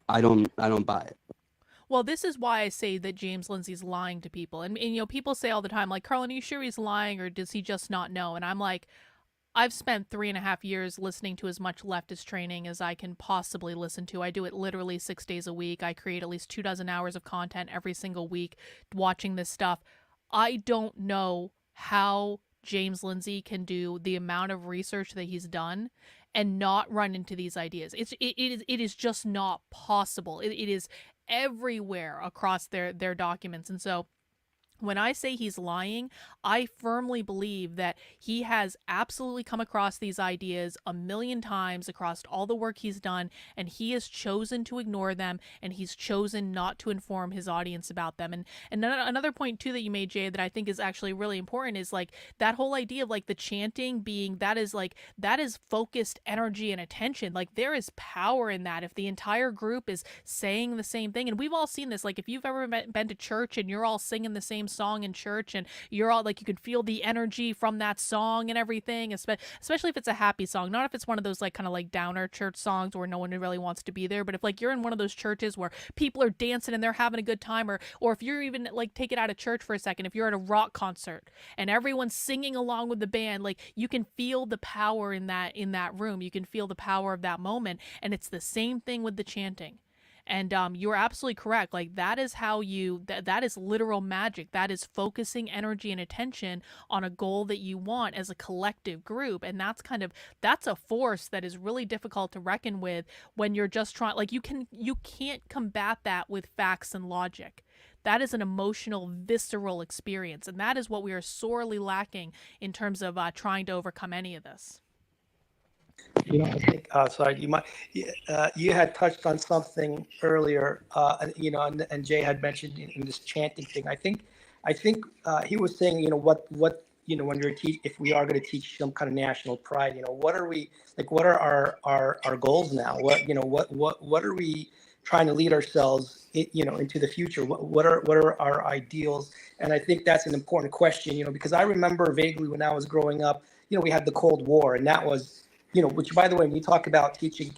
F: I don't buy it.
A: Well, this is why I say that James Lindsay's lying to people. And people say all the time, like, Carlin, are you sure he's lying or does he just not know? And I'm like, I've spent 3.5 years listening to as much leftist training as I can possibly listen to. I do it literally 6 days a week. I create at least 2 dozen hours of content every single week watching this stuff. I don't know how James Lindsay can do the amount of research that he's done and not run into these ideas. It is just not possible. It is everywhere across their documents. And so When I say he's lying, I firmly believe that he has absolutely come across these ideas a million times across all the work he's done, and he has chosen to ignore them, and he's chosen not to inform his audience about them. And another point too that you made, Jay, that I think is actually really important is like that whole idea of like the chanting being that is focused energy and attention. Like there is power in that. If the entire group is saying the same thing, and we've all seen this, like if you've ever been to church and you're all singing the same song in church and you're all like, you can feel the energy from that song and everything, especially if it's a happy song, not if it's one of those like kind of like downer church songs where no one really wants to be there. But if like you're in one of those churches where people are dancing and they're having a good time, or if you're even like, take it out of church for a second, if you're at a rock concert and everyone's singing along with the band, like you can feel the power in that room, you can feel the power of that moment. And it's the same thing with the chanting. And you're absolutely correct. Like that is how that is literal magic. That is focusing energy and attention on a goal that you want as a collective group. And that's a force that is really difficult to reckon with when you're just trying, like you can't combat that with facts and logic. That is an emotional, visceral experience. And that is what we are sorely lacking in terms of trying to overcome any of this.
G: I think, sorry, you had touched on something earlier, and Jay had mentioned in this chanting thing. I think he was saying, what, when if we are going to teach some kind of national pride, what are we, like, what are our goals now? What are we trying to lead ourselves, into the future? What are our ideals? And I think that's an important question, because I remember vaguely when I was growing up, we had the Cold War, and that was, which, by the way, when you talk about teaching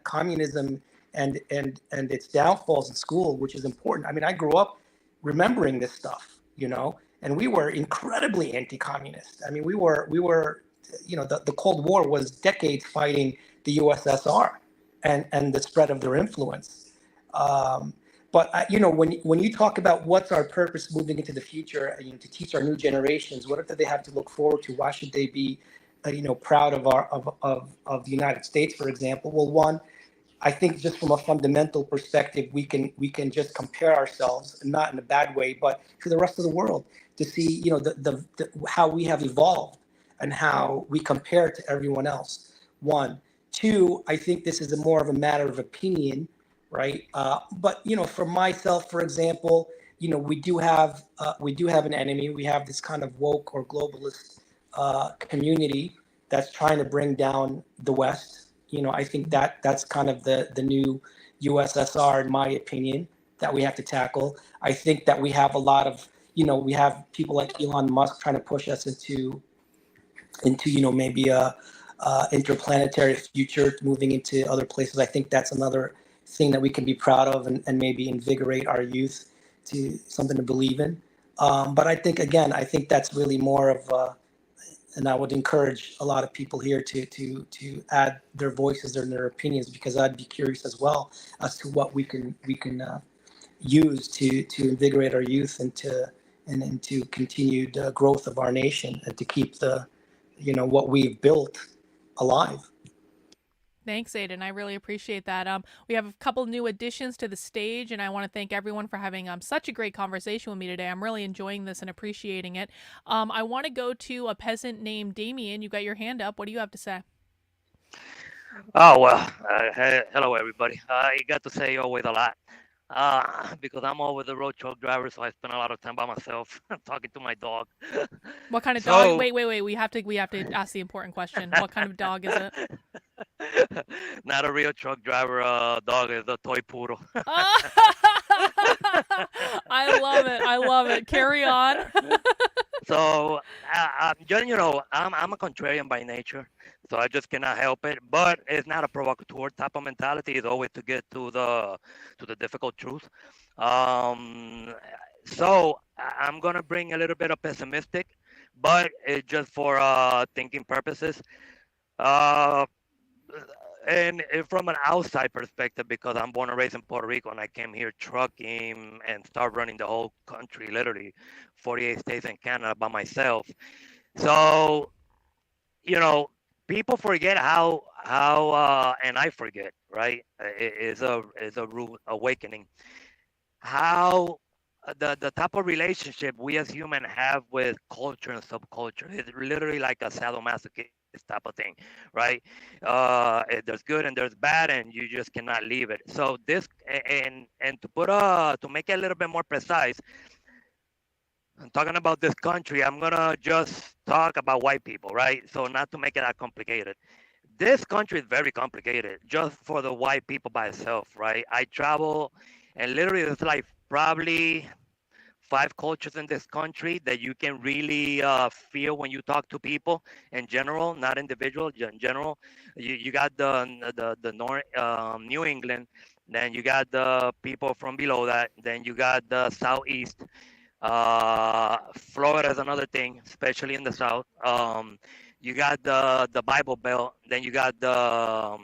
G: communism and its downfalls in school, which is important. I mean, I grew up remembering this stuff, and we were incredibly anti-communist. I mean, we were, the Cold War was decades fighting the USSR and the spread of their influence. But when you talk about what's our purpose moving into the future, to teach our new generations, what do they have to look forward to? Why should they be proud of the United States, for example? Well, one, I think just from a fundamental perspective, we can just compare ourselves, not in a bad way, but to the rest of the world, to see how we have evolved and how we compare to everyone else. One, two, I think this is more of a matter of opinion, right? But for myself, for example, we do have an enemy. We have this kind of woke or globalist community that's trying to bring down the West. I think that's kind of the new USSR, in my opinion, that we have to tackle. I think that we have a lot of, we have people like Elon Musk trying to push us into maybe a interplanetary future, moving into other places. I think that's another thing that we can be proud of and maybe invigorate our youth to something to believe in. But I think that's really more of and I would encourage a lot of people here to add their voices and their opinions, because I'd be curious as well as to what we can use to invigorate our youth and to continued growth of our nation, and to keep what we've built alive.
A: Thanks, Aiden. I really appreciate that. We have a couple new additions to the stage, and I want to thank everyone for having such a great conversation with me today. I'm really enjoying this and appreciating it. I want to go to a peasant named Damien. You got your hand up. What do you have to say?
H: Oh, well, hello, everybody. You got to say always a lot. Because I'm always the road truck driver, so I spend a lot of time by myself talking to my dog.
A: What kind of dog? Wait. We have to ask the important question. What kind of dog is it?
H: Not a real truck driver. Dog is a toy poodle.
A: I love it. Carry on.
H: So, I'm a contrarian by nature, so I just cannot help it. But it's not a provocateur type of mentality. It's always to get to the difficult truth. So I'm gonna bring a little bit of pessimistic, but it's just for thinking purposes. And from an outside perspective, because I'm born and raised in Puerto Rico, and I came here trucking and start running the whole country, literally 48 states and Canada by myself. So, people forget how and I forget, right? It is a rude awakening. How the type of relationship we as human have with culture and subculture is literally like a sadomasochist type of thing, right? There's good and there's bad, and you just cannot leave it. So this, and to make it a little bit more precise, I'm talking about this country. I'm gonna just talk about white people, right? So not to make it that complicated. This country is very complicated just for the white people by itself, right? I travel, and literally there's like probably five cultures in this country that you can really feel when you talk to people in general, not individual, in general. You got the North, New England, then you got the people from below that, then you got the Southeast. Florida is another thing, especially in the South. You got the Bible Belt, then you got the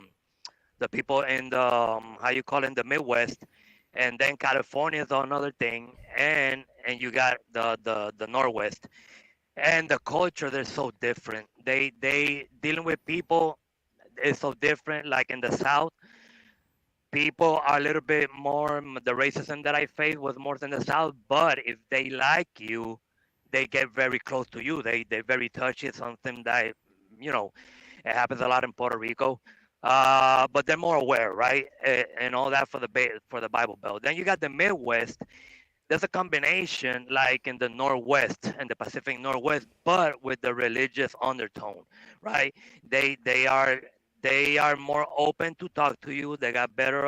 H: people in the how you call it, the Midwest, and then California is another thing, and you got the Northwest, and the culture they're so different. They dealing with people is so different. Like in the South, people are a little bit more. The racism that I faced was more than the South, but if they like you, they get very close to you. They're very touchy. It's something that you know it happens a lot in Puerto Rico. But they're more aware, right? And all that for for the Bible Belt. Then you got the Midwest. There's a combination, like in the Northwest and the Pacific Northwest, but with the religious undertone, right? They are more open to talk to you. They got better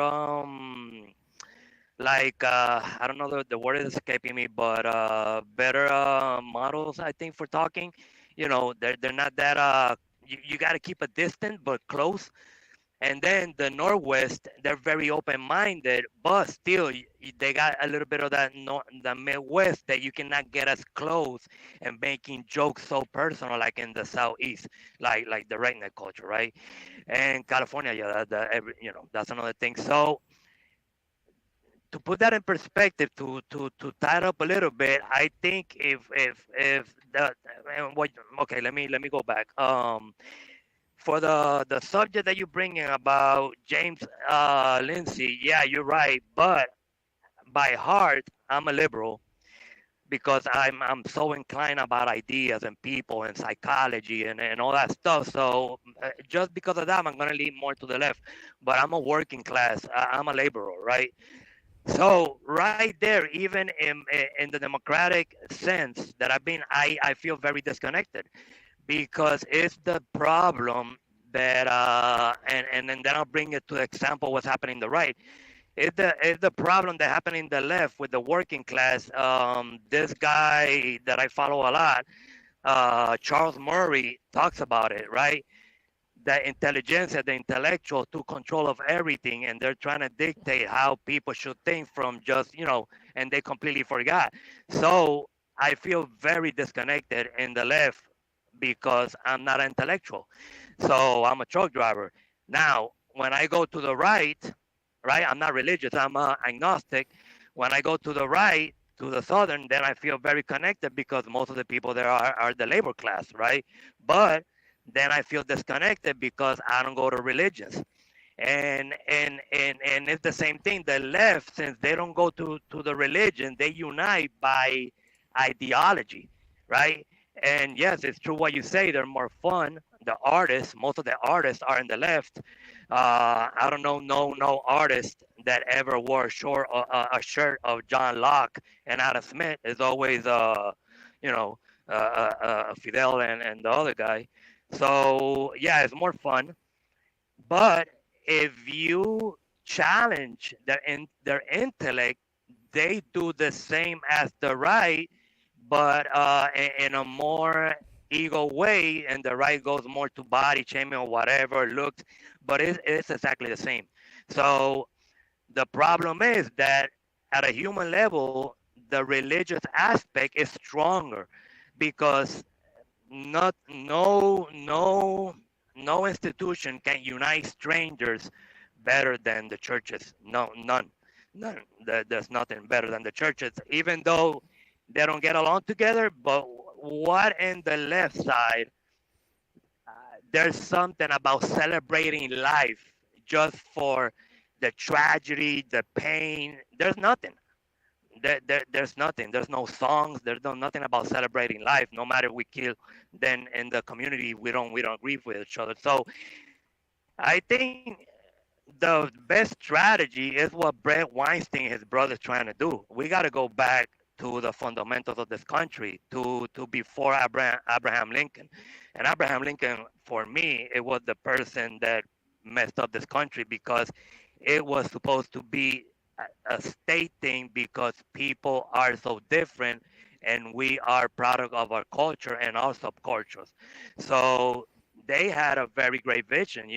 H: like I don't know the word is escaping me, but better models I think for talking. You know, they're not that you got to keep a distance but close. And then the Northwest, they're very open-minded, but still they got a little bit of that the Midwest that you cannot get as close and making jokes so personal like in the Southeast, like the redneck culture, right? And California, yeah, that's another thing. So to put that in perspective, to tie it up a little bit, I think if the and what okay, let me go back. For the subject that you're bringing about James Lindsay, yeah, you're right. But by heart, I'm a liberal because I'm so inclined about ideas and people and psychology and all that stuff. So just because of that, I'm gonna lean more to the left. But I'm a working class. I'm a laborer, right? So right there, even in the democratic sense that I feel very disconnected because it's the problem that and then I'll bring it to the example what's happening in the right. It's the problem that happened in the left with the working class. This guy that I follow a lot, Charles Murray, talks about it, right? The intelligentsia, the intellectual, took control of everything, and they're trying to dictate how people should think from just, and they completely forgot. So I feel very disconnected in the left because I'm not an intellectual. So I'm a truck driver. Now, when I go to the right, I'm not religious, I'm agnostic. When I go to the right, to the southern, then I feel very connected because most of the people there are the labor class, right? But then I feel disconnected because I don't go to religions. And it's the same thing. The left, since they don't go to the religion, they unite by ideology, right? And yes, it's true what you say. They're more fun. The artists, most of the artists are in the left. I don't know no artist that ever wore a shirt of John Locke and Adam Smith. Is always you know Fidel and the other guy. So yeah, it's more fun. But if you challenge their intellect, they do the same as the right, but in a more ego way, and the right goes more to body shaming or whatever looks, but it's exactly the same. So the problem is that at a human level, the religious aspect is stronger because not no institution can unite strangers better than the churches. No, none. There's nothing better than the churches, even though they don't get along together. But what in the left side, uh, there's something about celebrating life just for the tragedy, the pain. There's nothing. there's nothing. There's no songs. There's nothing about celebrating life. No matter we kill, then in the community we don't agree with each other. So I think the best strategy is what Brett Weinstein and his brother's trying to do. We got to go back to the fundamentals of this country, to before Abraham Lincoln. And Abraham Lincoln, for me, it was the person that messed up this country because it was supposed to be a state thing because people are so different and we are product of our culture and our subcultures. So they had a very great vision.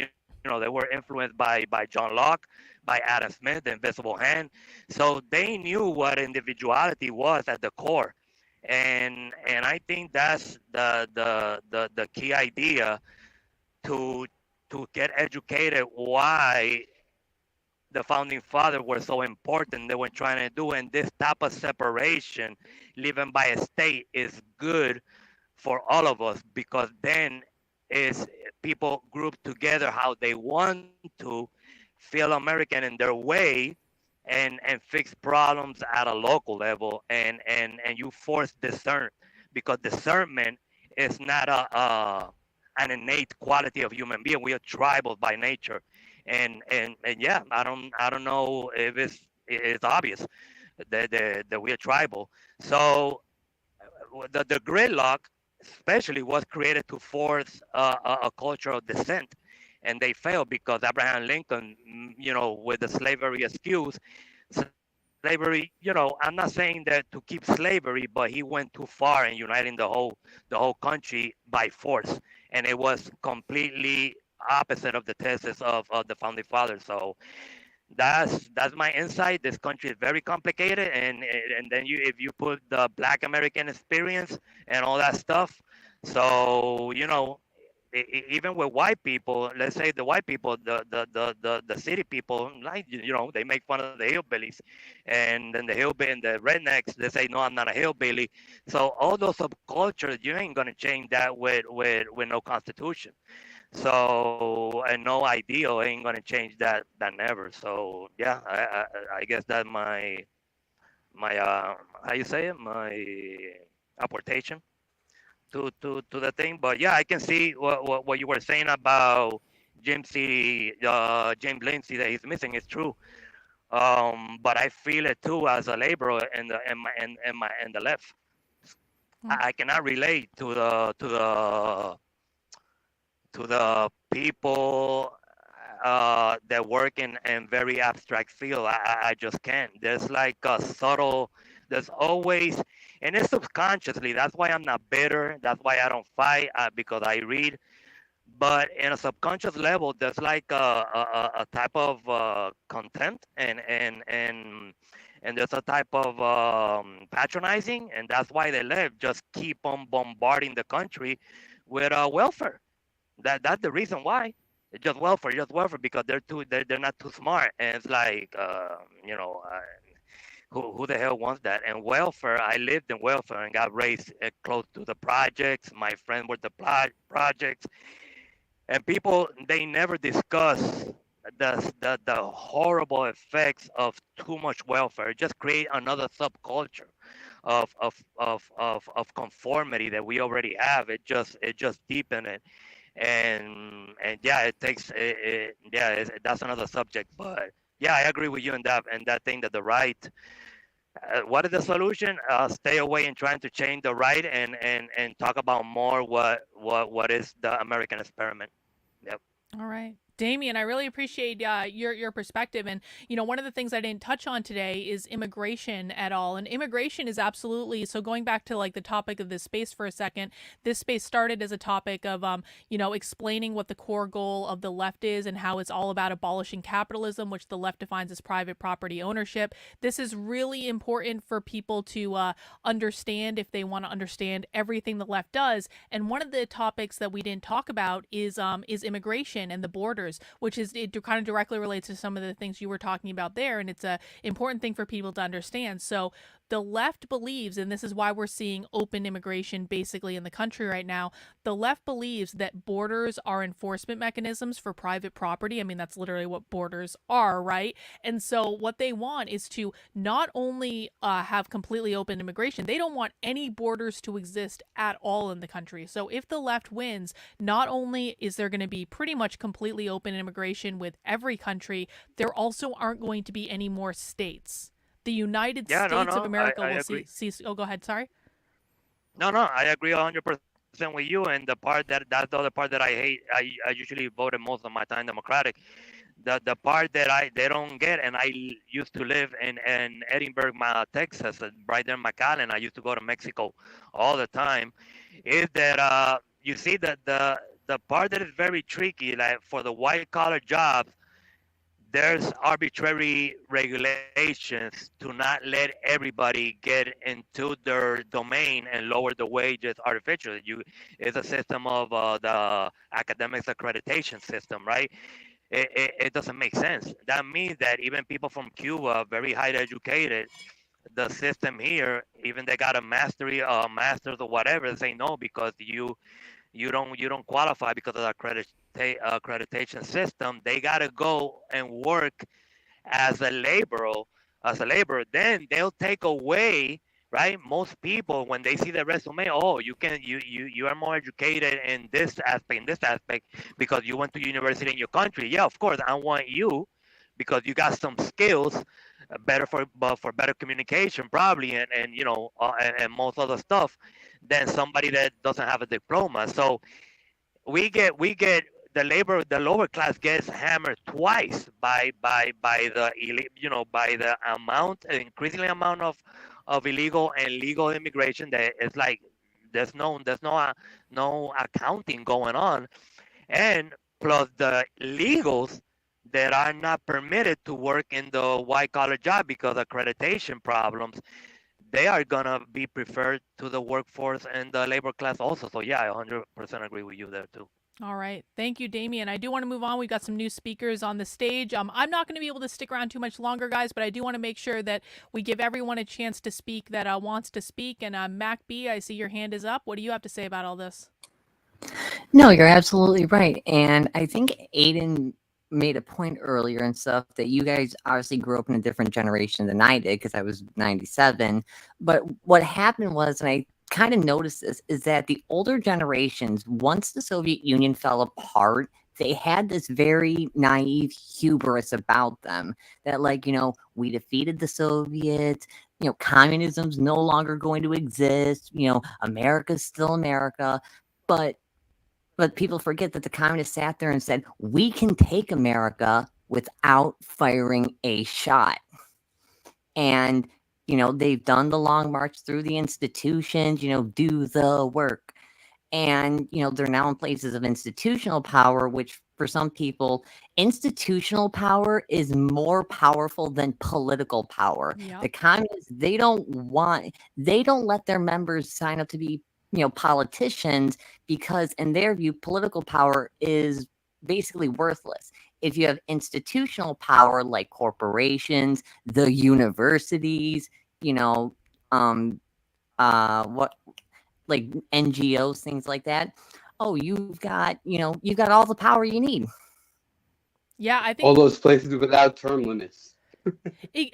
H: They were influenced by John Locke, by Adam Smith, the Invisible Hand. So they knew what individuality was at the core, and I think that's the key idea to get educated why the founding fathers were so important. They were trying to do, and this type of separation, living by a state, is good for all of us because then is people group together how they want to feel American in their way and fix problems at a local level and you force discern because discernment is not an innate quality of human being. We are tribal by nature, and yeah, I don't know if it's obvious that we are tribal. So the gridlock especially was created to force a culture of dissent, and they failed because Abraham Lincoln, with the slavery excuse, slavery, I'm not saying that to keep slavery, but he went too far in uniting the whole country by force, and it was completely opposite of the thesis of the founding fathers. So that's my insight. This country is very complicated, and then if you put the Black American experience and all that stuff, so even with white people, let's say the white people, the city people, like they make fun of the hillbillies, and then the hillbilly and the rednecks, they say no, I'm not a hillbilly. So all those subcultures, you ain't gonna change that with no constitution. So and no ideal ain't gonna change that never. So yeah, I guess that my how you say it, my apportation to the thing. But yeah, I can see what you were saying about James Lindsay, that he's missing is true. But I feel it too as a laborer in the left. I cannot relate to the people that work in very abstract field. I just can't. There's like a subtle. There's always, and it's subconsciously. That's why I'm not bitter. That's why I don't fight because I read. But in a subconscious level, there's like a type of contempt and there's a type of patronizing, and that's why they live. Just keep on bombarding the country with welfare. That's the reason why. It's just welfare because they're not too smart, and it's like who the hell wants that? And welfare, I lived in welfare and got raised close to the projects. My friend were the projects, and people they never discuss the horrible effects of too much welfare. Just create another subculture of conformity that we already have. It just deepen it, and yeah, it takes yeah, that's another subject. But yeah, I agree with you in that thing that the right. What is the solution? Stay away and trying to change the right and talk about more what is the American experiment. Yep.
A: All right. Damien, I really appreciate your perspective. And, one of the things I didn't touch on today is immigration at all. And immigration is absolutely, so going back to like the topic of this space for a second, this space started as a topic of, explaining what the core goal of the left is and how it's all about abolishing capitalism, which the left defines as private property ownership. This is really important for people to understand if they want to understand everything the left does. And one of the topics that we didn't talk about is immigration and the borders. borders, which is, it kind of directly relates to some of the things you were talking about there. And it's a important thing for people to understand. So the left believes, and this is why we're seeing open immigration basically in the country right now, the left believes that borders are enforcement mechanisms for private property. I mean, that's literally what borders are, right? And so what they want is to not only have completely open immigration, they don't want any borders to exist at all in the country. So if the left wins, not only is there going to be pretty much completely open immigration with every country, there also aren't going to be any more states. The United
H: Yeah, no,
A: States of
H: no,
A: America
H: I
A: will
H: agree.
A: cease. Oh, go ahead. Sorry.
H: No, no, I agree 100% with you. And that's the other part that I hate. I usually voted most of my time Democratic. The part that they don't get, and used to live in Edinburgh, Texas, right there in McAllen. I used to go to Mexico all the time. Is that you see that the part that is very tricky, like for the white collar jobs, there's arbitrary regulations to not let everybody get into their domain and lower the wages artificially. It's a system of the academics accreditation system, right? It doesn't make sense. That means that even people from Cuba, very highly educated, the system here, even they got a master's or whatever, they say no because you don't qualify because of the accreditation system. They gotta go and work as a laborer, then they'll take away, right? Most people, when they see the resume, oh, you are more educated in this aspect because you went to university in your country. Yeah, of course, I want you because you got some skills, better for better communication probably, and most other stuff than somebody that doesn't have a diploma. So we get the lower class gets hammered twice by the by the increasing amount of illegal and legal immigration that it's like there's no accounting going on, and plus the legals that are not permitted to work in the white collar job because of accreditation problems, they are gonna be preferred to the workforce and the labor class also. So yeah, I 100% agree with you there too.
A: All right. Thank you, Damien. I do want to move on. We've got some new speakers on the stage. I'm not going to be able to stick around too much longer, guys, but I do want to make sure that we give everyone a chance to speak that wants to speak. And Mac B, I see your hand is up. What do you have to say about all this?
I: No, you're absolutely right. And I think Aiden made a point earlier and stuff that you guys obviously grew up in a different generation than I did because I was 97. But what happened was, and I kind of noticed this, is that the older generations, once the Soviet Union fell apart, they had this very naive hubris about them that, like, we defeated the Soviets, communism's no longer going to exist, America's still America. But people forget that the communists sat there and said, we can take America without firing a shot. And, they've done the long march through the institutions, do the work. And, they're now in places of institutional power, which for some people, institutional power is more powerful than political power.
A: Yep.
I: The communists, they don't let their members sign up to be politicians because in their view, political power is basically worthless. If you have institutional power like corporations, the universities, like NGOs, things like that. Oh, you've got all the power you need.
A: Yeah, I think
F: all those places without term limits.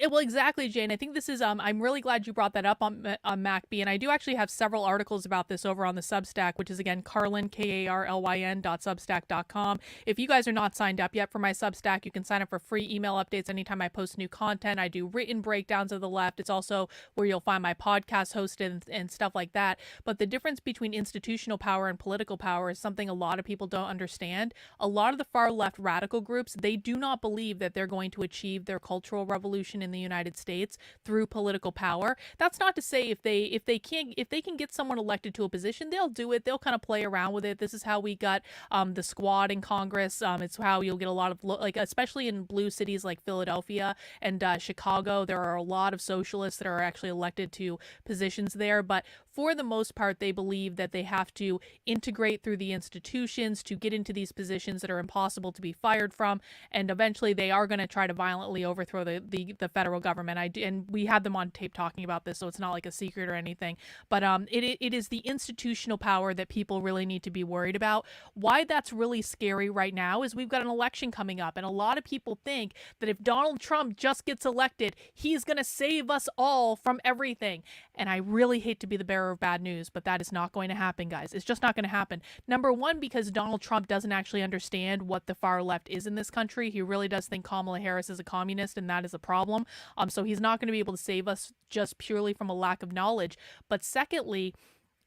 A: Well, exactly, Jane. I think this is, I'm really glad you brought that up on MacB, and I do actually have several articles about this over on the Substack, which is, again, Carlyn, KARLYN.substack.com. If you guys are not signed up yet for my Substack, you can sign up for free email updates anytime I post new content. I do written breakdowns of the left. It's also where you'll find my podcast hosted and stuff like that. But the difference between institutional power and political power is something a lot of people don't understand. A lot of the far left radical groups, they do not believe that they're going to achieve their cultural revolution in the United States through political power. That's not to say if they can get someone elected to a position, they'll do it. They'll kind of play around with it. This is how we got the squad in Congress. It's how you'll get a lot of, especially in blue cities like Philadelphia and Chicago, there are a lot of socialists that are actually elected to positions there. But for the most part, they believe that they have to integrate through the institutions to get into these positions that are impossible to be fired from, and eventually they are going to try to violently overthrow the federal government. And we had them on tape talking about this, so it's not like a secret or anything. But it is the institutional power that people really need to be worried about. Why that's really scary right now is we've got an election coming up, and a lot of people think that if Donald Trump just gets elected, he's going to save us all from everything. And I really hate to be the bearer of bad news, but that is not going to happen, guys. It's just not going to happen. Number one, because Donald Trump doesn't actually understand what the far left is in this country. He really does think Kamala Harris is a communist, and that is a problem. So he's not going to be able to save us just purely from a lack of knowledge. But secondly,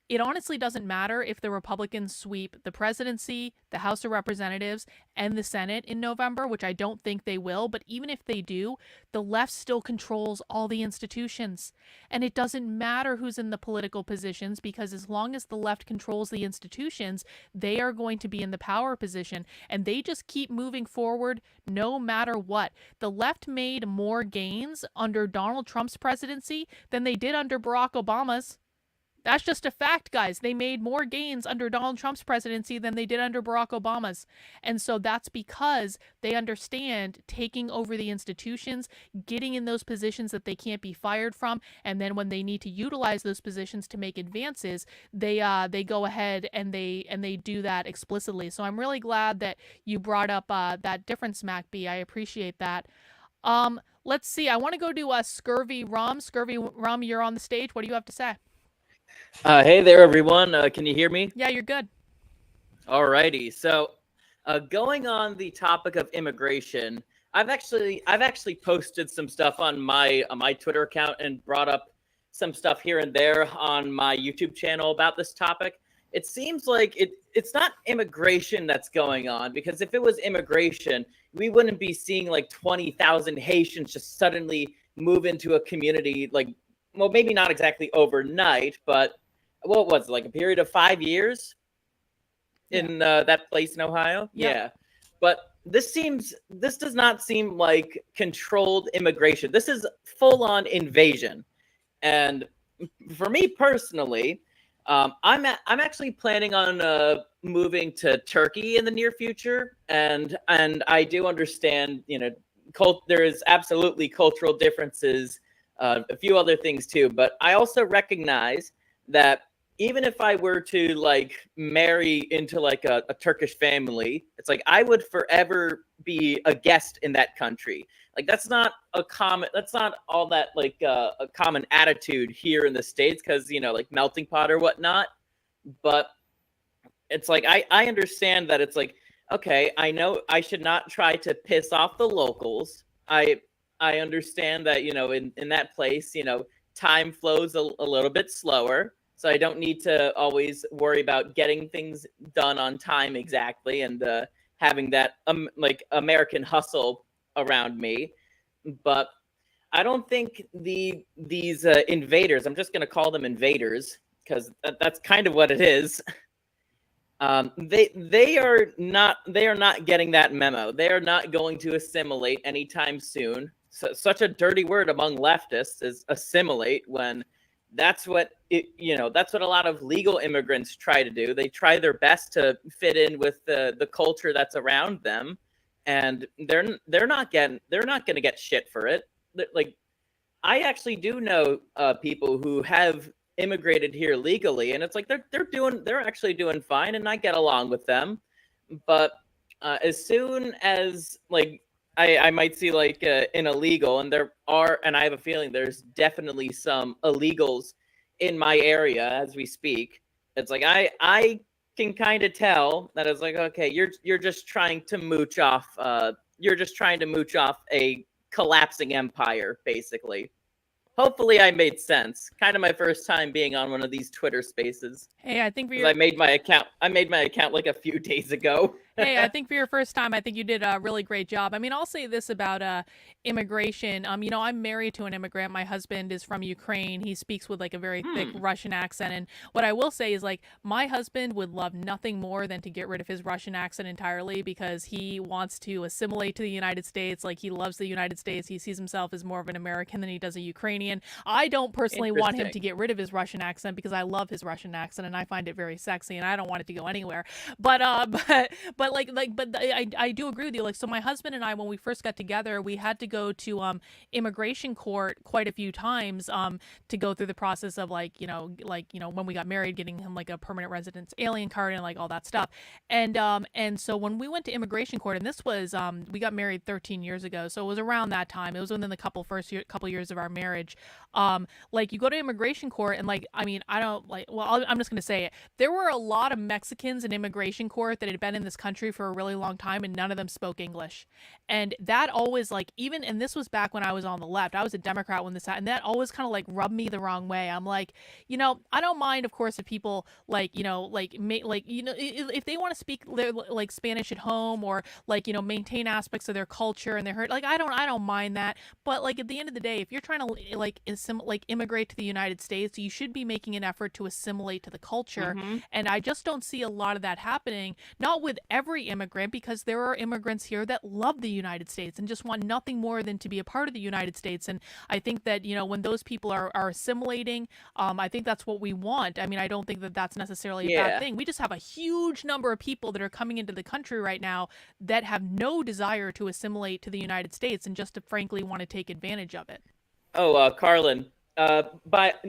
A: it honestly doesn't matter if the Republicans sweep the presidency, the House of Representatives, and the Senate in November, which I don't think they will. But even if they do, the left still controls all the institutions. And it doesn't matter who's in the political positions, because as long as the left controls the institutions, they are going to be in the power position. And they just keep moving forward no matter what. The left made more gains under Donald Trump's presidency than they did under Barack Obama's. That's just a fact, guys. They made more gains under Donald Trump's presidency than they did under Barack Obama's. And so that's because they understand taking over the institutions, getting in those positions that they can't be fired from, and then when they need to utilize those positions to make advances, they go ahead and they do that explicitly. So I'm really glad that you brought up that difference, MacB. I appreciate that. Let's see. I want to go to Scurvy Rum. Scurvy Rum, you're on the stage. What do you have to say?
J: Hey there, everyone. Can you hear me?
A: Yeah, you're good.
J: Alrighty. So, going on the topic of immigration, I've actually posted some stuff on my Twitter account and brought up some stuff here and there on my YouTube channel about this topic. It seems like it's not immigration that's going on, because if it was immigration, we wouldn't be seeing like 20,000 Haitians just suddenly move into a community, like, well, maybe not exactly overnight, but what was it, like a period of 5 years in that place in Ohio?
A: Yep.
J: Yeah. But this does not seem like controlled immigration. This is full-on invasion. And for me personally, I'm actually planning on moving to Turkey in the near future, and I do understand, there is absolutely cultural differences, a few other things too, but I also recognize that even if I were to like marry into like a Turkish family, it's like I would forever be a guest in that country. Like that's not all that like a common attitude here in the States, because like melting pot or whatnot. But it's like I understand that it's like, okay, I know I should not try to piss off the locals. I understand that, in that place, time flows a little bit slower. So I don't need to always worry about getting things done on time exactly, and having that like American hustle around me. But I don't think these invaders, I'm just going to call them invaders because that's kind of what it is. They are not getting that memo. They are not going to assimilate anytime soon. So, such a dirty word among leftists is assimilate, when that's what that's what a lot of legal immigrants try to do. They try their best to fit in with the culture that's around them, and they're not going to get shit for it. Like, I actually do know people who have immigrated here legally, and it's like they're actually doing fine, and I get along with them. But as soon as like I might see like an illegal, and I have a feeling there's definitely some illegals in my area as we speak. It's like I can kind of tell that it's like, okay, you're just trying to mooch off a collapsing empire, basically. Hopefully I made sense. Kind of my first time being on one of these Twitter spaces.
A: Hey, I think
J: I made my account like a few days ago.
A: Hey, I think for your first time, I think you did a really great job. I mean, I'll say this about immigration. I'm married to an immigrant. My husband is from Ukraine. He speaks with like a very thick Russian accent. And what I will say is like my husband would love nothing more than to get rid of his Russian accent entirely because he wants to assimilate to the United States. Like he loves the United States. He sees himself as more of an American than he does a Ukrainian. I don't personally want him to get rid of his Russian accent because I love his Russian accent and I find it very sexy and I don't want it to go anywhere. But I do agree with you. Like, so my husband and I, when we first got together, we had to go to immigration court quite a few times to go through the process of when we got married, getting him like a permanent residence alien card and like all that stuff. And so when we went to immigration court, and this was we got married 13 years ago, so it was around that time. It was within the couple years of our marriage. Like you go to immigration court and like I mean I don't like well I'm just gonna say it. There were a lot of Mexicans in immigration court that had been in this country for a really long time and none of them spoke English. And that always like even and this was back when I was on the left. I was a Democrat when this happened, and that always kind of like rubbed me the wrong way. I'm like, I don't mind of course if people if they want to speak their like Spanish at home or maintain aspects of their culture and their hurt like I don't mind that. But like at the end of the day, if you're trying to immigrate to the United States, you should be making an effort to assimilate to the culture. And I just don't see a lot of that happening, not with every immigrant, because there are immigrants here that love the United States and just want nothing more than to be a part of the United States. And I think that, when those people are assimilating, I think that's what we want. I mean, I don't think that that's necessarily a bad thing. We just have a huge number of people that are coming into the country right now that have no desire to assimilate to the United States and just to frankly want to take advantage of it.
J: Oh, Carlin,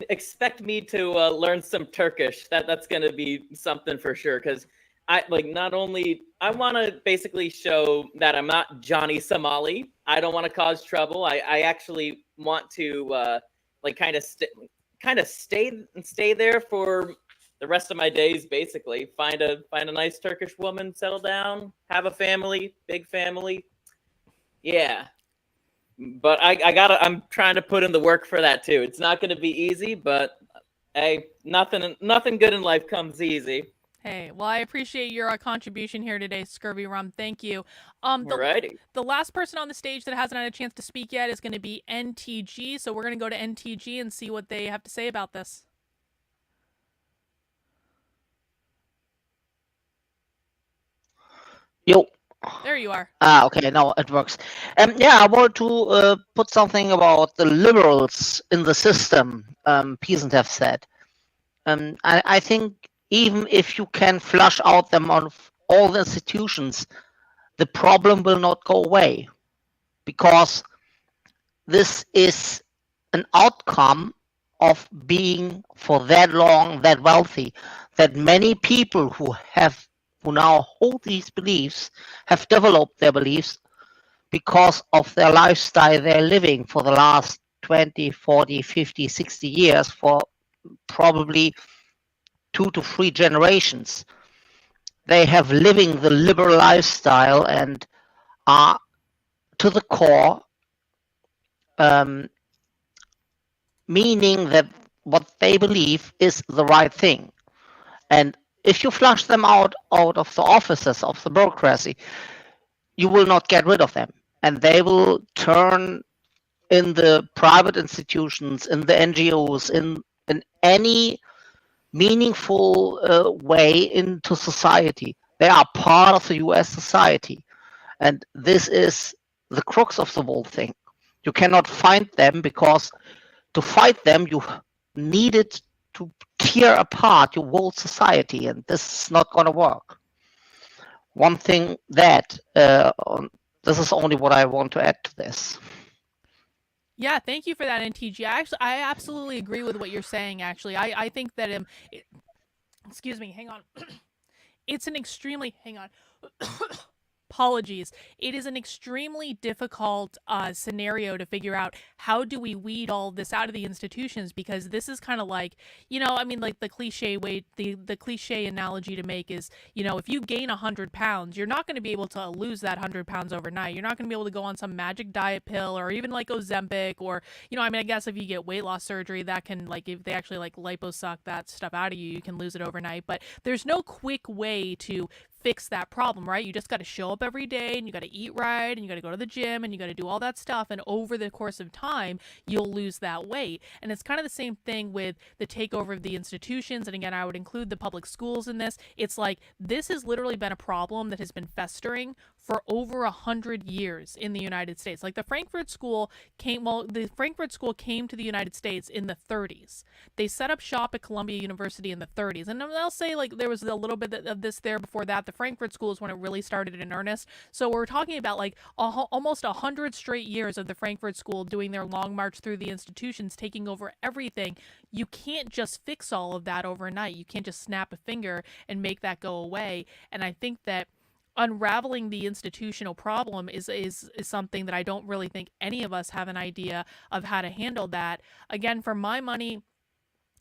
J: expect me to learn some Turkish. That's going to be something for sure. Because I not only I want to basically show that I'm not Johnny Somali. I don't want to cause trouble. I actually want to kind of stay there for the rest of my days. Basically, find a nice Turkish woman, settle down, have a family, big family. Yeah. But I'm trying to put in the work for that too. It's not going to be easy, but hey, nothing good in life comes easy.
A: Hey, well, I appreciate your contribution here today, Scurvy Rum. Thank you.
J: Alrighty.
A: The last person on the stage that hasn't had a chance to speak yet is going to be NTG. So we're going to go to NTG and see what they have to say about this.
K: Yo.
A: There you are.
K: Okay, now it works. Yeah, I wanted to put something about the liberals in the system, Peasant have said. I think even if you can flush out them on all the institutions, the problem will not go away. Because this is an outcome of being for that long, that wealthy, that many people who now hold these beliefs have developed their beliefs because of their lifestyle they're living for the last 20, 40, 50, 60 years, for probably 2 to 3 generations. They have living the liberal lifestyle and are to the core, meaning that what they believe is the right thing. And if you flush them out of the offices of the bureaucracy, you will not get rid of them. And they will turn in the private institutions, in the NGOs, in any meaningful way into society. They are part of the US society. And this is the crux of the whole thing. You cannot find them because to fight them, you needed to tear apart your whole society, and this is not going to work. One thing that this is only what I want to add to this.
A: Yeah, thank you for that, NTG. I absolutely agree with what you're saying. Actually, I think that excuse me, hang on. It's an extremely apologies. It is an extremely difficult scenario to figure out how do we weed all this out of the institutions, because this is kind of like, I mean, like the cliche way, the cliche analogy to make is, if you gain 100 pounds, you're not going to be able to lose that 100 pounds overnight. You're not going to be able to go on some magic diet pill or even like Ozempic or, I mean, I guess if you get weight loss surgery, that can like, if they actually like liposuck that stuff out of you, you can lose it overnight. But there's no quick way to fix that problem, right? You just got to show up every day, and you got to eat right, and you got to go to the gym, and you got to do all that stuff, and over the course of time you'll lose that weight. And it's kind of the same thing with the takeover of the institutions, and again, I would include the public schools in this. It's like this has literally been a problem that has been festering for over 100 years in the United States. Like the Frankfurt School came to the United States in the 30s. They set up shop at Columbia University in the 30s, and they'll say like there was a little bit of this there before that. The Frankfurt School is when it really started in earnest. So we're talking about like almost 100 straight years of the Frankfurt School doing their long march through the institutions, taking over everything. You can't just fix all of that overnight. You can't just snap a finger and make that go away. And I think that unraveling the institutional problem is something that I don't really think any of us have an idea of how to handle that. Again, for my money,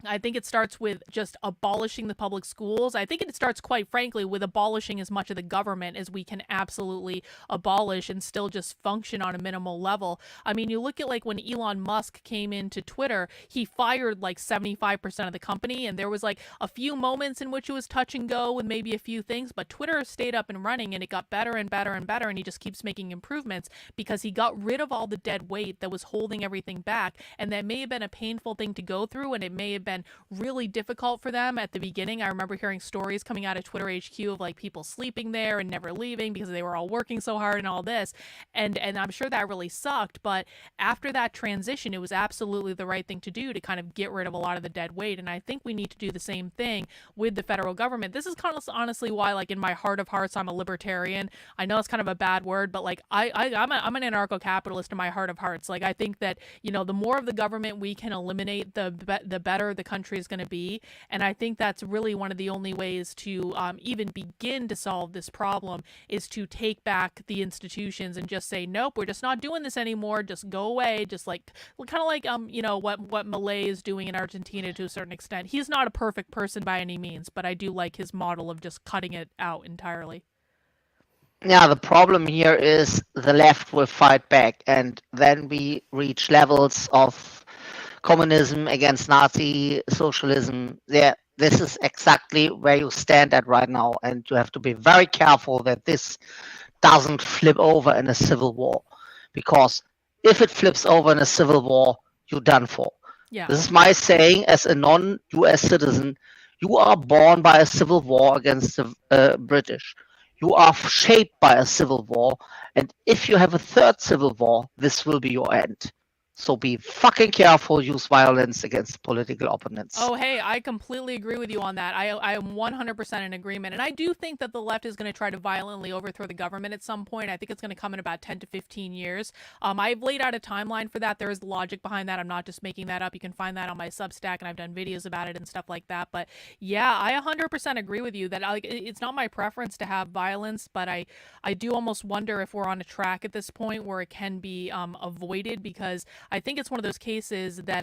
A: I think it starts with just abolishing the public schools. I think it starts, quite frankly, with abolishing as much of the government as we can absolutely abolish and still just function on a minimal level. I mean, you look at like when Elon Musk came into Twitter, he fired like 75% of the company, and there was like a few moments in which it was touch and go with maybe a few things, but Twitter stayed up and running, and it got better and better and better, and he just keeps making improvements because he got rid of all the dead weight that was holding everything back. And that may have been a painful thing to go through, and it may have been really difficult for them at the beginning. I remember hearing stories coming out of Twitter HQ of like people sleeping there and never leaving because they were all working so hard and all this, and I'm sure that really sucked. But after that transition, it was absolutely the right thing to do to kind of get rid of a lot of the dead weight. And I think we need to do the same thing with the federal government. This is kind of honestly why, like, in my heart of hearts, I'm a libertarian. I know it's kind of a bad word, but like I'm an anarcho-capitalist in my heart of hearts. Like, I think that, you know, the more of the government we can eliminate, the better the country is going to be. And I think that's really one of the only ways to even begin to solve this problem, is to take back the institutions and just say, nope, we're just not doing this anymore. Just go away. Just like, kind of like, you know, what Milei is doing in Argentina to a certain extent. He's not a perfect person by any means, but I do like his model of just cutting it out entirely.
K: Yeah, the problem here is the left will fight back, and then we reach levels of communism against Nazi socialism. Yeah, this is exactly where you stand at right now, and you have to be very careful that this doesn't flip over in a civil war, because if it flips over in a civil war, you're done for.
A: Yeah.
K: This is my saying as a non-US citizen. You are born by a civil war against the British. You are shaped by a civil war, and if you have a third civil war, this will be your end. So be fucking careful, use violence against political opponents.
A: Oh, hey, I completely agree with you on that. I am 100% in agreement. And I do think that the left is going to try to violently overthrow the government at some point. I think it's going to come in about 10 to 15 years. I've laid out a timeline for that. There is logic behind that. I'm not just making that up. You can find that on my Substack, and I've done videos about it and stuff like that. But yeah, I 100% agree with you that it's not my preference to have violence, but I do almost wonder if we're on a track at this point where it can be avoided, because I think it's one of those cases that,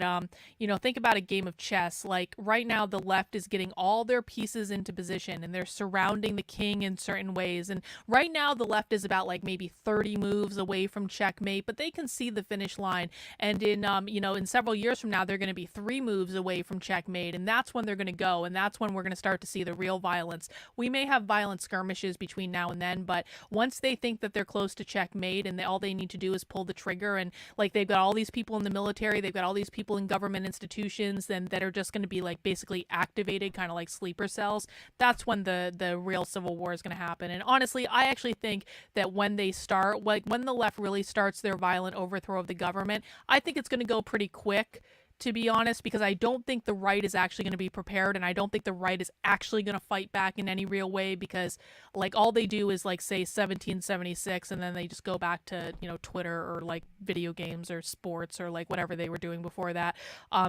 A: you know, think about a game of chess. Like right now, the left is getting all their pieces into position, and they're surrounding the king in certain ways. And right now, the left is about like maybe 30 moves away from checkmate, but they can see the finish line. And in, you know, in several years from now, they're going to be 3 moves away from checkmate, and that's when they're going to go, and that's when we're going to start to see the real violence. We may have violent skirmishes between now and then, but once they think that they're close to checkmate, and all they need to do is pull the trigger, and like they've got all these people in the military, they've got all these people in government institutions, then that are just going to be like basically activated, kind of like sleeper cells. That's when the real civil war is going to happen. And honestly, I actually think that when they start, like when the left really starts their violent overthrow of the government, I think it's going to go pretty quick, to be honest, because I don't think the right is actually going to be prepared, and I don't think the right is actually going to fight back in any real way, because like all they do is like say 1776, and then they just go back to, you know, Twitter or like video games or sports or like whatever they were doing before that.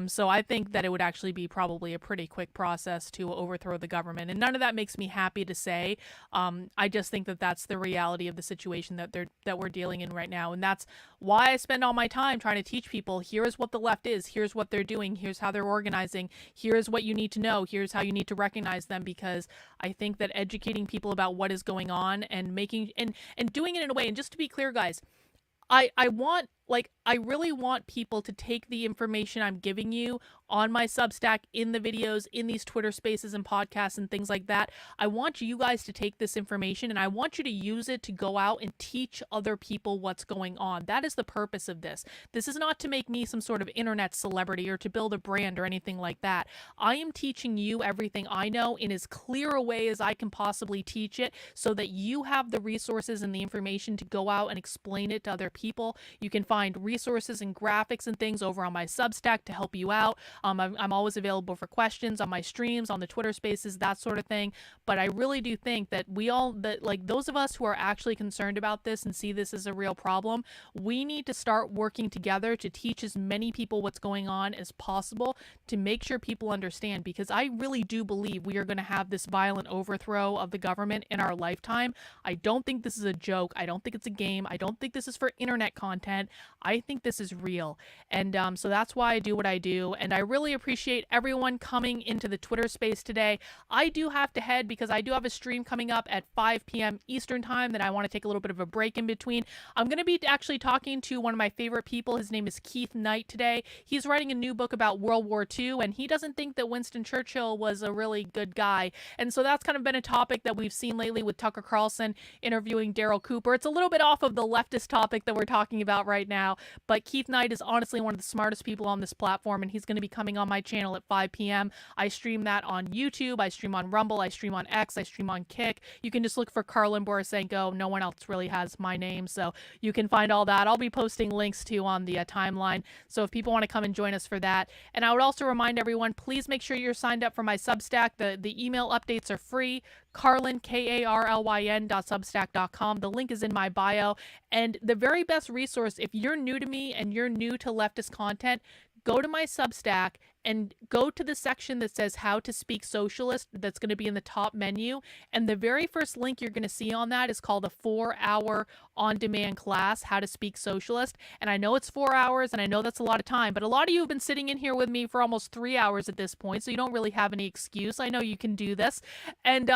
A: So I think that it would actually be probably a pretty quick process to overthrow the government, and none of that makes me happy to say. I just think that that's the reality of the situation that we're dealing in right now, and that's why I spend all my time trying to teach people, here's what the left is, here's what they're doing, here's how they're organizing, here's what you need to know, here's how you need to recognize them, because I think that educating people about what is going on and making and doing it in a way, and just to be clear, guys, I want like, I really want people to take the information I'm giving you on my Substack, in the videos, in these Twitter spaces and podcasts and things like that. I want you guys to take this information and I want you to use it to go out and teach other people what's going on. That is the purpose of this. This is not to make me some sort of internet celebrity or to build a brand or anything like that. I am teaching you everything I know in as clear a way as I can possibly teach it so that you have the resources and the information to go out and explain it to other people. You can find resources and graphics and things over on my Substack to help you out. I'm always available for questions on my streams, on the Twitter spaces, that sort of thing. But I really do think that like those of us who are actually concerned about this and see this as a real problem, we need to start working together to teach as many people what's going on as possible to make sure people understand, because I really do believe we are going to have this violent overthrow of the government in our lifetime. I don't think this is a joke. I don't think it's a game. I don't think this is for internet content. I think this is real. And so that's why I do what I do. And I really appreciate everyone coming into the Twitter space today. I do have to head because I do have a stream coming up at 5 p.m. Eastern time that I want to take a little bit of a break in between. I'm going to be actually talking to one of my favorite people. His name is Keith Knight today. He's writing a new book about World War II, and he doesn't think that Winston Churchill was a really good guy. And so that's kind of been a topic that we've seen lately with Tucker Carlson interviewing Daryl Cooper. It's a little bit off of the leftist topic that we're talking about right now, but Keith Knight is honestly one of the smartest people on this platform, and he's going to be coming on my channel at 5 p.m. I stream that on YouTube, I stream on Rumble, I stream on X, I stream on Kick. You can just look for Karlin Borisenko. No one else really has my name, so you can find all that. I'll be posting links too on the timeline, so if people want to come and join us for that. And I would also remind everyone, please make sure you're signed up for my Substack. The email updates are free. Karlin, KARLYN.substack.com. The link is in my bio. And the very best resource, if you're new to me and you're new to leftist content, go to my Substack and go to the section that says How to Speak Socialist. That's going to be in the top menu. And the very first link you're going to see on that is called a 4-hour on-demand class, How to Speak Socialist. And I know it's 4 hours, and I know that's a lot of time, but a lot of you have been sitting in here with me for almost 3 hours at this point, so you don't really have any excuse. I know you can do this. And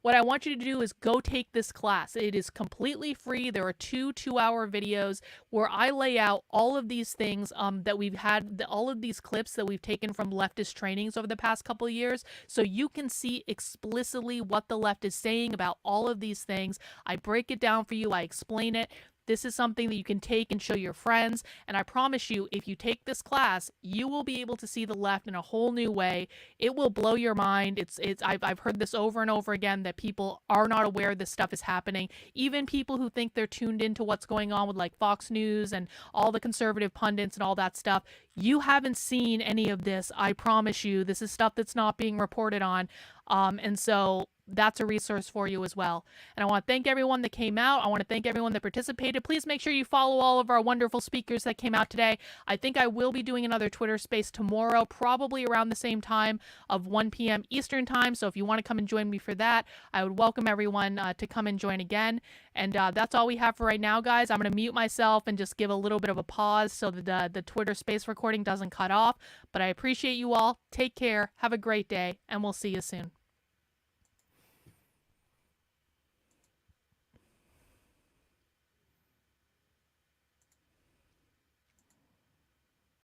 A: what I want you to do is go take this class. It is completely free. There are 2 2-hour videos where I lay out all of these things that we've had, all of these clips that we've taken from leftist trainings over the past couple of years, so you can see explicitly what the left is saying about all of these things. I break it down for you. I explain it. This is something that you can take and show your friends. And I promise you, if you take this class, you will be able to see the left in a whole new way. It will blow your mind. I've heard this over and over again that people are not aware this stuff is happening. Even people who think they're tuned into what's going on with like Fox News and all the conservative pundits and all that stuff. You haven't seen any of this. I promise you, this is stuff that's not being reported on. And so that's a resource for you as well. And I want to thank everyone that came out. I want to thank everyone that participated. Please make sure you follow all of our wonderful speakers that came out today. I think I will be doing another Twitter space tomorrow, probably around the same time of 1 p.m. Eastern time. So if you want to come and join me for that, I would welcome everyone to come and join again. And that's all we have for right now, guys. I'm going to mute myself and just give a little bit of a pause so that the Twitter space recording doesn't cut off. But I appreciate you all. Take care. Have a great day, and we'll see you soon.